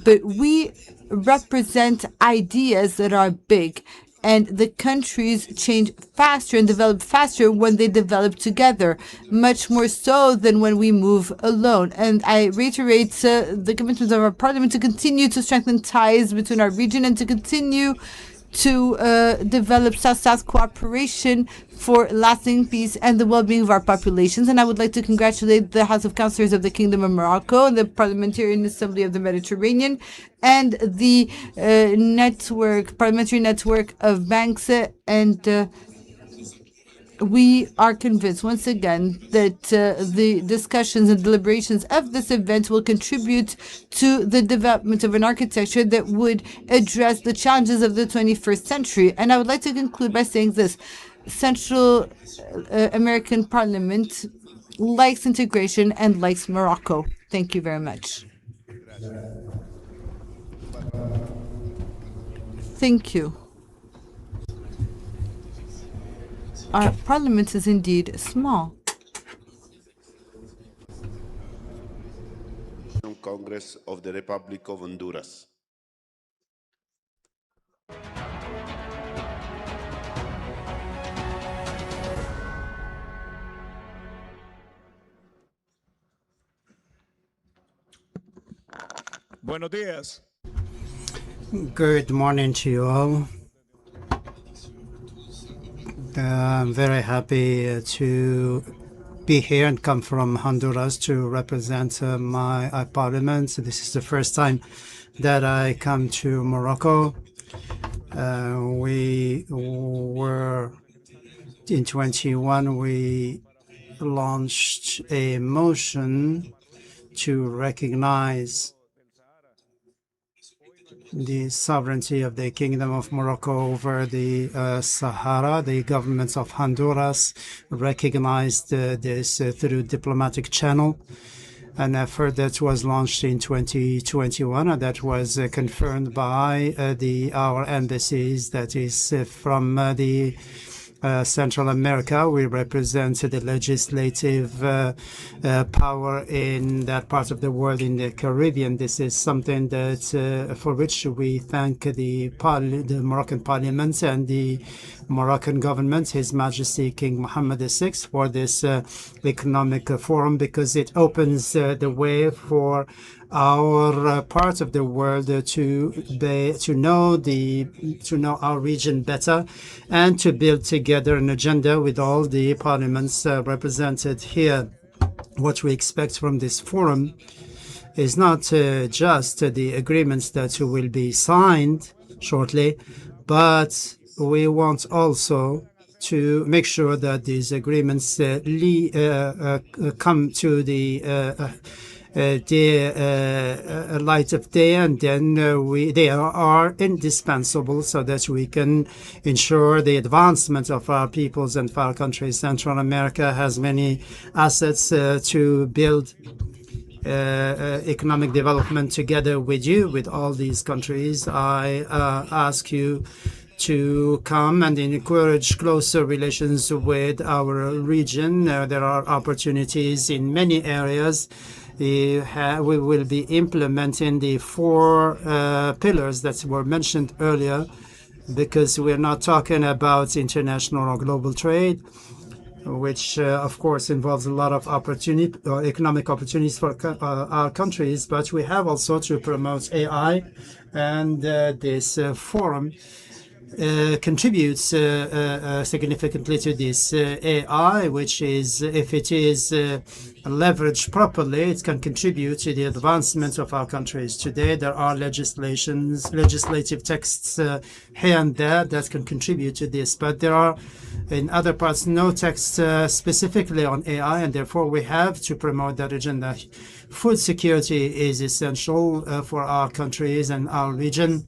but we represent ideas that are big, and the countries change faster and develop faster when they develop together, much more so than when we move alone. And I reiterate the commitment of our parliament to continue to strengthen ties between our region and to continue to develop South-South cooperation for lasting peace and the well-being of our populations. And I would like to congratulate the House of Councillors of the Kingdom of Morocco, the Parliamentarian Assembly of the Mediterranean, and the parliamentary network of banks. And we are convinced once again that the discussions and deliberations of this event will contribute to the development of an architecture that would address the challenges of the 21st century. And I would like to conclude by saying this: Central American Parliament likes integration and likes Morocco. Thank you very much. Thank you. Our parliament is indeed small. Congress of the Republic of Honduras. Buenos días. Good morning to you all. I'm very happy to be here and come from Honduras to represent my parliament. This is the first time that I come to Morocco. We were in 21. We launched a motion to recognize the sovereignty of the Kingdom of Morocco over the Sahara. The government of Honduras recognized this through diplomatic channel, an effort that was launched in 2021 and that was confirmed by our embassies, that is from the Central America. We represent the legislative power in that part of the world, in the Caribbean. This is something that for which we thank the Moroccan Parliament and the Moroccan government, His Majesty King Mohammed VI, for this economic forum, because it opens the way for our part of the world to know our region better and to build together an agenda with all the parliaments represented here. What we expect from this forum is not just the agreements that will be signed shortly, but we want also to make sure that these agreements come to the light of day, and then they are indispensable so that we can ensure the advancement of our peoples and our countries. Central America has many assets to build economic development together with you, with all these countries. I ask you to come and encourage closer relations with our region. There are opportunities in many areas. We will be implementing the 4 pillars that were mentioned earlier, because we're not talking about international or global trade, which of course involves a lot of economic opportunities for our countries, but we have also to promote AI, and this forum contributes significantly to this AI, which is, if it is leveraged properly, it can contribute to the advancement of our countries. Today, there are legislative texts here and there that can contribute to this, but there are in other parts no text specifically on AI, and therefore we have to promote that agenda. Food security is essential for our countries and our region.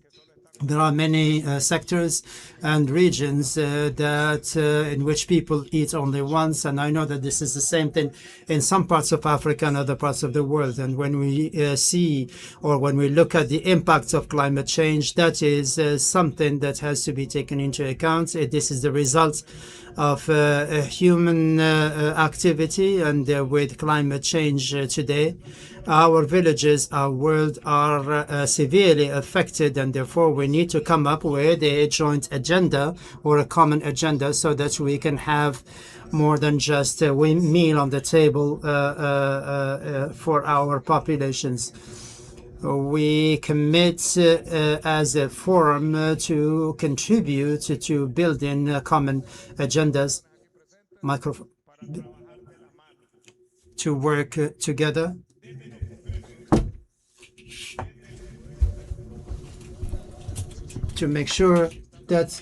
There are many sectors and regions in which people eat only once, and I know that this is the same thing in some parts of Africa and other parts of the world. And when we see, or when we look at the impacts of climate change, that is something that has to be taken into account. This is the result of human activity, and with climate change today, our villages, our world are severely affected, and therefore we need to come up with a joint agenda or a common agenda so that we can have more than just a meal on the table for our populations. We commit as a forum to contribute to building common agendas, to work together to make sure that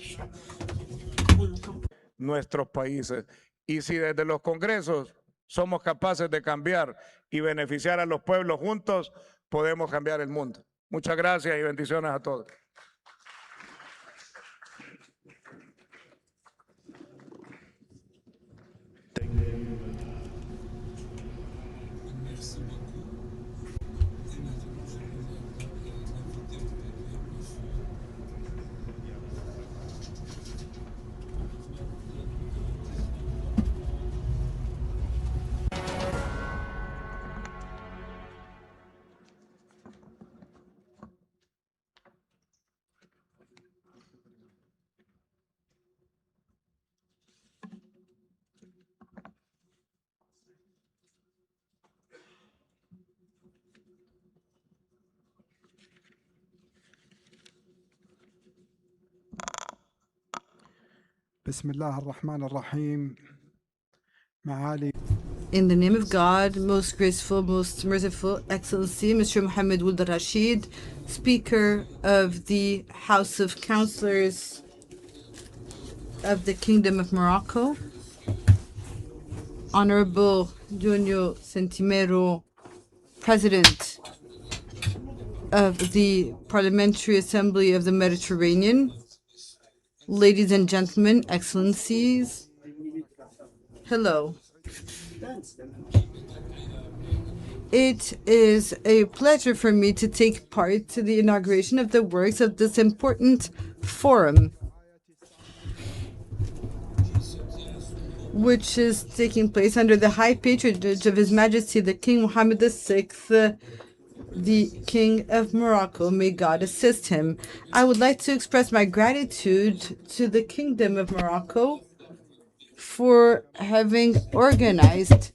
nuestros países. Y si desde los congresos somos capaces de cambiar y beneficiar a los pueblos juntos, podemos cambiar el mundo. Muchas gracias y bendiciones a todos. بسم الله الرحمن الرحيم معالي In the name of God, most graceful, most merciful, Excellency, Mr. Mohammed Wold Rashid, Speaker of the House of Councillors of the Kingdom of Morocco, Honorable Junio Centimero, President of the Parliamentary Assembly of the Mediterranean, ladies and gentlemen, Excellencies, hello. It is a pleasure for me to take part to the inauguration of the works of this important forum, which is taking place under the high patronage of His Majesty the King Mohammed VI, the King of Morocco. May God assist him. I would like to express my gratitude to the Kingdom of Morocco for having organized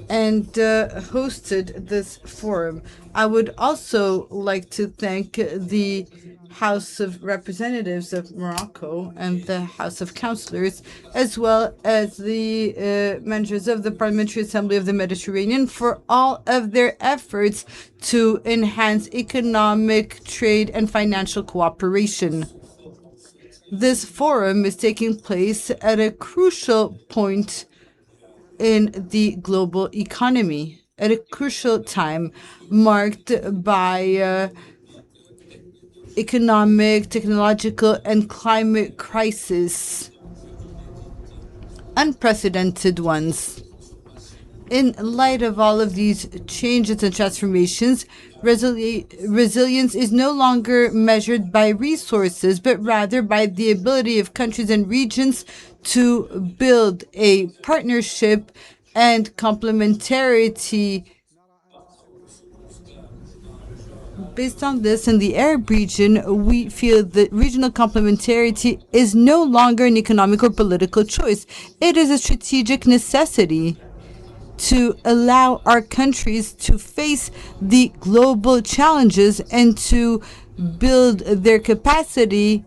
and hosted this forum. I would also like to thank the House of Representatives of Morocco and the House of Councillors, as well as the members of the Parliamentary Assembly of the Mediterranean for all of their efforts to enhance economic, trade, and financial cooperation. This forum is taking place at a crucial point in the global economy, at a crucial time marked by economic, technological, and climate crisis, unprecedented ones. In light of all of these changes and transformations, resilience is no longer measured by resources, but rather by the ability of countries and regions to build a partnership and complementarity. Based on this, in the Arab region, we feel that regional complementarity is no longer an economic or political choice. It is a strategic necessity to allow our countries to face the global challenges and to build their capacity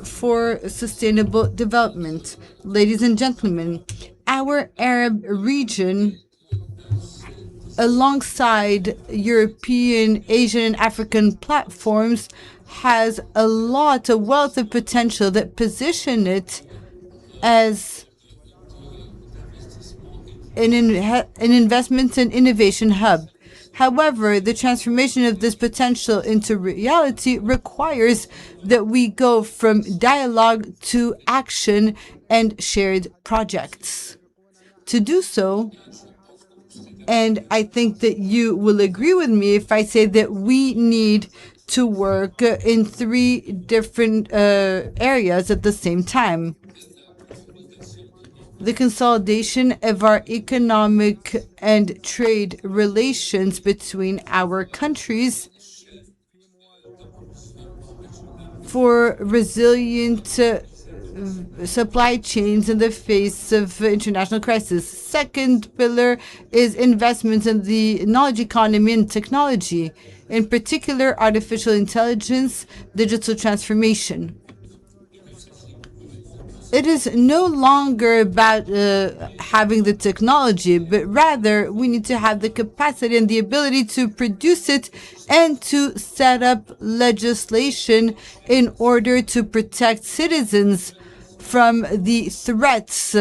for sustainable development. Ladies and gentlemen, our Arab region, alongside European, Asian, and African platforms, has a wealth of potential that position it as an investment and innovation hub. However, the transformation of this potential into reality requires that we go from dialogue to action and shared projects. To do so, and I think that you will agree with me if I say that we need to work in three different areas at the same time. The consolidation of our economic and trade relations between our countries for resilient supply chains in the face of international crisis. Second pillar is investments in the knowledge economy and technology, in particular artificial intelligence, digital transformation. It is no longer about having the technology, but rather we need to have the capacity and the ability to produce it and to set up legislation in order to protect citizens from the threats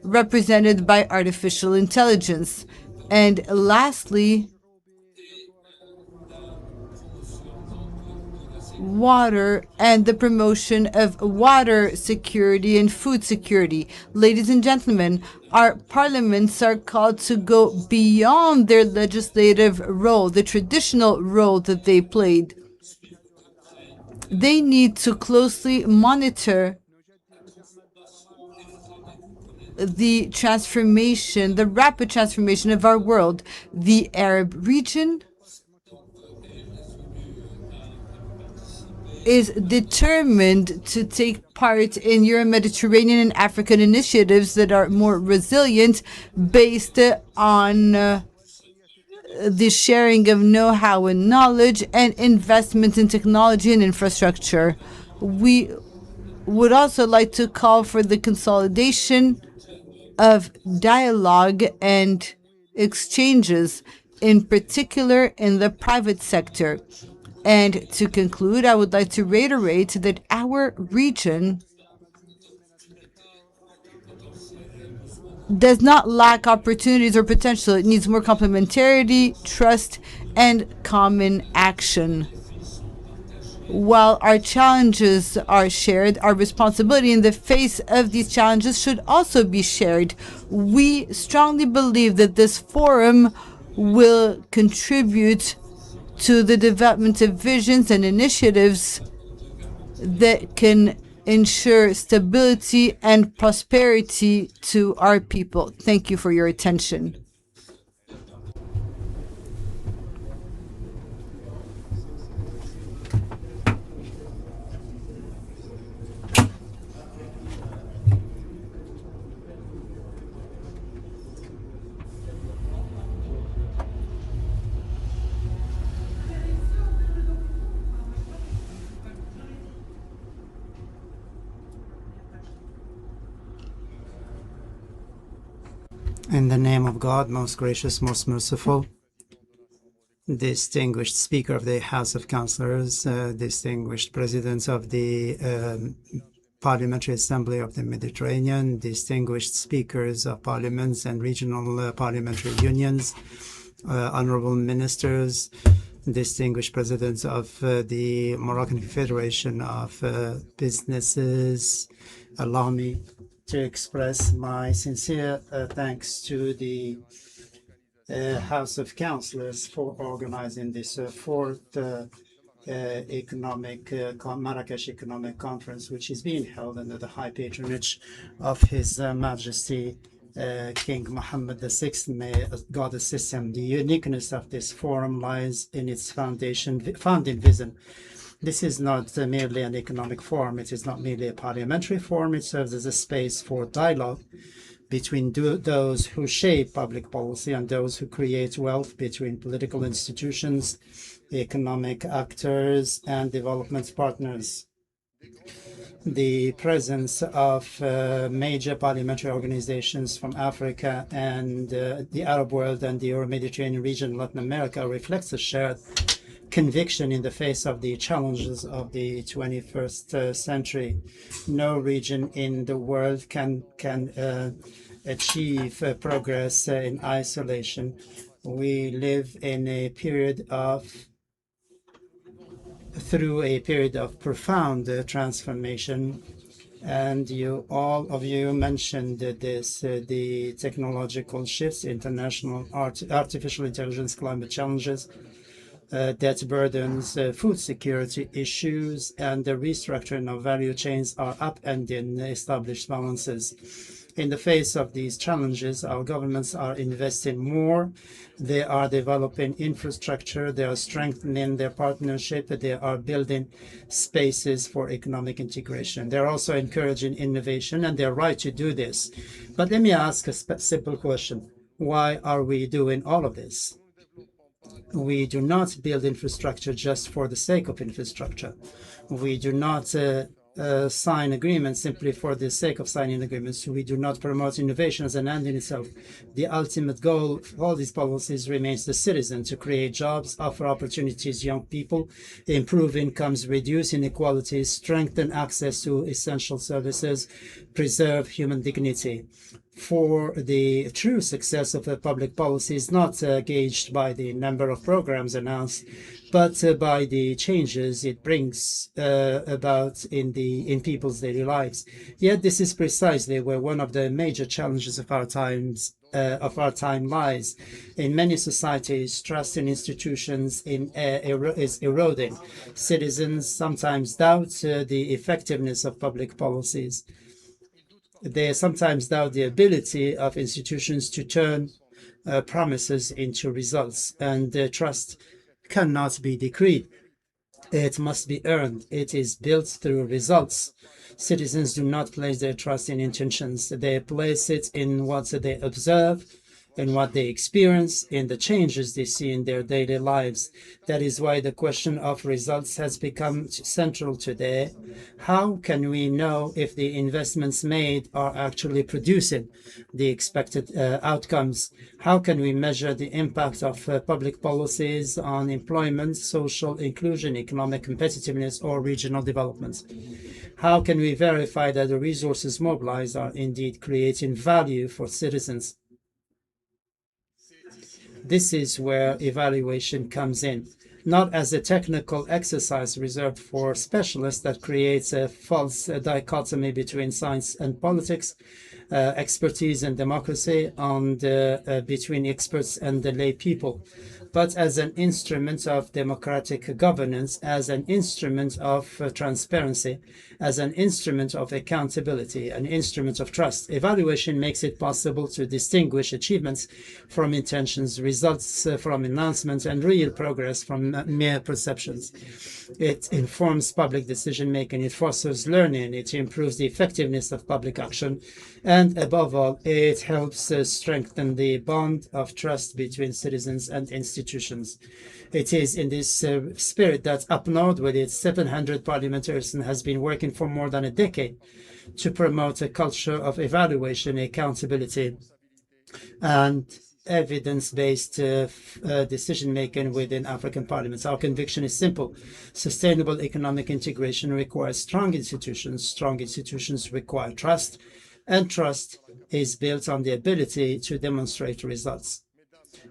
represented by artificial intelligence. And lastly, water and the promotion of water security and food security. Ladies and gentlemen, our parliaments are called to go beyond their legislative role, the traditional role that they played. They need to closely monitor the transformation, the rapid transformation of our world. The Arab region is determined to take part in Euro-Mediterranean and African initiatives that are more resilient, based on the sharing of know-how and knowledge and investment in technology and infrastructure. We would also like to call for the consolidation of dialogue and exchanges, in particular in the private sector. And to conclude, I would like to reiterate that our region does not lack opportunities or potential. It needs more complementarity, trust, and common action. While our challenges are shared, our responsibility in the face of these challenges should also be shared. We strongly believe that this forum will contribute to the development of visions and initiatives that can ensure stability and prosperity to our people. Thank you for your attention. In the name of God, most gracious, most merciful, distinguished Speaker of the House of Councillors, distinguished President of the Parliamentary Assembly of the Mediterranean, distinguished Speakers of Parliaments and Regional Parliamentary Unions, Honorable Ministers, distinguished Presidents of the Moroccan Confederation of Businesses, allow me to express my sincere thanks to the House of Councillors for organizing this fourth Marrakech Economic Conference, which is being held under the high patronage of His Majesty King Mohammed VI. May God assist him. The uniqueness of this forum lies in its founding vision. This is not merely an economic forum. It is not merely a parliamentary forum. It serves as a space for dialogue between those who shape public policy and those who create wealth, between political institutions, economic actors, and development partners. The presence of major parliamentary organizations from Africa and the Arab world and the Euro-Mediterranean region, Latin America, reflects a shared conviction in the face of the challenges of the 21st century. No region in the world can achieve progress in isolation. We live in through a period of profound transformation, and all of you mentioned this, the technological shifts, international artificial intelligence, climate challenges, debt burdens, food security issues, and the restructuring of value chains are upending established balances. In the face of these challenges, our governments are investing more. They are developing infrastructure. They are strengthening their partnership. They are building spaces for economic integration. They're also encouraging innovation, and they're right to do this. But let me ask a simple question. Why are we doing all of this? We do not build infrastructure just for the sake of infrastructure. We do not sign agreements simply for the sake of signing agreements. We do not promote innovation as an end in itself. The ultimate goal of all these policies remains the citizen, to create jobs, offer opportunities to young people, improve incomes, reduce inequalities, strengthen access to essential services, preserve human dignity. For the true success of a public policy is not gauged by the number of programs announced, but by the changes it brings about in people's daily lives. Yet this is precisely where one of the major challenges of our time lies. In many societies, trust in institutions is eroding. Citizens sometimes doubt the effectiveness of public policies. They sometimes doubt the ability of institutions to turn promises into results, and trust cannot be decreed. It must be earned. It is built through results. Citizens do not place their trust in intentions. They place it in what they observe in what they experience, in the changes they see in their daily lives. That is why the question of results has become central today. How can we know if the investments made are actually producing the expected outcomes? How can we measure the impact of public policies on employment, social inclusion, economic competitiveness, or regional development? How can we verify that the resources mobilized are indeed creating value for citizens? This is where evaluation comes in, not as a technical exercise reserved for specialists that creates a false dichotomy between science and politics, expertise and democracy, and between experts and the lay people, but as an instrument of democratic governance, as an instrument of transparency, as an instrument of accountability, an instrument of trust. Evaluation makes it possible to distinguish achievements from intentions, results from announcements, and real progress from mere perceptions. It informs public decision-making, it fosters learning, it improves the effectiveness of public action, and above all, it helps strengthen the bond of trust between citizens and institutions. It is in this spirit that UPNORD, with its 700 parliamentarians, has been working for more than a decade to promote a culture of evaluation, accountability, and evidence-based decision-making within African parliaments. Our conviction is simple. Sustainable economic integration requires strong institutions. Strong institutions require trust, and trust is built on the ability to demonstrate results.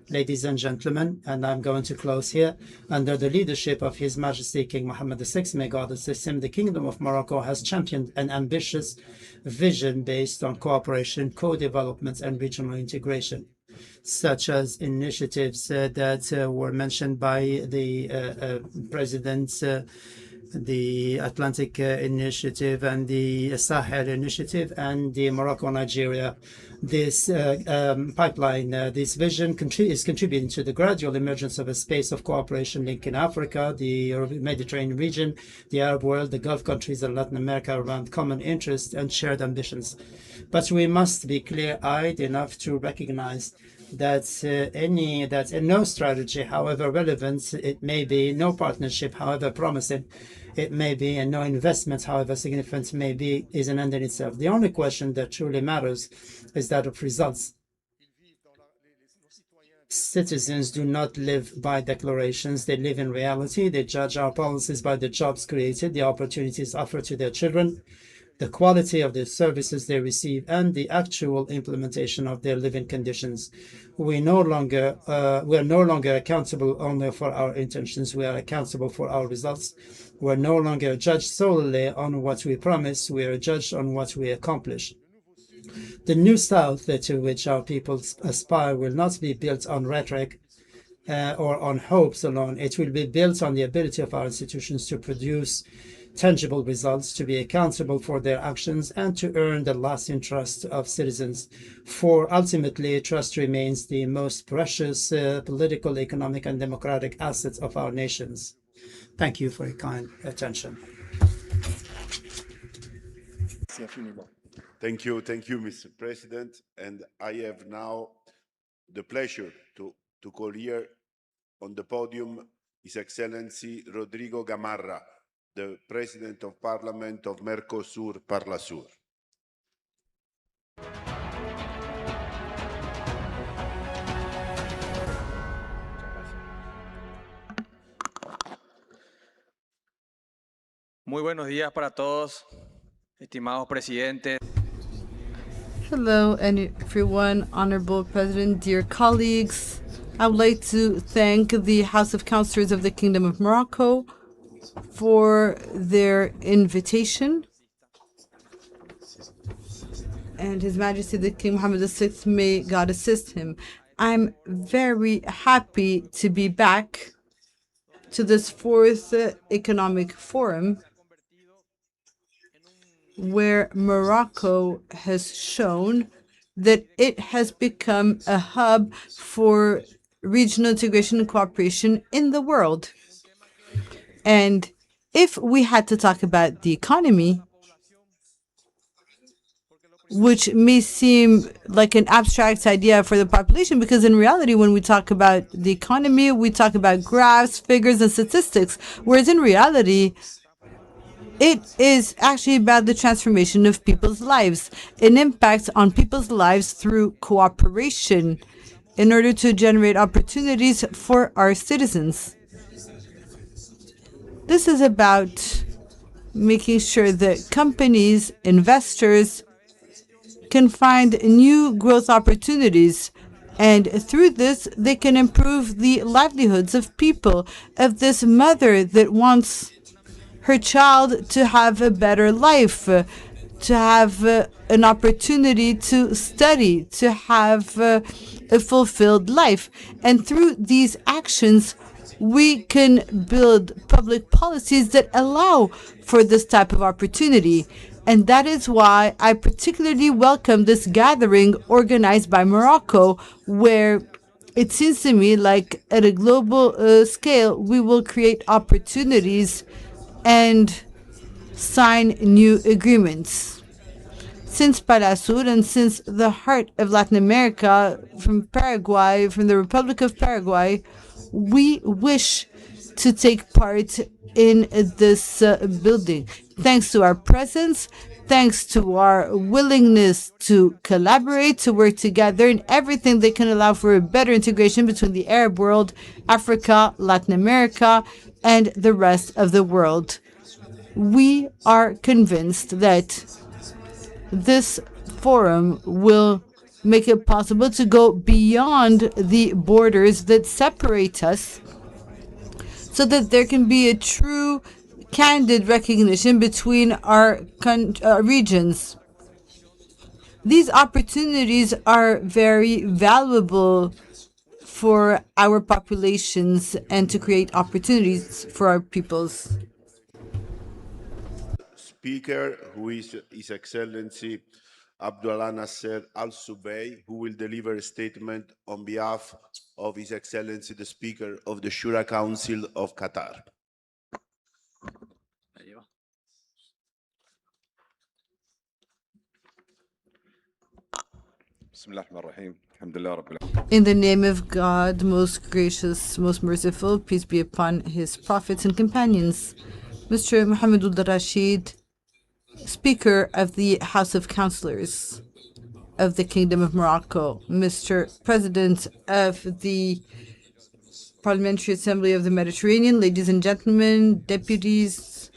Ladies and gentlemen, and I'm going to close here, under the leadership of His Majesty King Mohammed VI, may God assist him, the Kingdom of Morocco has championed an ambitious vision based on cooperation, co-development, and regional integration, such as initiatives that were mentioned by the President, the Atlantic Initiative and the Sahel Initiative and the Morocco-Nigeria. This pipeline, this vision is contributing to the gradual emergence of a space of cooperation linking Africa, the Mediterranean region, the Arab world, the Gulf countries, and Latin America around common interests and shared ambitions. But we must be clear-eyed enough to recognize that no strategy, however relevant it may be, no partnership, however promising it may be, and no investment, however significant it may be, is an end in itself. The only question that truly matters is that of results. Citizens do not live by declarations, they live in reality. They judge our policies by the jobs created, the opportunities offered to their children, the quality of the services they receive, and the actual implementation of their living conditions. We are no longer accountable only for our intentions. We are accountable for our results. We are no longer judged solely on what we promise. We are judged on what we accomplish. The new South to which our people aspire will not be built on rhetoric or on hopes alone. It will be built on the ability of our institutions to produce tangible results, to be accountable for their actions, and to earn the lasting trust of citizens. For ultimately, trust remains the most precious political, economic, and democratic assets of our nations. Thank you for your kind attention. Thank you, Mr. President. And I have now the pleasure to call here on the podium His Excellency Rodrigo Gamarra, the President of Parliament of Mercosur, Parlasur. Muy buenos días para todos, estimados presidentes. Hello, everyone, Honorable President, dear colleagues. I would like to thank the House of Councillors of the Kingdom of Morocco for their invitation, and His Majesty the King Mohammed VI, may God assist him. I'm very happy to be back to this fourth economic forum, where Morocco has shown that it has become a hub for regional integration and cooperation in the world. And if we had to talk about the economy, which may seem like an abstract idea for the population, because in reality, when we talk about the economy, we talk about graphs, figures, and statistics, whereas in reality, it is actually about the transformation of people's lives, an impact on people's lives through cooperation in order to generate opportunities for our citizens. This is about making sure that companies, investors can find new growth opportunities. And through this, they can improve the livelihoods of people, of this mother that wants her child to have a better life, to have an opportunity to study, to have a fulfilled life. And through these actions, we can build public policies that allow for this type of opportunity. And that is why I particularly welcome this gathering organized by Morocco, where it seems to me like at a global scale, we will create opportunities and sign new agreements. Since Palais and since the heart of Latin America, from Paraguay, from the Republic of Paraguay, we wish to take part in this building. Thanks to our presence, thanks to our willingness to collaborate, to work together in everything that can allow for a better integration between the Arab world, Africa, Latin America, and the rest of the world. We are convinced that this forum will make it possible to go beyond the borders that separate us, so that there can be a true, candid recognition between our regions. These opportunities are very valuable for our populations and to create opportunities for our peoples. Speaker, who is His Excellency Abdullah Nasser Al-Subay, who will deliver a statement on behalf of His Excellency the Speaker of the Shura Council of Qatar. In the name of God, most gracious, most merciful, peace be upon his prophets and companions. Mr. Mohammed al-Rashid, Speaker of the House of Councillors of the Kingdom of Morocco, Mr. President of the Parliamentary Assembly of the Mediterranean, ladies and gentlemen, deputies,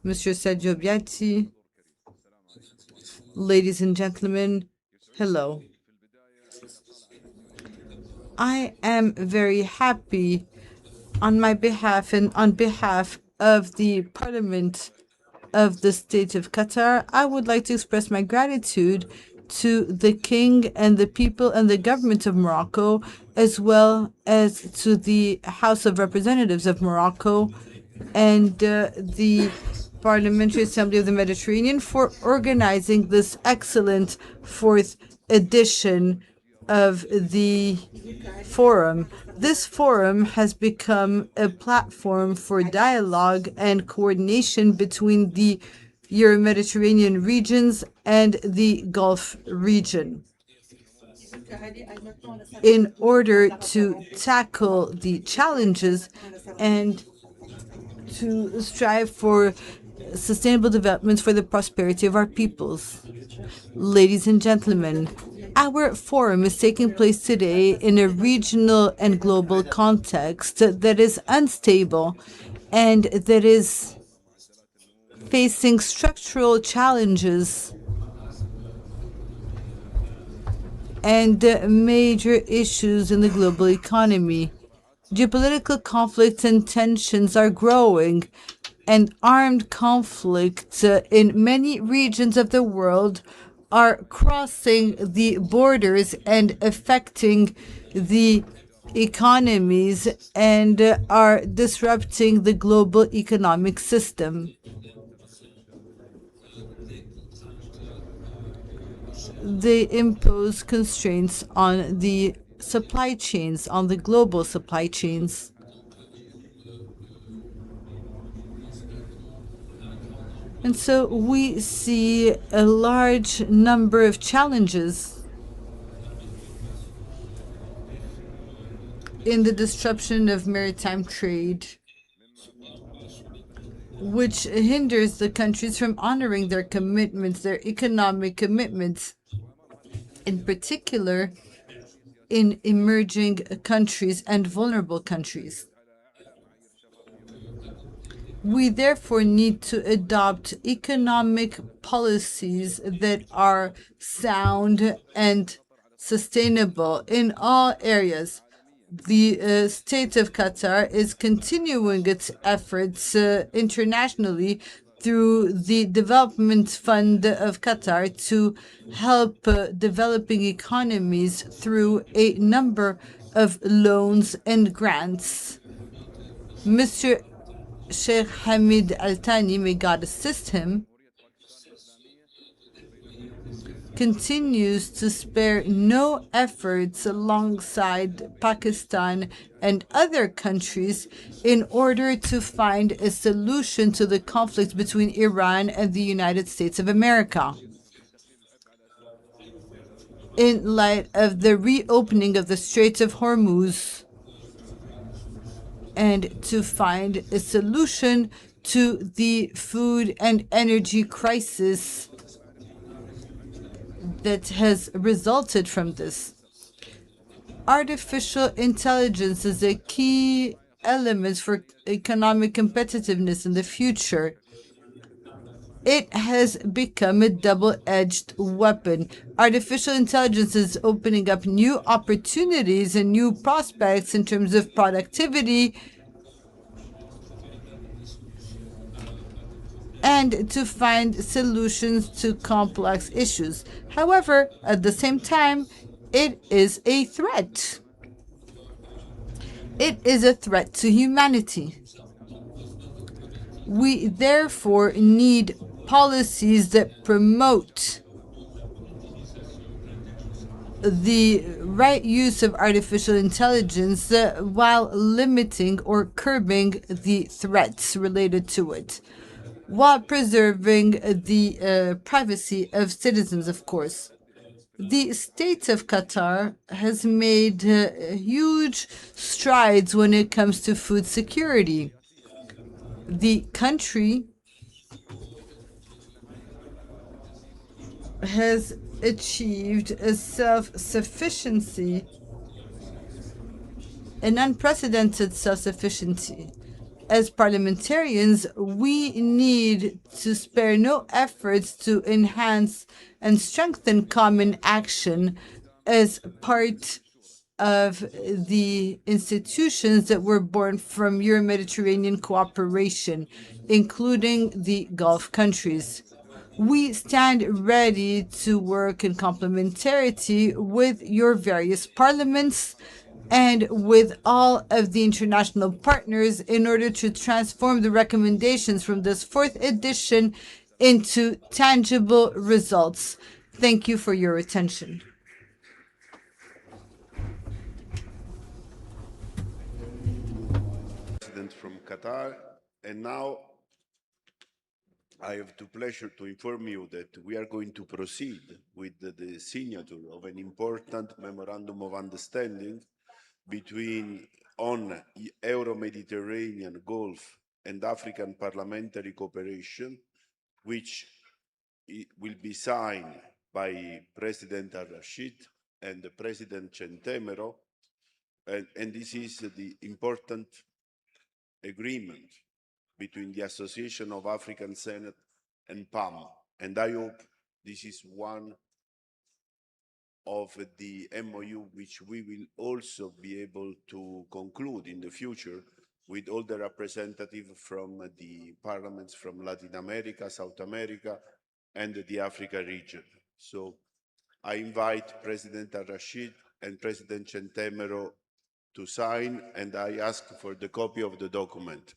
Mr. Sergio Biatti, ladies and gentlemen, hello. I am very happy on my behalf and on behalf of the Parliament of the State of Qatar. I would like to express my gratitude to the King and the people and the government of Morocco, as well as to the House of Representatives of Morocco and the Parliamentary Assembly of the Mediterranean for organizing this excellent fourth edition of the forum. This forum has become a platform for dialogue and coordination between the Euro-Mediterranean regions and the Gulf region in order to tackle the challenges and to strive for sustainable development for the prosperity of our peoples. Ladies and gentlemen, our forum is taking place today in a regional and global context that is unstable and that is facing structural challenges and major issues in the global economy. Geopolitical conflicts and tensions are growing, and armed conflicts in many regions of the world are crossing the borders and affecting the economies and are disrupting the global economic system. They impose constraints on the supply chains, on the global supply chains. And so we see a large number of challenges in the disruption of maritime trade, which hinders the countries from honoring their commitments, their economic commitments, in particular in emerging countries and vulnerable countries. We therefore need to adopt economic policies that are sound and sustainable in all areas. The state of Qatar is continuing its efforts internationally through the Development Fund of Qatar to help developing economies through a number of loans and grants. Mr. Sheikh Hamid Al Thani, may God assist him, continues to spare no efforts alongside Pakistan and other countries in order to find a solution to the conflict between Iran and the United States of America. In light of the reopening of the Strait of Hormuz, and to find a solution to the food and energy crisis that has resulted from this. Artificial intelligence is a key element for economic competitiveness in the future. It has become a double-edged weapon. Artificial intelligence is opening up new opportunities and new prospects in terms of productivity and to find solutions to complex issues. However, at the same time, it is a threat. It is a threat to humanity. We therefore need policies that promote the right use of artificial intelligence while limiting or curbing the threats related to it, while preserving the privacy of citizens, of course. The state of Qatar has made huge strides when it comes to food security. The country has achieved a self-sufficiency, an unprecedented self-sufficiency. As parliamentarians, we need to spare no efforts to enhance and strengthen common action as part of the institutions that were born from Euro-Mediterranean cooperation, including the Gulf countries. We stand ready to work in complementarity with your various parliaments and with all of the international partners in order to transform the recommendations from this fourth edition into tangible results. Thank you for your attention. President from Qatar, and now I have the pleasure to inform you that we are going to proceed with the signature of an important memorandum of understanding on Euro-Mediterranean, Gulf and African parliamentary cooperation, which will be signed by President Al-Rashid and President Centemero, and this is the important agreement between the Association of African Senate and PAM. And I hope this is one of the MOU which we will also be able to conclude in the future with all the representatives from the parliaments from Latin America, South America, and the Africa region. So I invite President Al-Rashid and President Centemero to sign, and I ask for the copy of the document.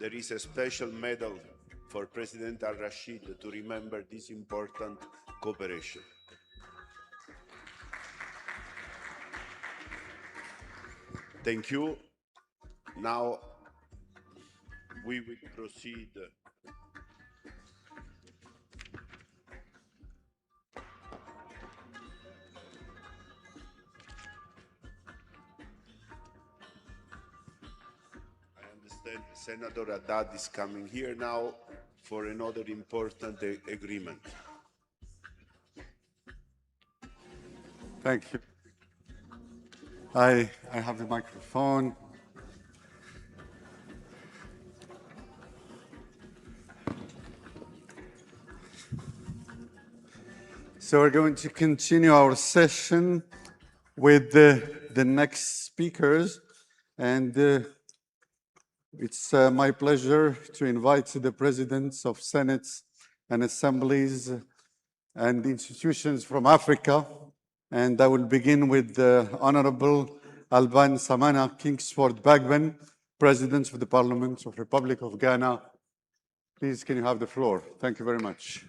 there is a special medal for President al-Rashid to remember this important cooperation. Thank you. Now we will proceed. I understand Senator Haddad is coming here now for another important agreement. Thank you. I have the microphone. So we're going to continue our session with the next speakers. And it's my pleasure to invite the presidents of Senates and assemblies and institutions from Africa. And I will begin with the Honorable Alban Samana Kingsford Bagban, President of the Parliament of the Republic of Ghana. Please, can you have the floor? Thank you very much.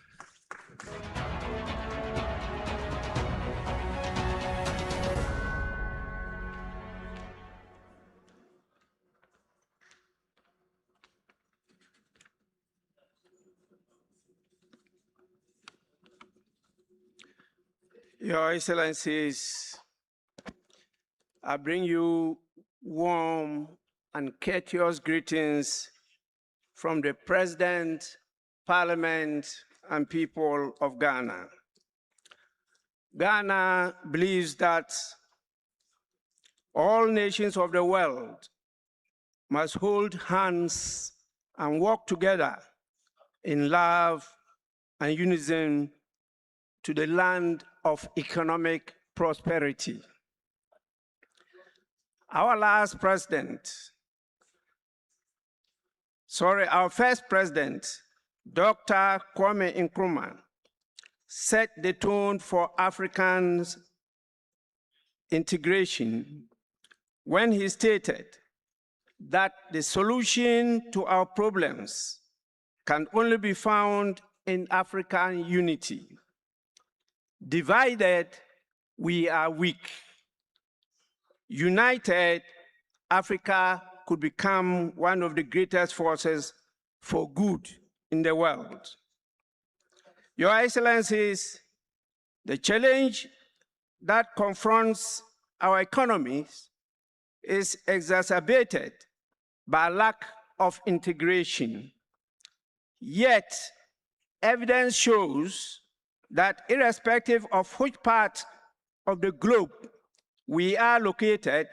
Your Excellencies, I bring you warm and courteous greetings from the President, Parliament, and people of Ghana. Ghana believes that all nations of the world must hold hands and work together in love and unison to the land of economic prosperity. Our first president, Dr. Kwame Nkrumah, set the tone for African integration when he stated that the solution to our problems can only be found in African unity. Divided, we are weak. United, Africa could become one of the greatest forces for good in the world. Your Excellencies, the challenge that confronts our economies is exacerbated by lack of integration. Yet, evidence shows that irrespective of which part of the globe we are located,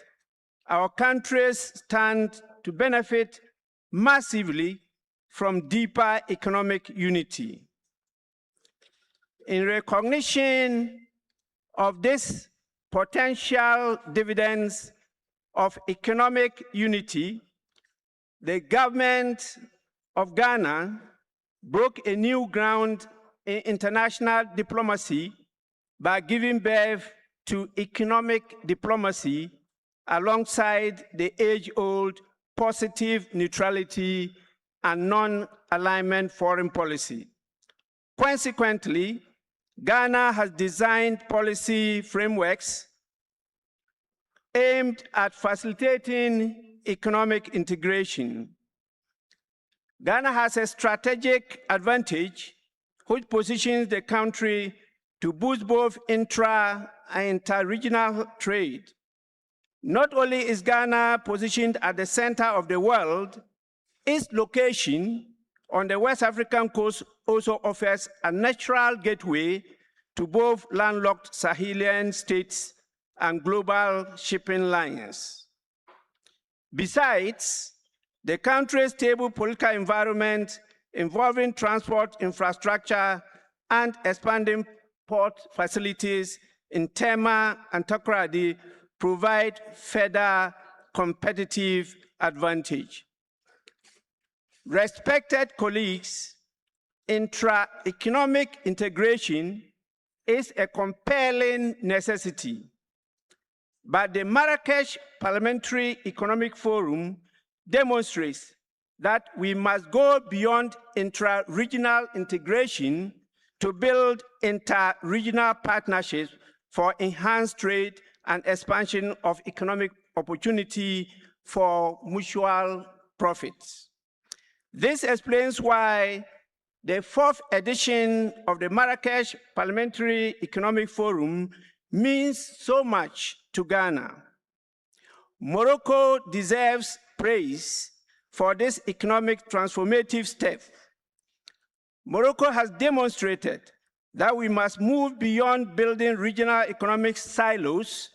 our countries stand to benefit massively from deeper economic unity. In recognition of this potential dividends of economic unity, the government of Ghana broke a new ground in international diplomacy by giving birth to economic diplomacy alongside the age-old positive neutrality and non-alignment foreign policy. Consequently, Ghana has designed policy frameworks aimed at facilitating economic integration. Ghana has a strategic advantage which positions the country to boost both intra and inter-regional trade. Not only is Ghana positioned at the center of the world, its location on the West African coast also offers a natural gateway to both landlocked Sahelian states and global shipping lines. Besides, the country's stable political environment involving transport infrastructure and expanding port facilities in Tema and Takoradi provide further competitive advantage. Respected colleagues, intra-economic integration is a compelling necessity, but the Marrakech Parliamentary Economic Forum demonstrates that we must go beyond intra-regional integration to build inter-regional partnerships for enhanced trade and expansion of economic opportunity for mutual profits. This explains why the fourth edition of the Marrakech Parliamentary Economic Forum means so much to Ghana. Morocco deserves praise for this economic transformative step. Morocco has demonstrated that we must move beyond building regional economic silos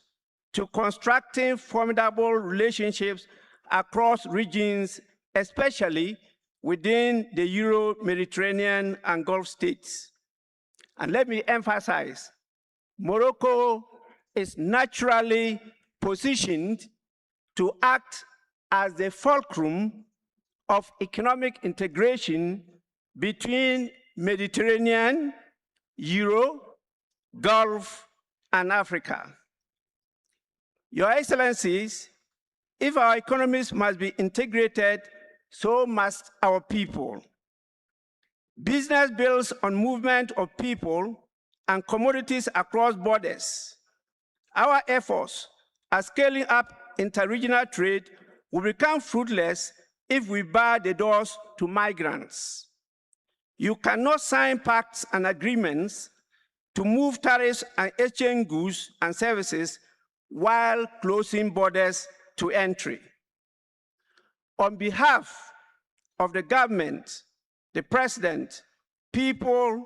to constructing formidable relationships across regions, especially within the Euro-Mediterranean and Gulf states. And let me emphasize, Morocco is naturally positioned to act as the fulcrum of economic integration between Mediterranean, Euro, Gulf, and Africa. Your Excellencies, if our economies must be integrated, so must our people. Business builds on movement of people and commodities across borders. Our efforts at scaling up interregional trade will become fruitless if we bar the doors to migrants. You cannot sign pacts and agreements to move tariffs and exchange goods and services while closing borders to entry. On behalf of the government, the President, people,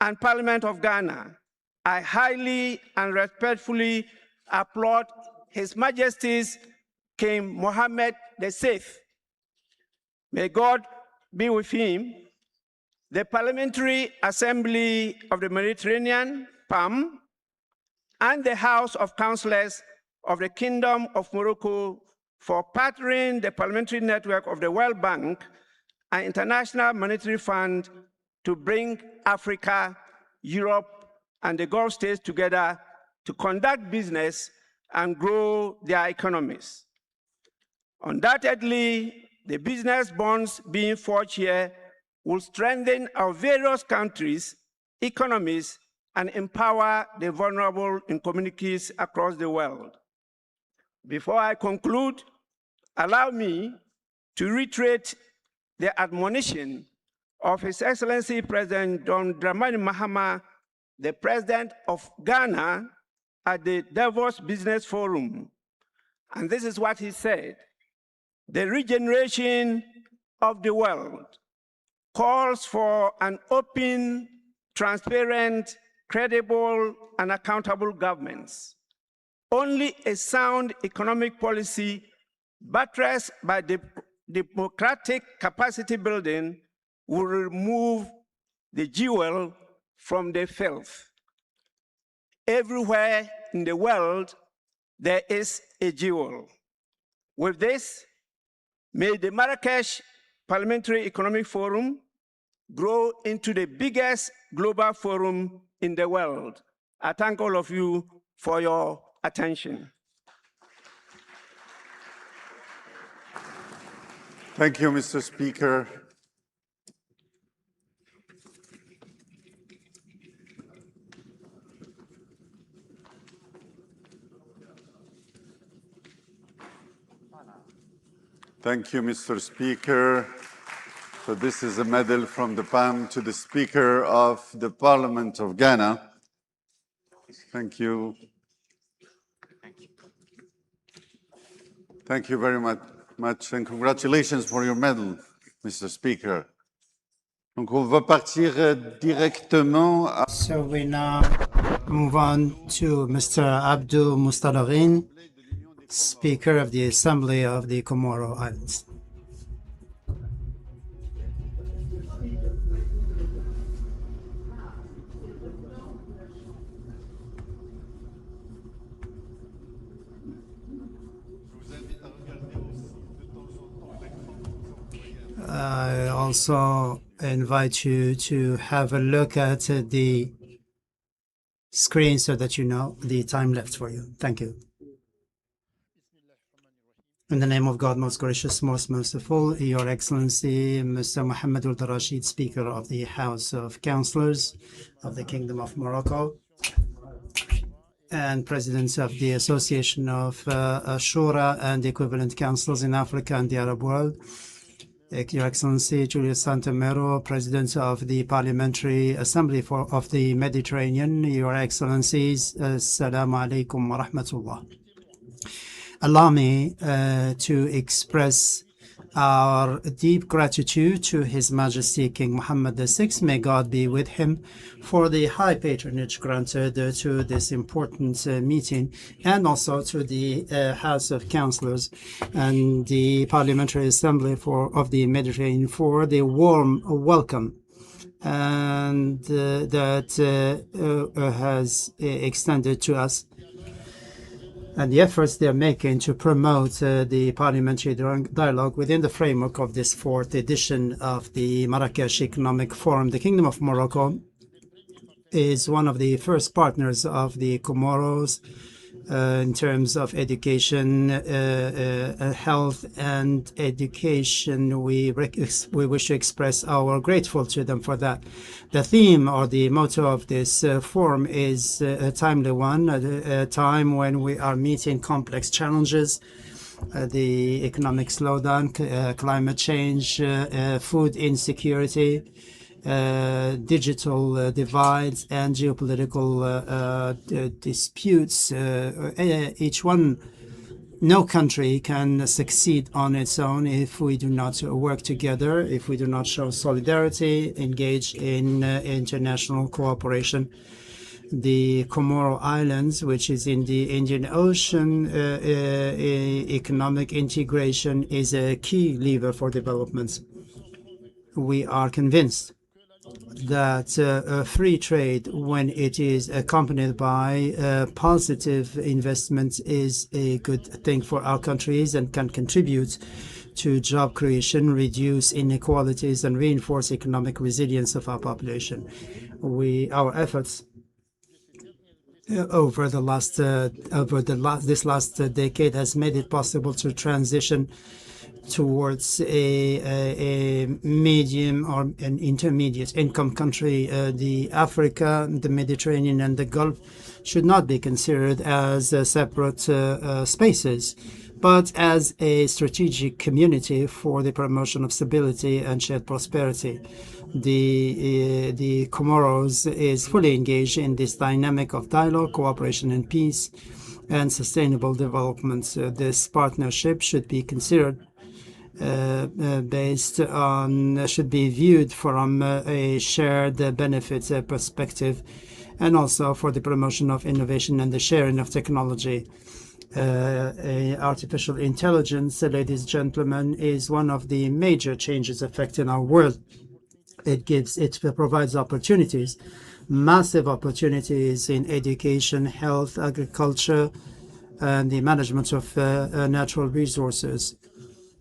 and Parliament of Ghana, I highly and respectfully applaud His Majesty's King Mohammed VI. May God be with him. The Parliamentary Assembly of the Mediterranean, PAM, and the House of Councillors of the Kingdom of Morocco for partnering the parliamentary network of the World Bank and International Monetary Fund to bring Africa, Europe, and the Gulf states together to conduct business and grow their economies. Undoubtedly, the business bonds being forged here will strengthen our various countries' economies and empower the vulnerable in communities across the world. Before I conclude, allow me to reiterate the admonition of His Excellency President John Dramani Mahama, the President of Ghana, at the Davos Business Forum. And this is what he said: the regeneration of the world calls for an open, transparent, credible, and accountable governments. Only a sound economic policy buttressed by democratic capacity building will remove the jewel from the filth. Everywhere in the world, there is a jewel. With this, may the Marrakech Parliamentary Economic Forum grow into the biggest global forum in the world. I thank all of you for your attention. Thank you, Mr. Speaker. Thank you, Mr. Speaker. So this is a medal from the PAM to the Speaker of the Parliament of Ghana. Thank you. Thank you very much, and congratulations for your medal, Mr. Speaker. Donc on va partir directement à... So we now move on to Mr. Abdou Mustadarin, Speaker of the Assembly of the Comoro Islands. I also invite you to have a look at the screen so that you know the time left for you. Thank you. In the name of God, most gracious, most merciful, Your Excellency, Mr. Mohammed al-Rashid, Speaker of the House of Councillors of the Kingdom of Morocco, and President of the Association of Shura and equivalent councils in Africa and the Arab world, Your Excellency Julius Santamero, President of the Parliamentary Assembly of the Mediterranean, Your Excellencies, Assalamu alaikum wa rahmatullah. Allow me to express our deep gratitude to His Majesty King Mohammed VI, may God be with him, for the high patronage granted to this important meeting, and also to the House of Councillors and the Parliamentary Assembly of the Mediterranean for the warm welcome and that has extended to us, and the efforts they are making to promote the parliamentary dialogue within the framework of this 4th edition of the Marrakech Economic Forum. The Kingdom of Morocco is one of the first partners of the Comoros in terms of education, health, and education. We wish to express our grateful to them for that. The theme or the motto of this forum is a timely one, a time when we are meeting complex challenges, the economic slowdown, climate change, food insecurity, digital divides, and geopolitical disputes. No country can succeed on its own if we do not work together, if we do not show solidarity, engage in international cooperation. The Comoro Islands, which is in the Indian Ocean, economic integration is a key lever for development. We are convinced that free trade, when it is accompanied by positive investment, is a good thing for our countries and can contribute to job creation, reduce inequalities, and reinforce economic resilience of our population. Our efforts over this last decade has made it possible to transition towards a medium or an intermediate income country. The Africa, the Mediterranean, and the Gulf should not be considered as separate spaces, but as a strategic community for the promotion of stability and shared prosperity. The Comoros is fully engaged in this dynamic of dialogue, cooperation, and peace, and sustainable development. This partnership should be considered should be viewed from a shared benefits perspective, and also for the promotion of innovation and the sharing of technology. Artificial intelligence, ladies and gentlemen, is one of the major changes affecting our world. It provides opportunities, massive opportunities in education, health, agriculture, and the management of natural resources.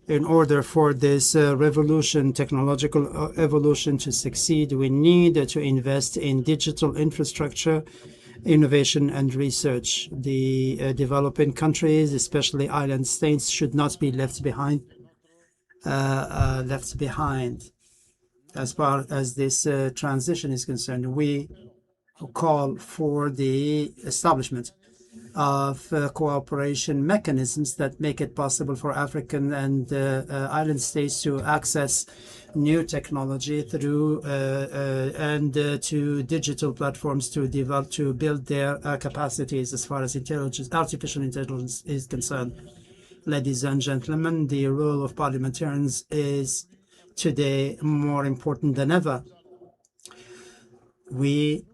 In order for this technological evolution to succeed, we need to invest in digital infrastructure, innovation, and research. The developing countries, especially island states, should not be left behind. As far as this transition is concerned, we call for the establishment of cooperation mechanisms that make it possible for African and island states to access new technology through and to digital platforms to build their capacities as far as artificial intelligence is concerned. Ladies and gentlemen, the role of parliamentarians is today more important than ever. We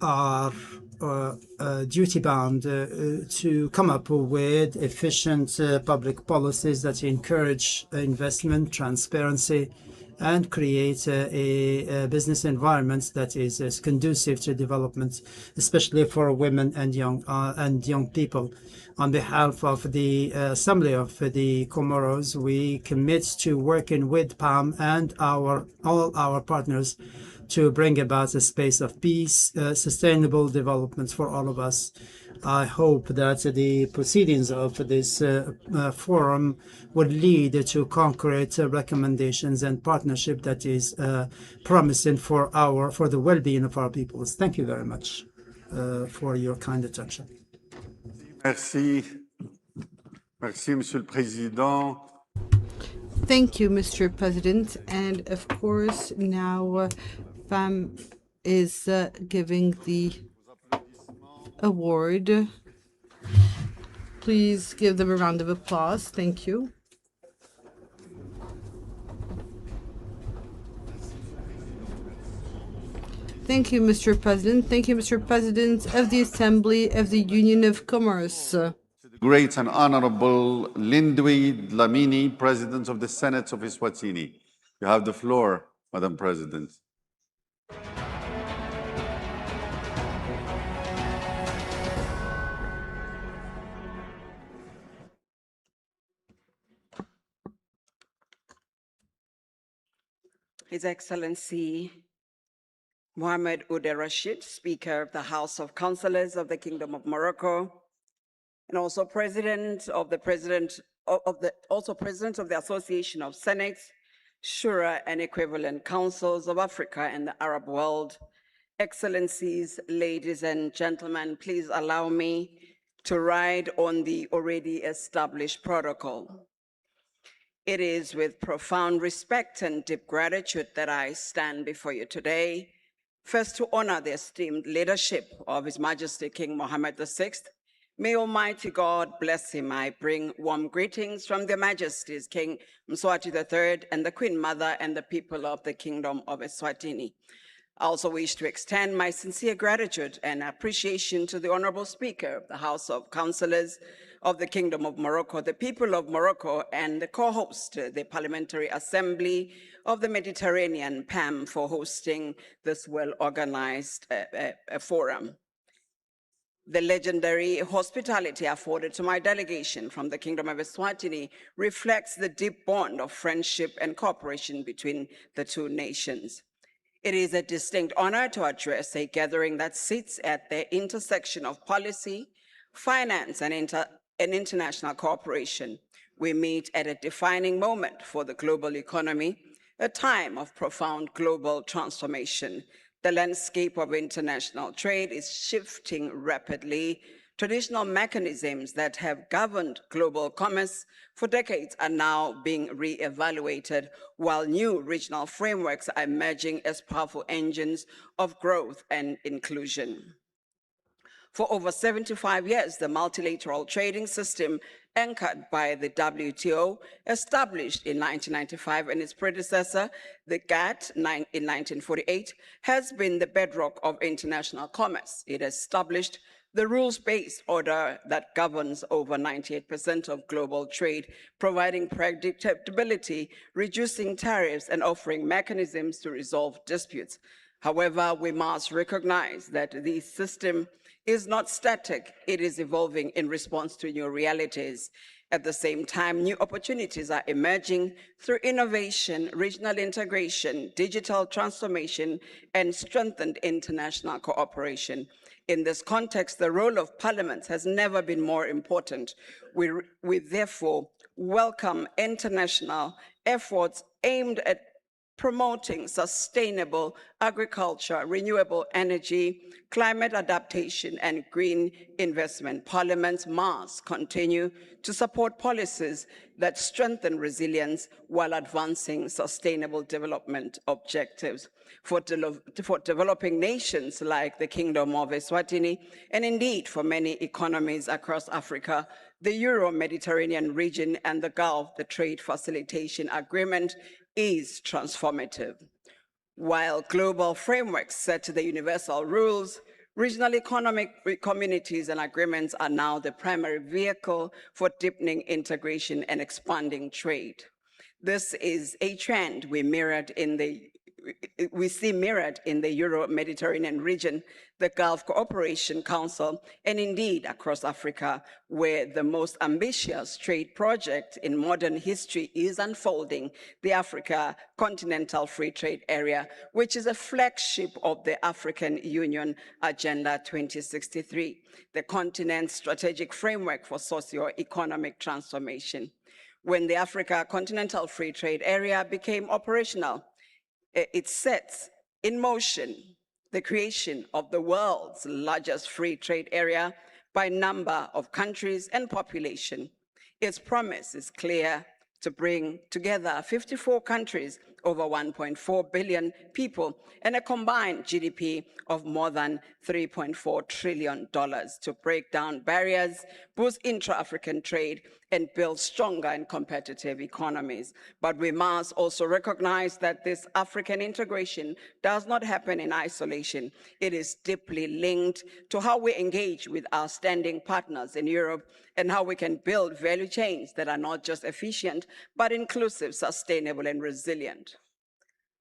are duty-bound to come up with efficient public policies that encourage investment, transparency, and create a business environment that is conducive to development, especially for women and young people. On behalf of the Assembly of the Comoros, we commit to working with PAM and all our partners to bring about a space of peace, sustainable development for all of us. I hope that the proceedings of this forum will lead to concrete recommendations and partnership that is promising for the well-being of our peoples. Thank you very much for your kind attention. Merci. Merci, Monsieur le Président. Thank you, Mr. President. And of course, now FAM is giving the award. Please give them a round of applause. Thank you. Thank you, Mr. President. Thank you, Mr. President of the Assembly of the Union of Commerce. Great and Honorable Lindwi Dlamini, President of the Senate of Eswatini. You have the floor, Madam President. His Excellency Mohammed Rashid, Speaker of the House of Councillors of the Kingdom of Morocco, and also President of the Association of Senates, Shura, and equivalent councils of Africa and the Arab world. Excellencies, ladies and gentlemen, please allow me to ride on the already established protocol. It is with profound respect and deep gratitude that I stand before you today, first to honor the esteemed leadership of His Majesty King Mohammed VI. May Almighty God bless him. I bring warm greetings from their Majesties King Mswati III and the Queen Mother and the people of the Kingdom of Eswatini. I also wish to extend my sincere gratitude and appreciation to the Honorable Speaker of the House of Councillors of the Kingdom of Morocco, the people of Morocco, and the co-host, the Parliamentary Assembly of the Mediterranean, PAM, for hosting this well-organized forum. The legendary hospitality afforded to my delegation from the Kingdom of Eswatini reflects the deep bond of friendship and cooperation between the two nations. It is a distinct honor to address a gathering that sits at the intersection of policy, finance, and international cooperation. We meet at a defining moment for the global economy, a time of profound global transformation. The landscape of international trade is shifting rapidly. Traditional mechanisms that have governed global commerce for decades are now being re-evaluated, while new regional frameworks are emerging as powerful engines of growth and inclusion. For over 75 years, the multilateral trading system anchored by the WTO, established in 1995, and its predecessor, the GATT, in 1948, has been the bedrock of international commerce. It established the rules-based order that governs over 98% of global trade, providing predictability, reducing tariffs, and offering mechanisms to resolve disputes. However, we must recognize that the system is not static. It is evolving in response to new realities. At the same time, new opportunities are emerging through innovation, regional integration, digital transformation, and strengthened international cooperation. In this context, the role of parliaments has never been more important. We therefore welcome international efforts aimed at promoting sustainable agriculture, renewable energy, climate adaptation, and green investment. Parliaments must continue to support policies that strengthen resilience while advancing sustainable development objectives. For developing nations like the Kingdom of Eswatini, and indeed for many economies across Africa, the Euro-Mediterranean region, and the Gulf, the Trade Facilitation Agreement is transformative. While global frameworks set the universal rules, regional economic communities and agreements are now the primary vehicle for deepening integration and expanding trade. This is a trend we mirrored in the we see mirrored in the Euro-Mediterranean region, the Gulf Cooperation Council, and indeed across Africa, where the most ambitious trade project in modern history is unfolding, the Africa Continental Free Trade Area, which is a flagship of the African Union Agenda 2063, the continent's strategic framework for socio-economic transformation. When the Africa Continental Free Trade Area became operational, it sets in motion the creation of the world's largest free trade area by number of countries and population. Its promise is clear: to bring together 54 countries, over 1.4 billion people, and a combined GDP of more than $3.4 trillion to break down barriers, boost intra-African trade, and build stronger and competitive economies. But we must also recognize that this African integration does not happen in isolation. It is deeply linked to how we engage with our standing partners in Europe and how we can build value chains that are not just efficient, but inclusive, sustainable, and resilient.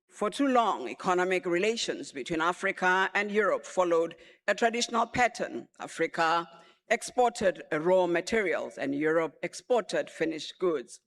For too long, economic relations between Africa and Europe followed a traditional pattern. Africa exported raw materials and Europe exported finished goods.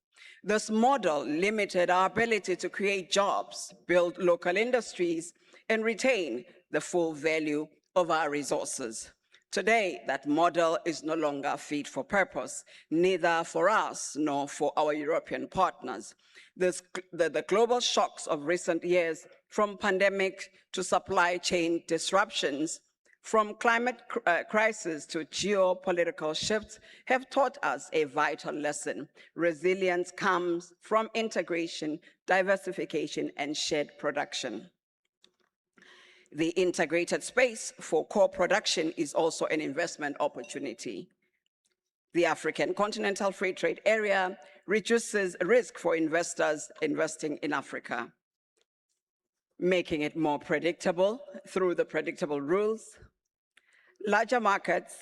This model limited our ability to create jobs, build local industries, and retain the full value of our resources. Today, that model is no longer fit for purpose, neither for us nor for our European partners. The global shocks of recent years, from pandemic to supply chain disruptions, from climate crisis to geopolitical shifts, have taught us a vital lesson. Resilience comes from integration, diversification, and shared production. The integrated space for co-production is also an investment opportunity. The African Continental Free Trade Area reduces risk for investors investing in Africa, making it more predictable through the predictable rules. Larger markets,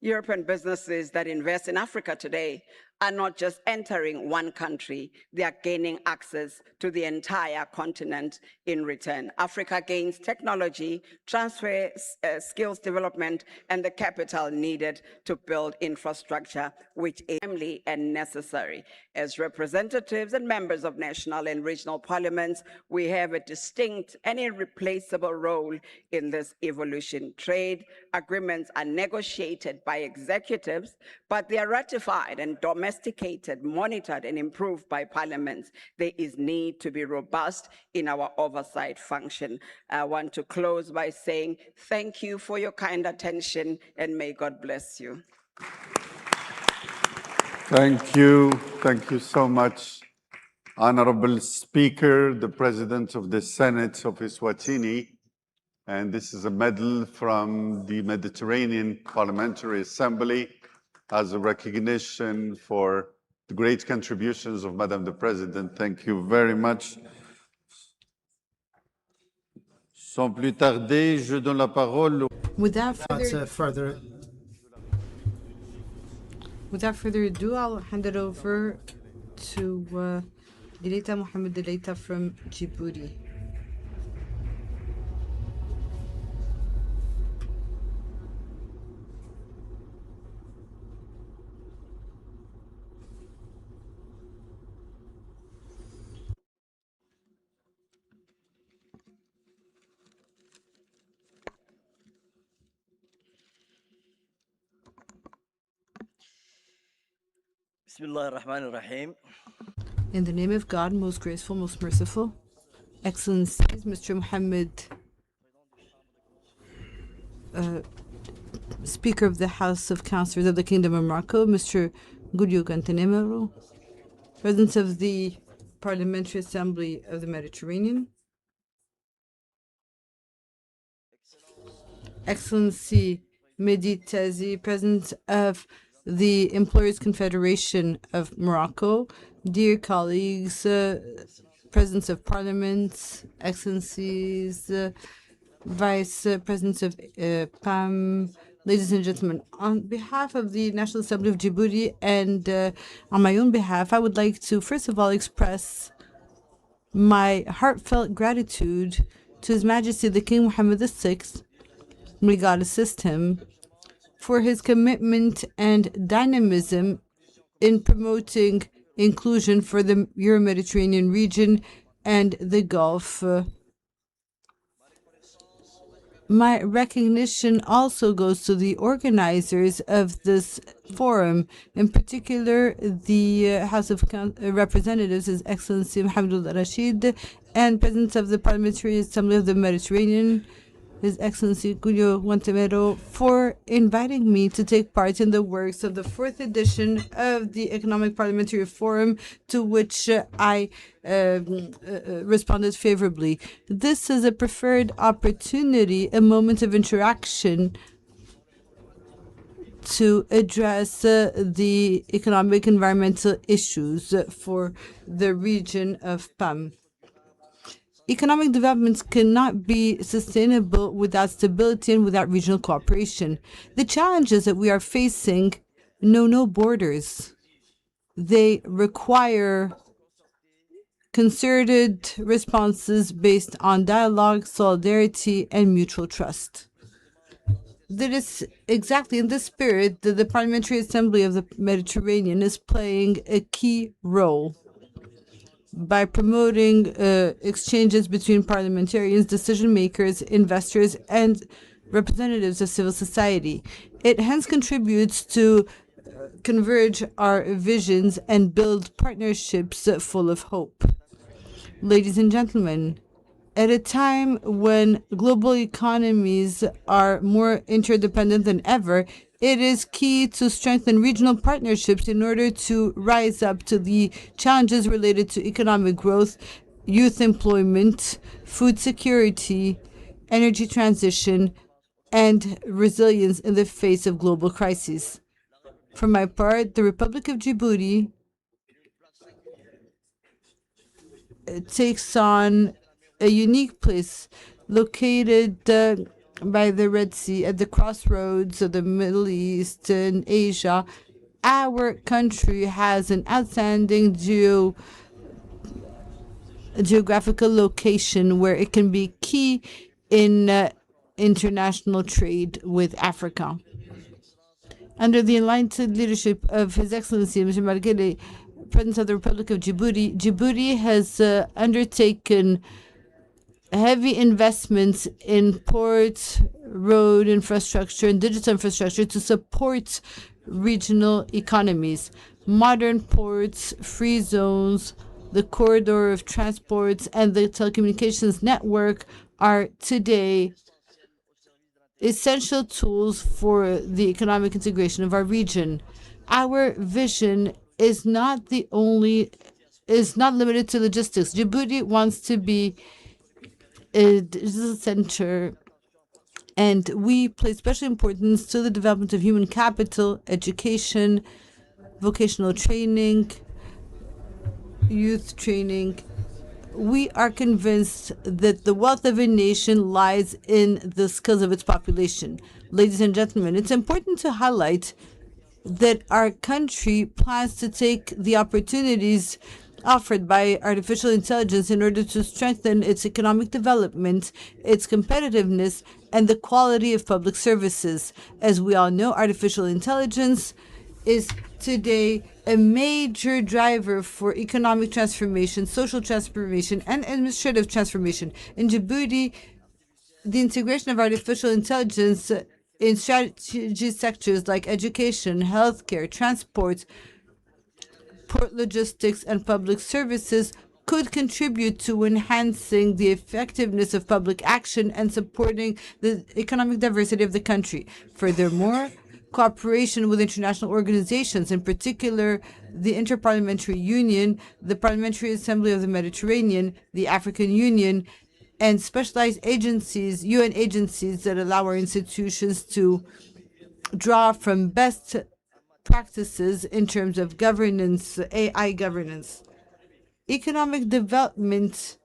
European businesses that invest in Africa today are not just entering one country, they are gaining access to the entire continent in return. Africa gains technology, transfer skills development, and the capital needed to build infrastructure, which is timely and necessary. As representatives and members of national and regional parliaments, we have a distinct and irreplaceable role in this evolution. Trade agreements are negotiated by executives, but they are ratified and domesticated, monitored, and improved by parliaments. There is need to be robust in our oversight function. I want to close by saying thank you for your kind attention, and may God bless you. Thank you. Thank you so much, Honorable Speaker, the President of the Senate of Eswatini. And this is a medal from the Mediterranean Parliamentary Assembly as a recognition for the great contributions of Madam the President. Thank you very much. Sans plus tarder, je donne la parole. Without further ado, I'll hand it over to Dileita Mohammed Dileita from Djibouti. Bismillahirrahmanirrahim. In the name of God, most graceful, most merciful, Excellencies, Mr. Mohammed, Speaker of the House of Councillors of the Kingdom of Morocco, Mr. Gudyo Gantanemero, President of the Parliamentary Assembly of the Mediterranean, Excellency Mehdi Tazi, President of the Employers Confederation of Morocco, dear colleagues, Presidents of Parliament, Excellencies, Vice Presidents of PAM, ladies and gentlemen, on behalf of the National Assembly of Djibouti and on my own behalf, I would like to first of all express my heartfelt gratitude to His Majesty the King Mohammed VI, may God assist him, for his commitment and dynamism in promoting inclusion for the Euro-Mediterranean region and the Gulf. My recognition also goes to the organizers of this forum, in particular the House of Representatives, His Excellency Mohammed Rashid, and President of the Parliamentary Assembly of the Mediterranean, His Excellency Julio Guantemero, for inviting me to take part in the works of the 4th edition of the Economic Parliamentary Forum, to which I responded favorably. This is a preferred opportunity, a moment of interaction to address the economic environmental issues for the region of PAM. Economic developments cannot be sustainable without stability and without regional cooperation. The challenges that we are facing know no borders. They require concerted responses based on dialogue, solidarity, and mutual trust. That is exactly in this spirit that the Parliamentary Assembly of the Mediterranean is playing a key role by promoting exchanges between parliamentarians, decision makers, investors, and representatives of civil society. It hence contributes to converge our visions and build partnerships full of hope. Ladies and gentlemen, at a time when global economies are more interdependent than ever, it is key to strengthen regional partnerships in order to rise up to the challenges related to economic growth, youth employment, food security, energy transition, and resilience in the face of global crises. For my part, the Republic of Djibouti takes on a unique place located by the Red Sea at the crossroads of the Middle East and Asia. Our country has an outstanding geographical location where it can be key in international trade with Africa. Under the enlightened leadership of His Excellency Mr. Marguerite, President of the Republic of Djibouti, Djibouti has undertaken heavy investments in port, road infrastructure, and digital infrastructure to support regional economies. Modern ports, free zones, the corridor of transports, and the telecommunications network are today essential tools for the economic integration of our region. Our vision is not limited to logistics. Djibouti wants to be a digital center, and we place special importance to the development of human capital, education, vocational training, youth training. We are convinced that the wealth of a nation lies in the skills of its population. Ladies and gentlemen, it's important to highlight that our country plans to take the opportunities offered by artificial intelligence in order to strengthen its economic development, its competitiveness, and the quality of public services. As we all know, artificial intelligence is today a major driver for economic transformation, social transformation, and administrative transformation. In Djibouti, the integration of artificial intelligence in strategy sectors like education, healthcare, transport, port logistics, and public services could contribute to enhancing the effectiveness of public action and supporting the economic diversity of the country. Furthermore, cooperation with international organizations, in particular the Interparliamentary Union, the Parliamentary Assembly of the Mediterranean, the African Union, and specialized agencies, UN agencies that allow our institutions to draw from best practices in terms of governance, AI governance. Economic development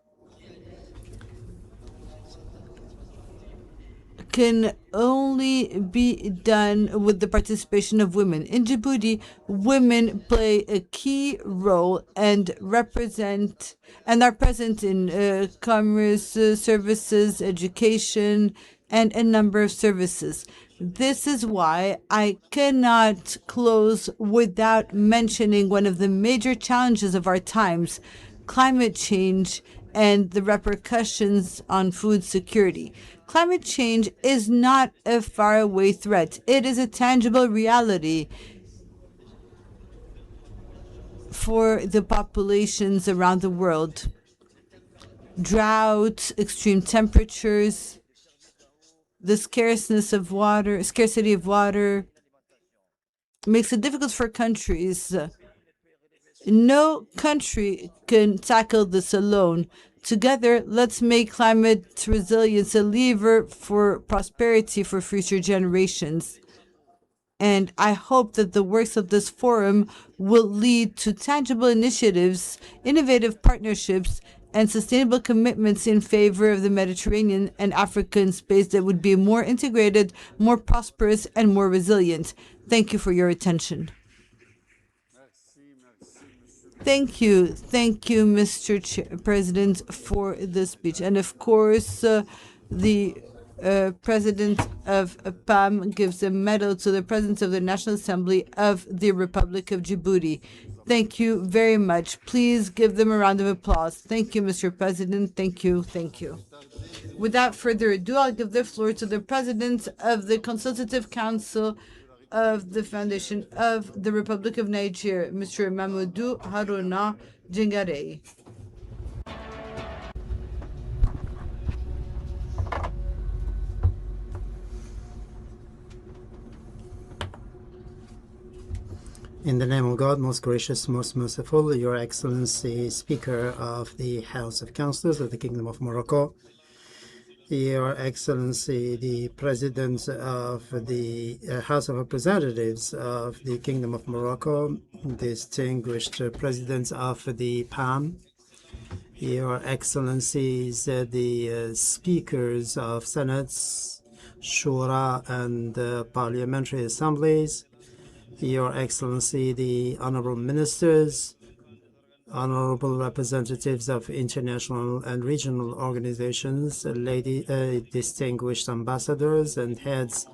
can only be done with the participation of women. In Djibouti, women play a key role and represent and are present in commerce, services, education, and a number of services. This is why I cannot close without mentioning one of the major challenges of our times, climate change and the repercussions on food security. Climate change is not a faraway threat. It is a tangible reality for the populations around the world. Drought, extreme temperatures, the scarcity of water makes it difficult for countries. No country can tackle this alone. Together, let's make climate resilience a lever for prosperity for future generations. And I hope that the works of this forum will lead to tangible initiatives, innovative partnerships, and sustainable commitments in favor of the Mediterranean and African space that would be more integrated, more prosperous, and more resilient. Thank you for your attention. Thank you, Mr. President, for this speech. And of course, the President of PAM gives a medal to the President of the National Assembly of the Republic of Djibouti. Thank you very much. Please give them a round of applause. Thank you, Mr. President. Thank you. Thank you. Without further ado, I'll give the floor to the President of the Consultative Council of the Foundation of the Republic of Nigeria, Mr. Mamadou Haruna Jingare. In the name of God, most gracious, most merciful, Your Excellency, Speaker of the House of Councillors of the Kingdom of Morocco, Your Excellency, the President of the House of Representatives of the Kingdom of Morocco, distinguished Presidents of the PAM, Your Excellencies, the Speakers of Senates, Shura, and Parliamentary Assemblies, Your Excellency, the Honorable Ministers, Honorable Representatives of international and regional organizations, distinguished ambassadors and heads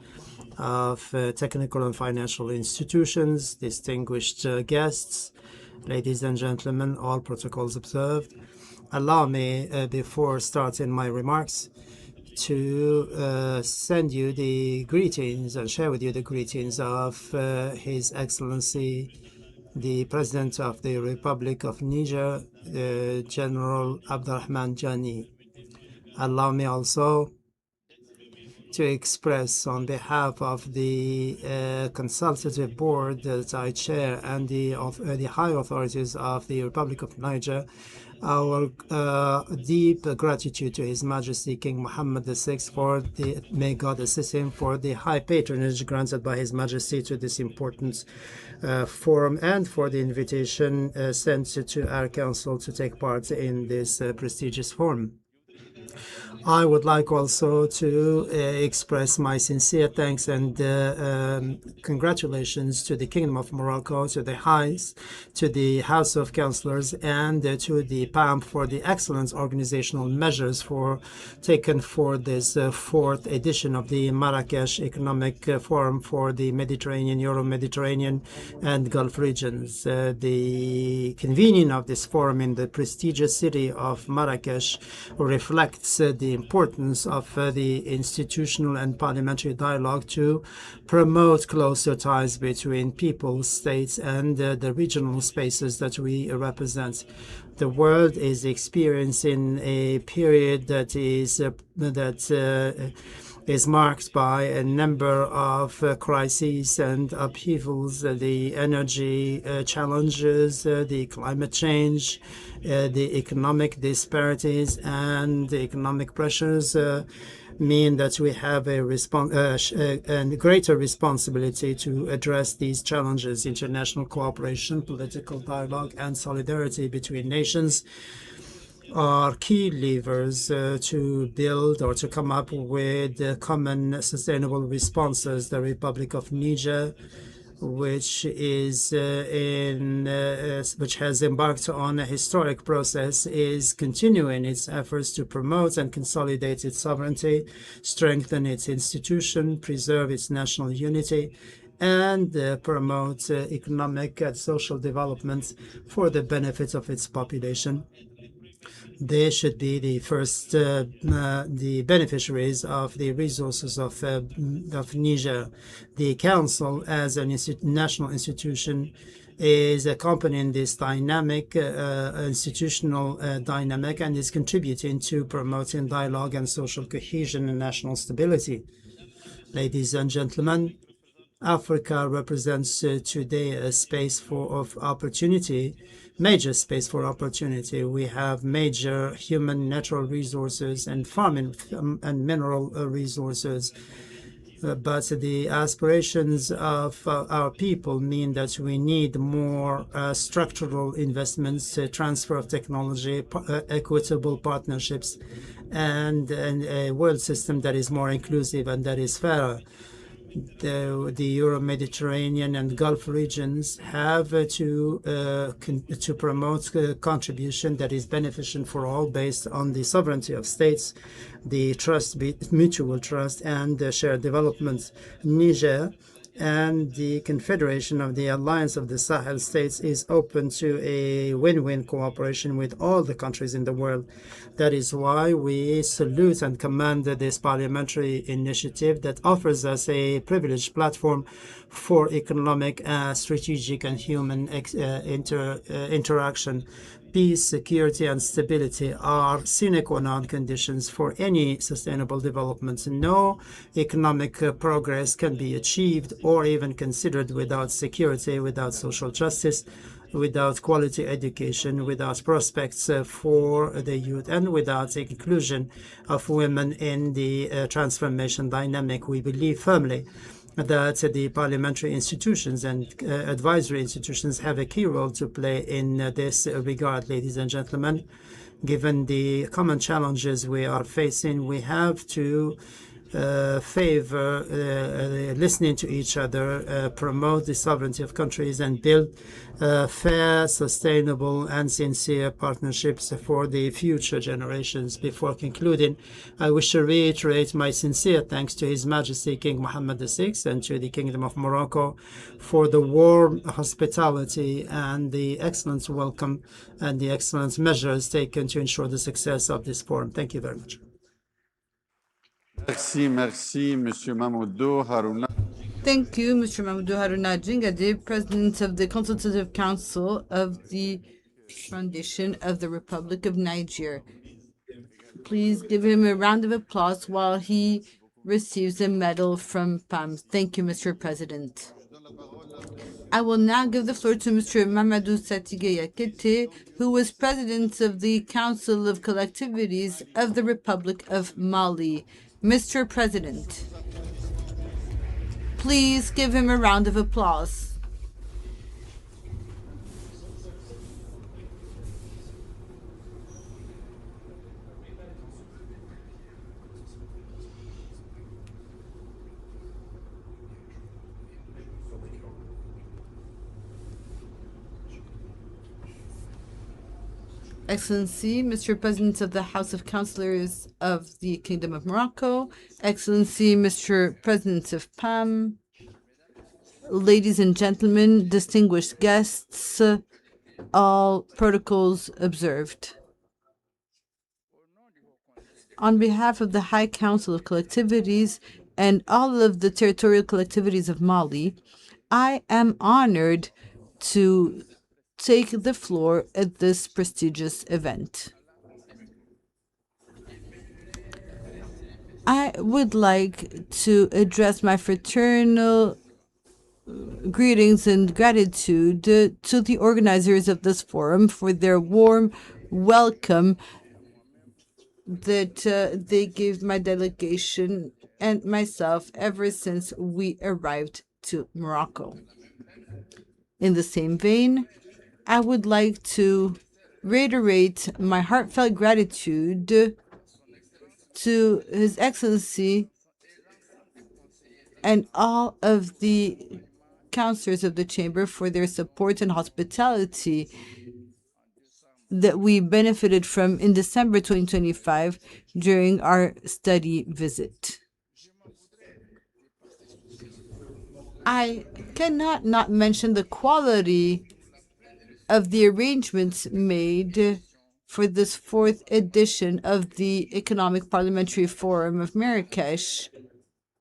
of technical and financial institutions, distinguished guests, ladies and gentlemen, all protocols observed. Allow me, before starting my remarks, to send you the greetings and share with you the greetings of His Excellency, the President of the Republic of Niger, General Abdurrahman Jani. Allow me also to express on behalf of the Consultative Board that I chair and the high authorities of the Republic of Niger our deep gratitude to His Majesty King Mohammed VI for the, may God assist him, for the high patronage granted by His Majesty to this important forum and for the invitation sent to our council to take part in this prestigious forum. I would like also to express my sincere thanks and congratulations to the Kingdom of Morocco, to the House of Councillors, and to the PAM for the excellent organizational measures taken for this fourth edition of the Marrakech Economic Forum for the Mediterranean, Euro-Mediterranean, and Gulf regions. The convening of this forum in the prestigious city of Marrakech reflects the importance of the institutional and parliamentary dialogue to promote closer ties between people, states, and the regional spaces that we represent. The world is experiencing a period that is marked by a number of crises and upheavals, the energy challenges, the climate change, the economic disparities, and the economic pressures mean that we have a greater responsibility to address these challenges. International cooperation, political dialogue, and solidarity between nations are key levers to build or to come up with common sustainable responses. The Republic of Niger, which has embarked on a historic process, is continuing its efforts to promote and consolidate its sovereignty, strengthen its institution, preserve its national unity, and promote economic and social development for the benefit of its population. They should be the first, the beneficiaries of the resources of Niger. The Council, as a national institution, is accompanying this dynamic, institutional dynamic, and is contributing to promoting dialogue and social cohesion and national stability. Ladies and gentlemen, Africa represents today a space of opportunity, major space for opportunity. We have major human natural resources and farming and mineral resources. But the aspirations of our people mean that we need more structural investments, transfer of technology, equitable partnerships, and a world system that is more inclusive and that is fairer. The Euro-Mediterranean and Gulf regions have to promote a contribution that is beneficial for all, based on the sovereignty of states, the trust, mutual trust, and shared development. Niger and the Confederation of the Alliance of the Sahel States is open to a win-win cooperation with all the countries in the world. That is why we salute and commend this parliamentary initiative that offers us a privileged platform for economic, strategic, and human interaction. Peace, security, and stability are sine qua non conditions for any sustainable development. No economic progress can be achieved or even considered without security, without social justice, without quality education, without prospects for the youth, and without the inclusion of women in the transformation dynamic. We believe firmly that the parliamentary institutions and advisory institutions have a key role to play in this regard. Ladies and gentlemen, given the common challenges we are facing, we have to favor listening to each other, promote the sovereignty of countries, and build fair, sustainable, and sincere partnerships for the future generations. Before concluding, I wish to reiterate my sincere thanks to His Majesty King Mohammed VI and to the Kingdom of Morocco for the warm hospitality and the excellent welcome and the excellent measures taken to ensure the success of this forum. Thank you very much. Merci, Monsieur Mamoudou Harouna. Thank you, Mr. Mamoudou Harouna Djingade, President of the Consultative Council of the Foundation of the Republic of Niger. Please give him a round of applause while he receives a medal from PAM. Thank you, Mr. President. I will now give the floor to Mr. Mamadou Satige Yakete, who was President of the Council of Collectivities of the Republic of Mali. Mr. President, please give him a round of applause. Excellency, Mr. President of the House of Councillors of the Kingdom of Morocco, Excellency, Mr. President of PAM, ladies and gentlemen, distinguished guests, all protocols observed. On behalf of the High Council of Collectivities and all of the territorial collectivities of Mali, I am honored to take the floor at this prestigious event. I would like to address my fraternal greetings and gratitude to the organizers of this forum for their warm welcome that they gave my delegation and myself ever since we arrived to Morocco. In the same vein, I would like to reiterate my heartfelt gratitude to His Excellency and all of the councillors of the Chamber for their support and hospitality that we benefited from in December 2025 during our study visit. I cannot not mention the quality of the arrangements made for this fourth edition of the Economic Parliamentary Forum of Marrakech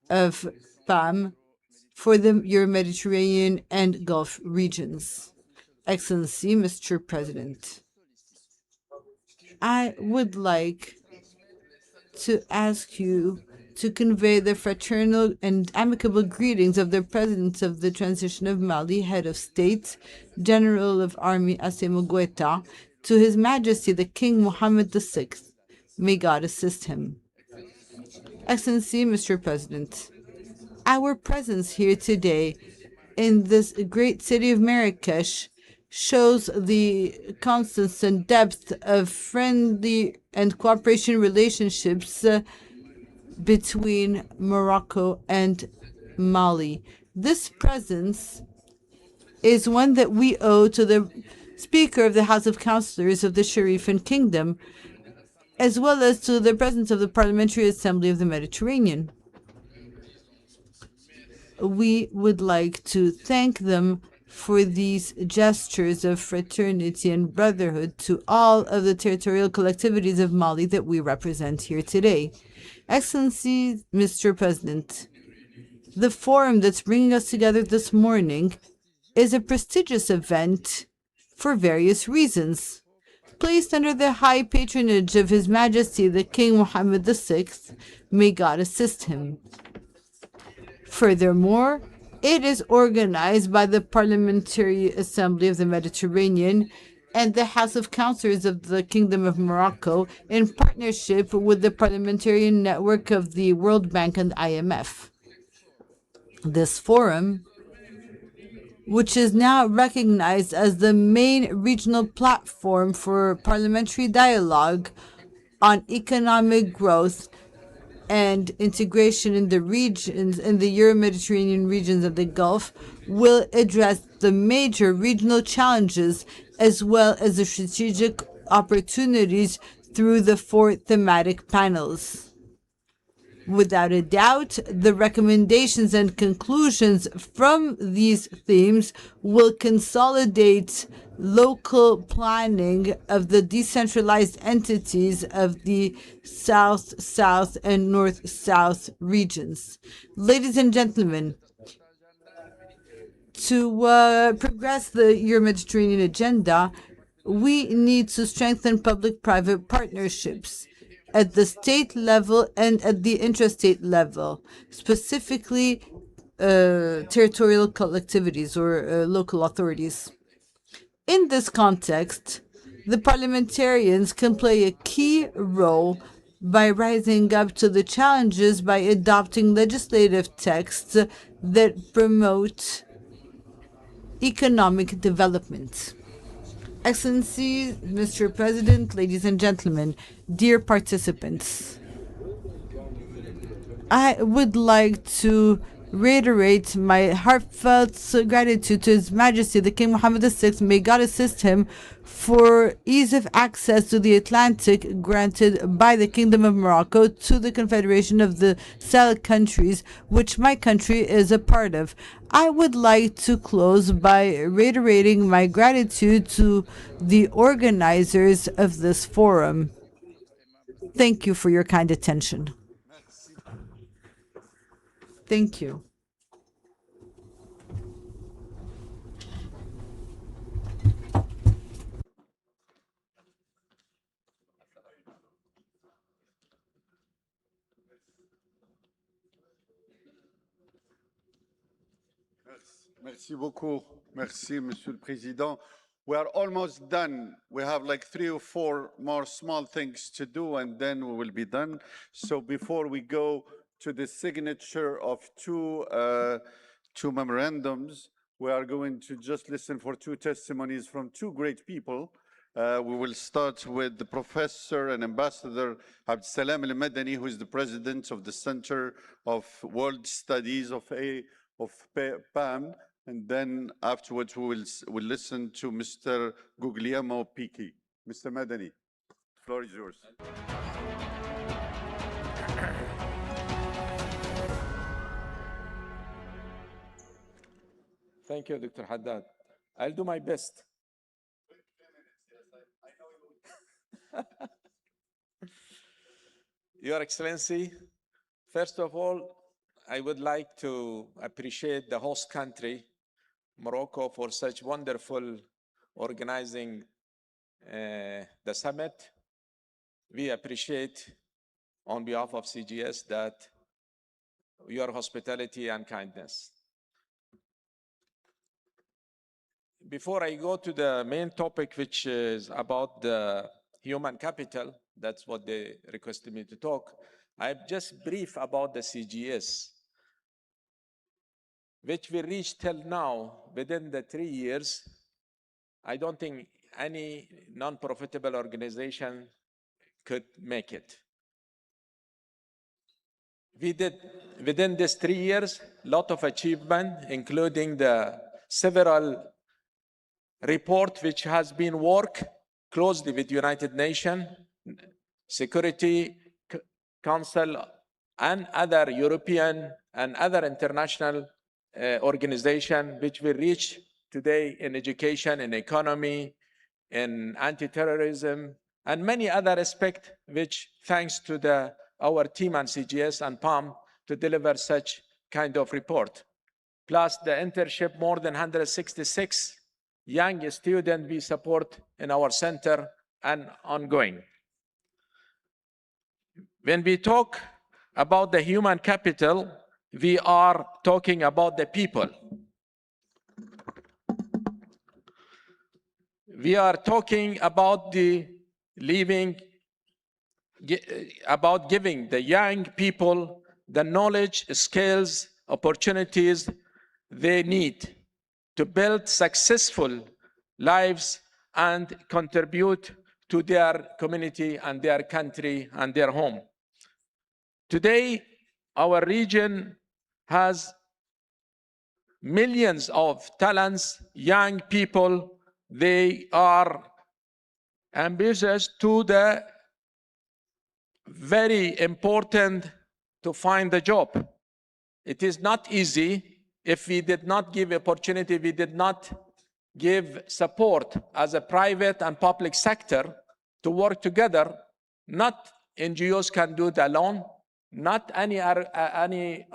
of PAM for the Euro-Mediterranean and Gulf regions. Excellency, Mr. President, I would like to ask you to convey the fraternal and amicable greetings of the President of the Transition of Mali, Head of State, General of Army Assimi Goïta, to His Majesty the King Mohammed VI. May God assist him. Excellency, Mr. President, our presence here today in this great city of Marrakech shows the constance and depth of friendly and cooperation relationships between Morocco and Mali. This presence is one that we owe to the Speaker of the House of Councillors of the Sharifan Kingdom, as well as to the presence of the Parliamentary Assembly of the Mediterranean. We would like to thank them for these gestures of fraternity and brotherhood to all of the territorial collectivities of Mali that we represent here today. Excellency, Mr. President, the forum that's bringing us together this morning is a prestigious event for various reasons. Placed under the high patronage of His Majesty the King Mohammed VI, may God assist him. Furthermore, it is organized by the Parliamentary Assembly of the Mediterranean and the House of Councillors of the Kingdom of Morocco in partnership with the Parliamentarian Network of the World Bank and IMF. This forum, which is now recognized as the main regional platform for parliamentary dialogue on economic growth and integration in the regions, in the Euro-Mediterranean regions of the Gulf, will address the major regional challenges as well as the strategic opportunities through the 4 thematic panels. Without a doubt, the recommendations and conclusions from these themes will consolidate local planning of the decentralized entities of the South, South, and North, South regions. Ladies and gentlemen, to progress the Euro-Mediterranean agenda, we need to strengthen public-private partnerships at the state level and at the intrastate level, specifically territorial collectivities or local authorities. In this context, the parliamentarians can play a key role by rising up to the challenges by adopting legislative texts that promote economic development. Excellency, Mr. President, ladies and gentlemen, dear participants, I would like to reiterate my heartfelt gratitude to His Majesty the King Mohammed VI. May God assist him for ease of access to the Atlantic granted by the Kingdom of Morocco to the Confederation of the Sahel countries, which my country is a part of. I would like to close by reiterating my gratitude to the organizers of this forum. Thank you for your kind attention. Thank you. Merci beaucoup. Merci, Monsieur le Président. We are almost done. We have like 3 or 4 more small things to do, and then we will be done. So before we go to the signature of two memorandums, we are going to just listen for 2 testimonies from 2 great people. We will start with the Professor and Ambassador Abdsalam Al-Madani, who is the President of the Center of World Studies of PAM. And then afterwards, we'll listen to Mr. Guglielmo Picchi. Mr. Madani, the floor is yours. Thank you, Dr. Haddad. I'll do my best. Your Excellency, first of all, I would like to appreciate the host country, Morocco, for such wonderful organizing the summit. We appreciate on behalf of CGS that your hospitality and kindness. Before I go to the main topic, which is about the human capital, that's what they requested me to talk, I'm just brief about the CGS, which we reached till now within the 3 years. I don't think any non-profitable organization could make it. We did, within these 3 years, a lot of achievement, including the several report which has been worked closely with United Nations, Security Council, and other European and other international organizations, which we reach today in education, in economy, in anti-terrorism, and many other aspects, which thanks to our team and CGS and PAM to deliver such kind of report. Plus the internship, more than 166 young students we support in our center and ongoing. When we talk about the human capital, we are talking about the people. We are talking about the about giving the young people the knowledge, skills, opportunities they need to build successful lives and contribute to their community and their country and their home. Today, our region has millions of talents, young people. They are ambitious to the very important to find a job. It is not easy. If we did not give opportunity, we did not give support as a private and public sector to work together. Not NGOs can do it alone. Not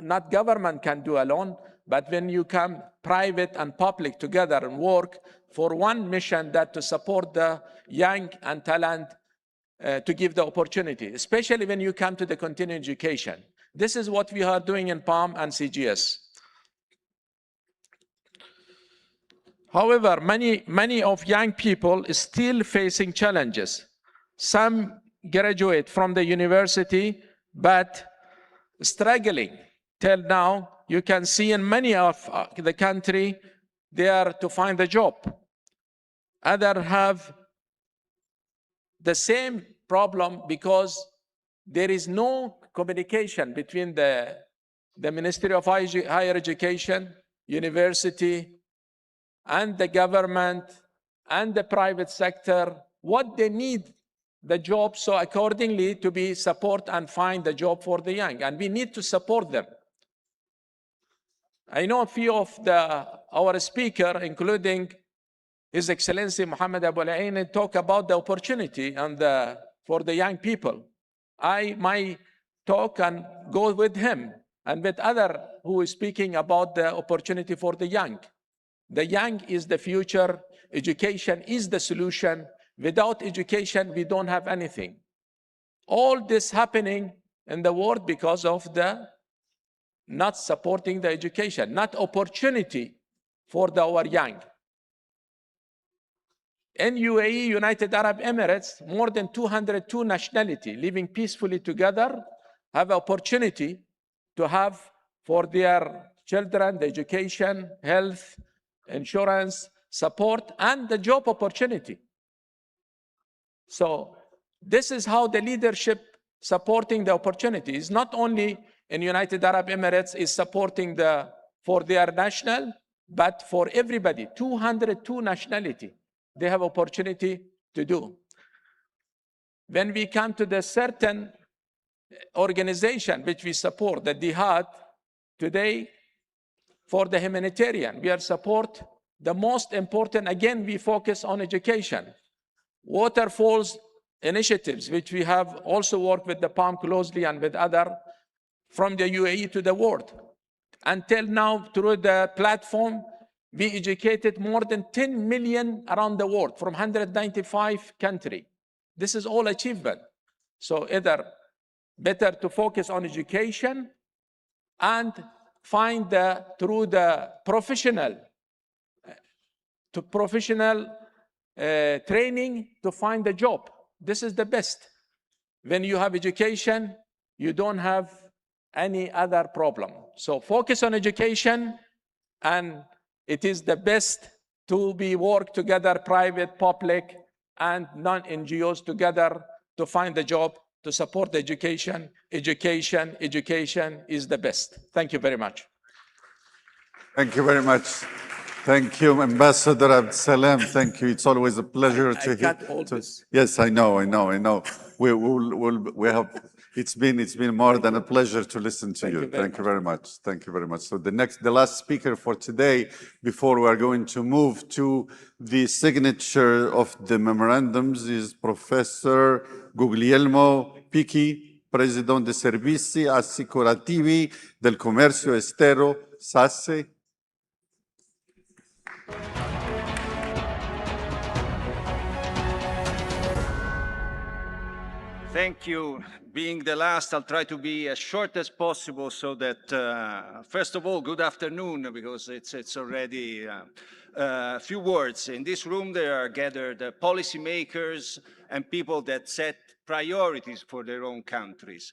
not government can do alone. But when you come private and public together and work for one mission, that to support the young and talent, to give the opportunity, especially when you come to the continuing education. This is what we are doing in PAM and CGS. However, many of young people is still facing challenges. Some graduate from the university, but struggling till now. You can see in many of the country, they are to find a job. Others have the same problem because there is no communication between the Ministry of Higher Education, university, and the government, and the private sector, what they need the job, so accordingly to be support and find a job for the young, and we need to support them. I know a few of our speaker, including His Excellency Mohammed talk about the opportunity and for the young people. I might talk and go with him and with other who is speaking about the opportunity for the young. The young is the future. Education is the solution. Without education, we don't have anything. All this happening in the world because of the not supporting the education, not opportunity for our young. In UAE, United Arab Emirates, more than 202 nationalities living peacefully together have opportunity to have for their children the education, health, insurance, support, and the job opportunity. So this is how the leadership supporting the opportunities, not only in United Arab Emirates is supporting for their national, but for everybody, 202 nationality, they have opportunity to do. When we come to the certain organization which we support, the Jihad, today for the humanitarian, we are support the most important, again, we focus on education. Waterfalls initiatives, which we have also worked with the PALM closely and with other from the UAE to the world. Until now, through the platform, we educated more than 10 million around the world from 195 countries. This is all achievement. So either better to focus on education and find through the professional training to find a job. This is the best. When you have education, you don't have any other problem. So focus on education, and it is the best to be work together, private, public, and non-NGOs together to find a job, to support the education. Education is the best. Thank you very much. Thank you very much. Thank you, Ambassador Abdsalam. Thank you. It's always a pleasure to hear. Yes, I know. We have. It's been more than a pleasure to listen to you. Thank you very much. Thank you very much. So the last speaker for today, before we are going to move to the signature of the memorandums, is Professor Guglielmo Picchi, Presidente dei Servizi Assicurativi del Commercio Estero, SACE. Thank you. Being the last, I'll try to be as short as possible so that, first of all, good afternoon, because it's already a few words. In this room, there are gathered policymakers and people that set priorities for their own countries.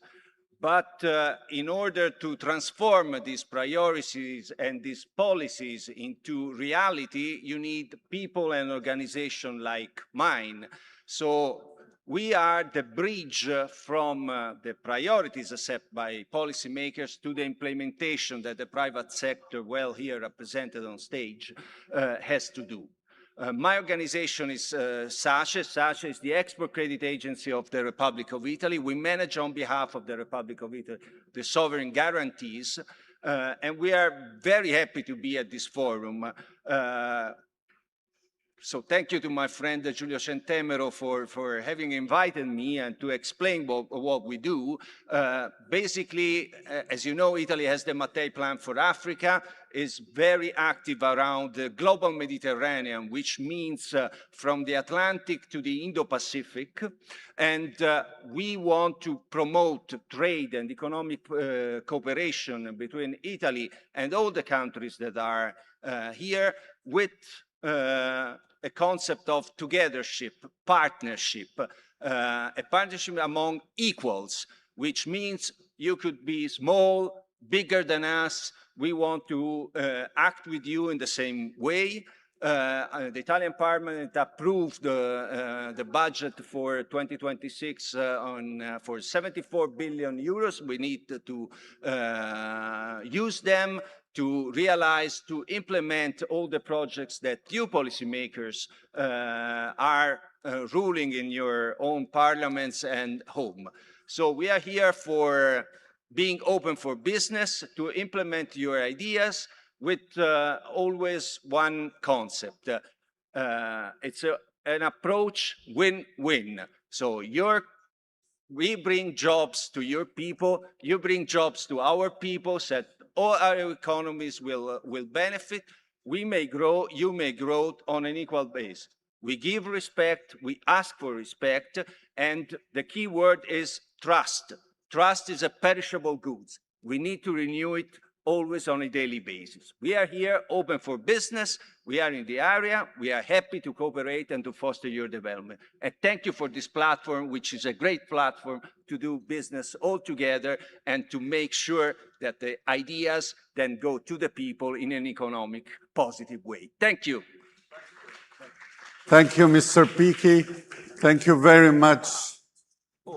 But in order to transform these priorities and these policies into reality, you need people and organizations like mine. So we are the bridge from the priorities set by policymakers to the implementation that the private sector, well here represented on stage, has to do. My organization is SACE. SACE is the export credit agency of the Republic of Italy. We manage on behalf of the Republic of Italy the sovereign guarantees, and we are very happy to be at this forum. So thank you to my friend Giulio Centemero for having invited me and to explain what we do. Basically, as you know, Italy has the Mattei Plan for Africa, is very active around the global Mediterranean, which means from the Atlantic to the Indo-Pacific. And we want to promote trade and economic cooperation between Italy and all the countries that are here with a concept of togethership, partnership, a partnership among equals, which means you could be small, bigger than us. We want to act with you in the same way. The Italian Parliament approved the budget for 2026 for 74 billion euros. We need to use them to realize, to implement all the projects that you policymakers are ruling in your own parliaments and home. So we are here for being open for business, to implement your ideas with always one concept. It's an approach win-win. So we bring jobs to your people, you bring jobs to our people, so that all our economies will benefit. We may grow, you may grow on an equal basis. We give respect, we ask for respect, and the key word is trust. Trust is a perishable goods. We need to renew it always on a daily basis. We are here open for business. We are in the area. We are happy to cooperate and to foster your development. And thank you for this platform, which is a great platform to do business all together and to make sure that the ideas then go to the people in an economic, positive way. Thank you. Thank you, Mr. Picchi. Thank you very much.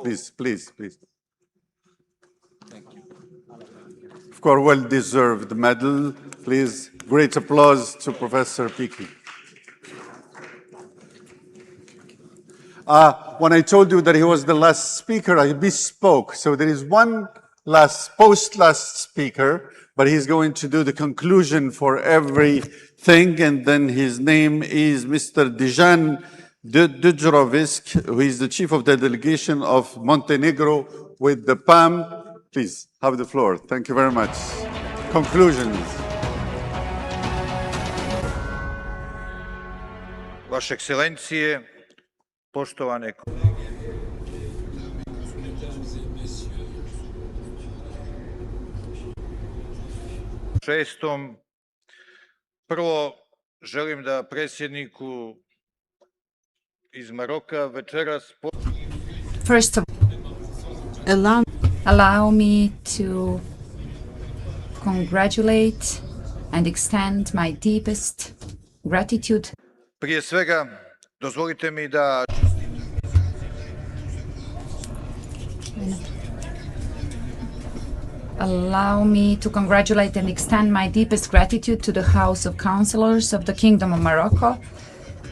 Please, please, please. Thank you. Of course, well-deserved medal. Please, great applause to Professor Piki. When I told you that he was the last speaker, I misspoke. So there is one post-last speaker, but he's going to do the conclusion for everything. And then his name is Mr. Dejan Dujrovic, who is the chief of the delegation of Montenegro with the PAM. Please have the floor. Thank you very much. Conclusions. Vaše ekscelencije, poštovane šestom. Prvo, želim da predsjedniku iz Maroka večeras... First of all, allow me to congratulate and extend my deepest gratitude. Prije svega, dozvolite mi da... Allow me to congratulate and extend my deepest gratitude to the House of Councillors of the Kingdom of Morocco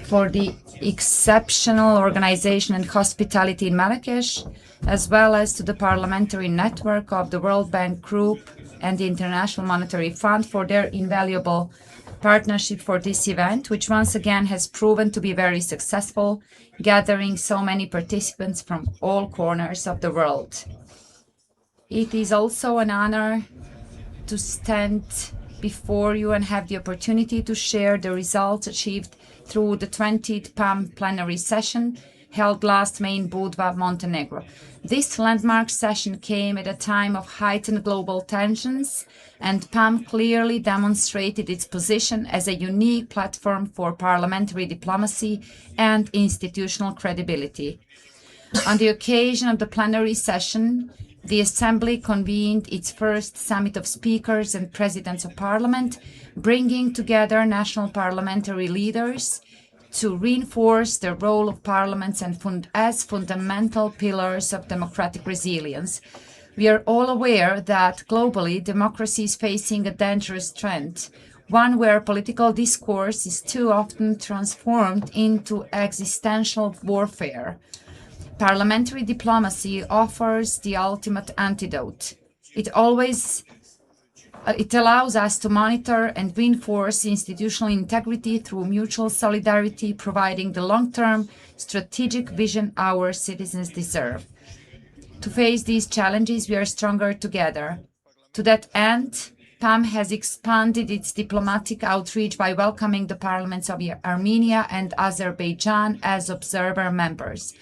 for the exceptional organization and hospitality in Marrakech, as well as to the parliamentary network of the World Bank Group and the International Monetary Fund for their invaluable partnership for this event, which once again has proven to be very successful, gathering so many participants from all corners of the world. It is also an honor to stand before you and have the opportunity to share the results achieved through the 20th PAM plenary session held last May in Budva, Montenegro. This landmark session came at a time of heightened global tensions, and PAM clearly demonstrated its position as a unique platform for parliamentary diplomacy and institutional credibility. On the occasion of the plenary session, the Assembly convened its first summit of speakers and presidents of parliament, bringing together national parliamentary leaders to reinforce the role of parliaments as fundamental pillars of democratic resilience. We are all aware that globally democracy is facing a dangerous trend, one where political discourse is too often transformed into existential warfare. Parliamentary diplomacy offers the ultimate antidote. It allows us to monitor and reinforce institutional integrity through mutual solidarity, providing the long-term strategic vision our citizens deserve. To face these challenges, we are stronger together. To that end, PAM has expanded its diplomatic outreach by welcoming the parliaments of Armenia and Azerbaijan as observer members.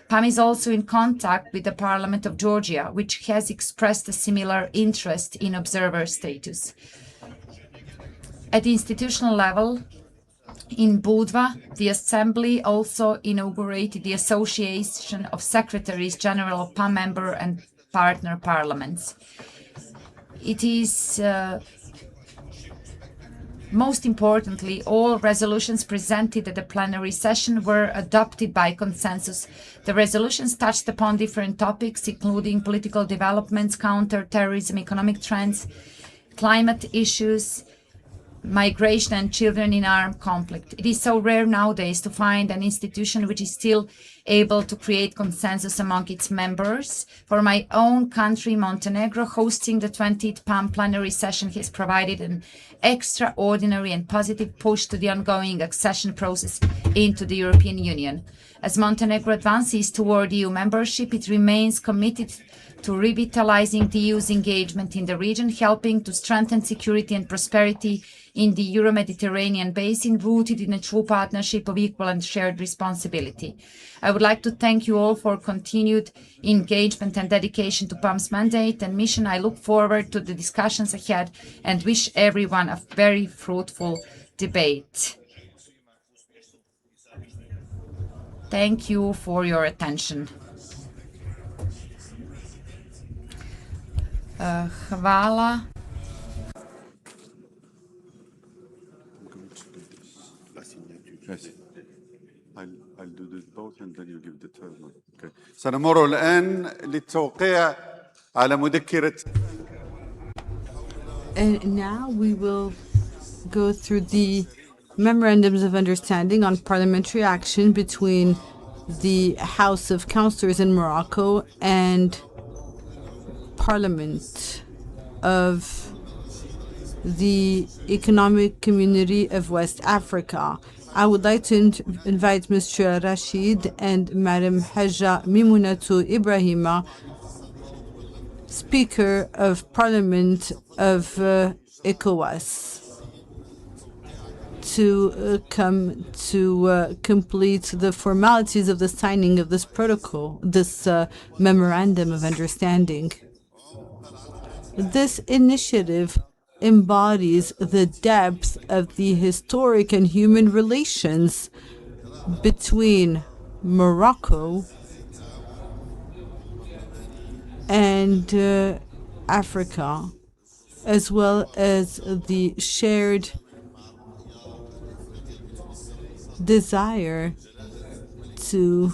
PAM is also in contact with the Parliament of Georgia, which has expressed a similar interest in observer status. At the institutional level, in Budva, the Assembly also inaugurated the Association of Secretaries General of PAM member and partner parliaments. It is most importantly, all resolutions presented at the plenary session were adopted by consensus. The resolutions touched upon different topics, including political developments, counter-terrorism, economic trends, climate issues, migration, and children in armed conflict. It is so rare nowadays to find an institution which is still able to create consensus among its members. For my own country, Montenegro, hosting the 20th PAM plenary session has provided an extraordinary and positive push to the ongoing accession process into the European Union. As Montenegro advances toward EU membership, it remains committed to revitalizing the EU's engagement in the region, helping to strengthen security and prosperity in the Euro-Mediterranean basin, rooted in a true partnership of equal and shared responsibility. I would like to thank you all for continued engagement and dedication to PAM's mandate and mission. I look forward to the discussions ahead and wish everyone a very fruitful debate. Thank you for your attention. Hvala. I'll do this both. And then you give the third one. Okay. سنمر الآن للتوقيع على مذكرة. And now we will go through the memorandums of understanding on parliamentary action between the House of Councillors in Morocco and Parliament of the Economic Community of West Africa. I would like to invite Mr. Rashid and Madam Haja Mimunatu Ibrahima, Speaker of Parliament of ECOWAS, to come to complete the formalities of the signing of this protocol, this memorandum of understanding. This initiative embodies the depth of the historic and human relations between Morocco and Africa, as well as the shared desire to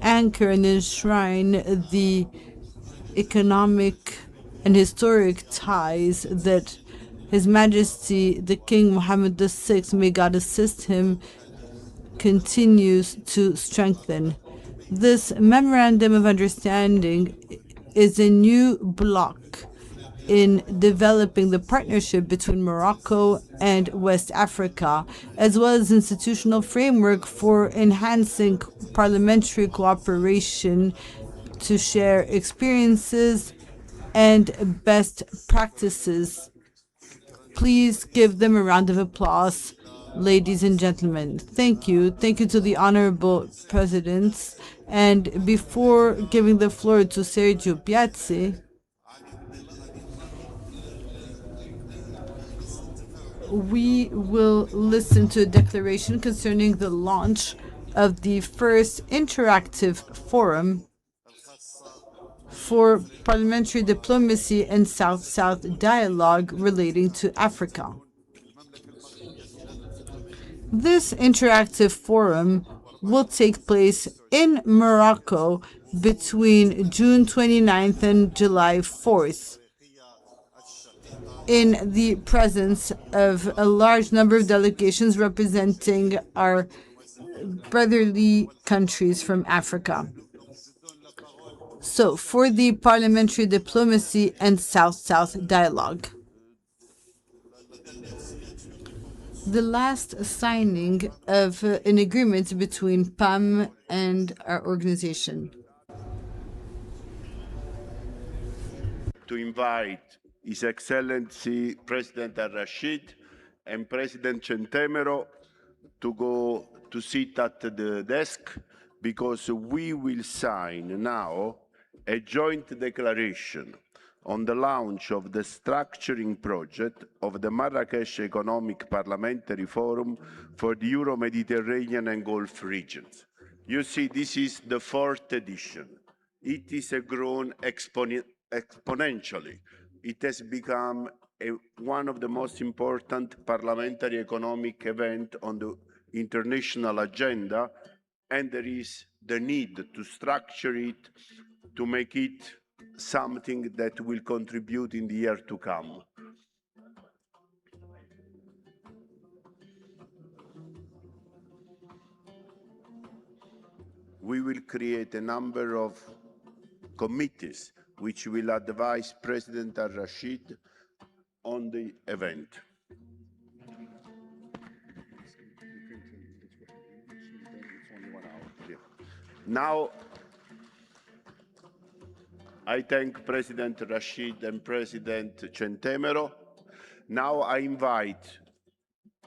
anchor and enshrine the economic and historic ties that His Majesty the King Mohammed VI, may God assist him, continues to strengthen. This memorandum of understanding is a new block in developing the partnership between Morocco and West Africa, as well as institutional framework for enhancing parliamentary cooperation to share experiences and best practices. Please give them a round of applause, ladies and gentlemen. Thank you. Thank you to the honorable presidents. And before giving the floor to Sergio Piazzi, we will listen to a declaration concerning the launch of the first interactive forum for parliamentary diplomacy and South-South dialogue relating to Africa. This interactive forum will take place in Morocco between June 29th and July 4th, in the presence of a large number of delegations representing our brotherly countries from Africa. So, for the parliamentary diplomacy and South-South dialogue, the last signing of an agreement between PAM and our organization. To invite His Excellency President Al-Rashid and President Centemero to go to sit at the desk, because we will sign now a joint declaration on the launch of the structuring project of the Marrakech Economic Parliamentary Forum for the Euro-Mediterranean and Gulf regions. You see, this is the 4th edition. It is grown exponentially. It has become one of the most important parliamentary economic events on the international agenda, and there is the need to structure it, to make it something that will contribute in the year to come. We will create a number of committees which will advise President Al-Rashid on the event. Now, I thank President Rashid and President Centemero. Now I invite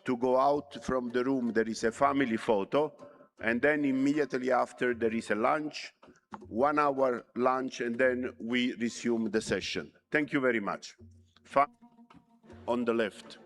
to go out from the room. There is a family photo, and then immediately after there is a lunch, 1 hour lunch, and then we resume the session. Thank you very much. On the left.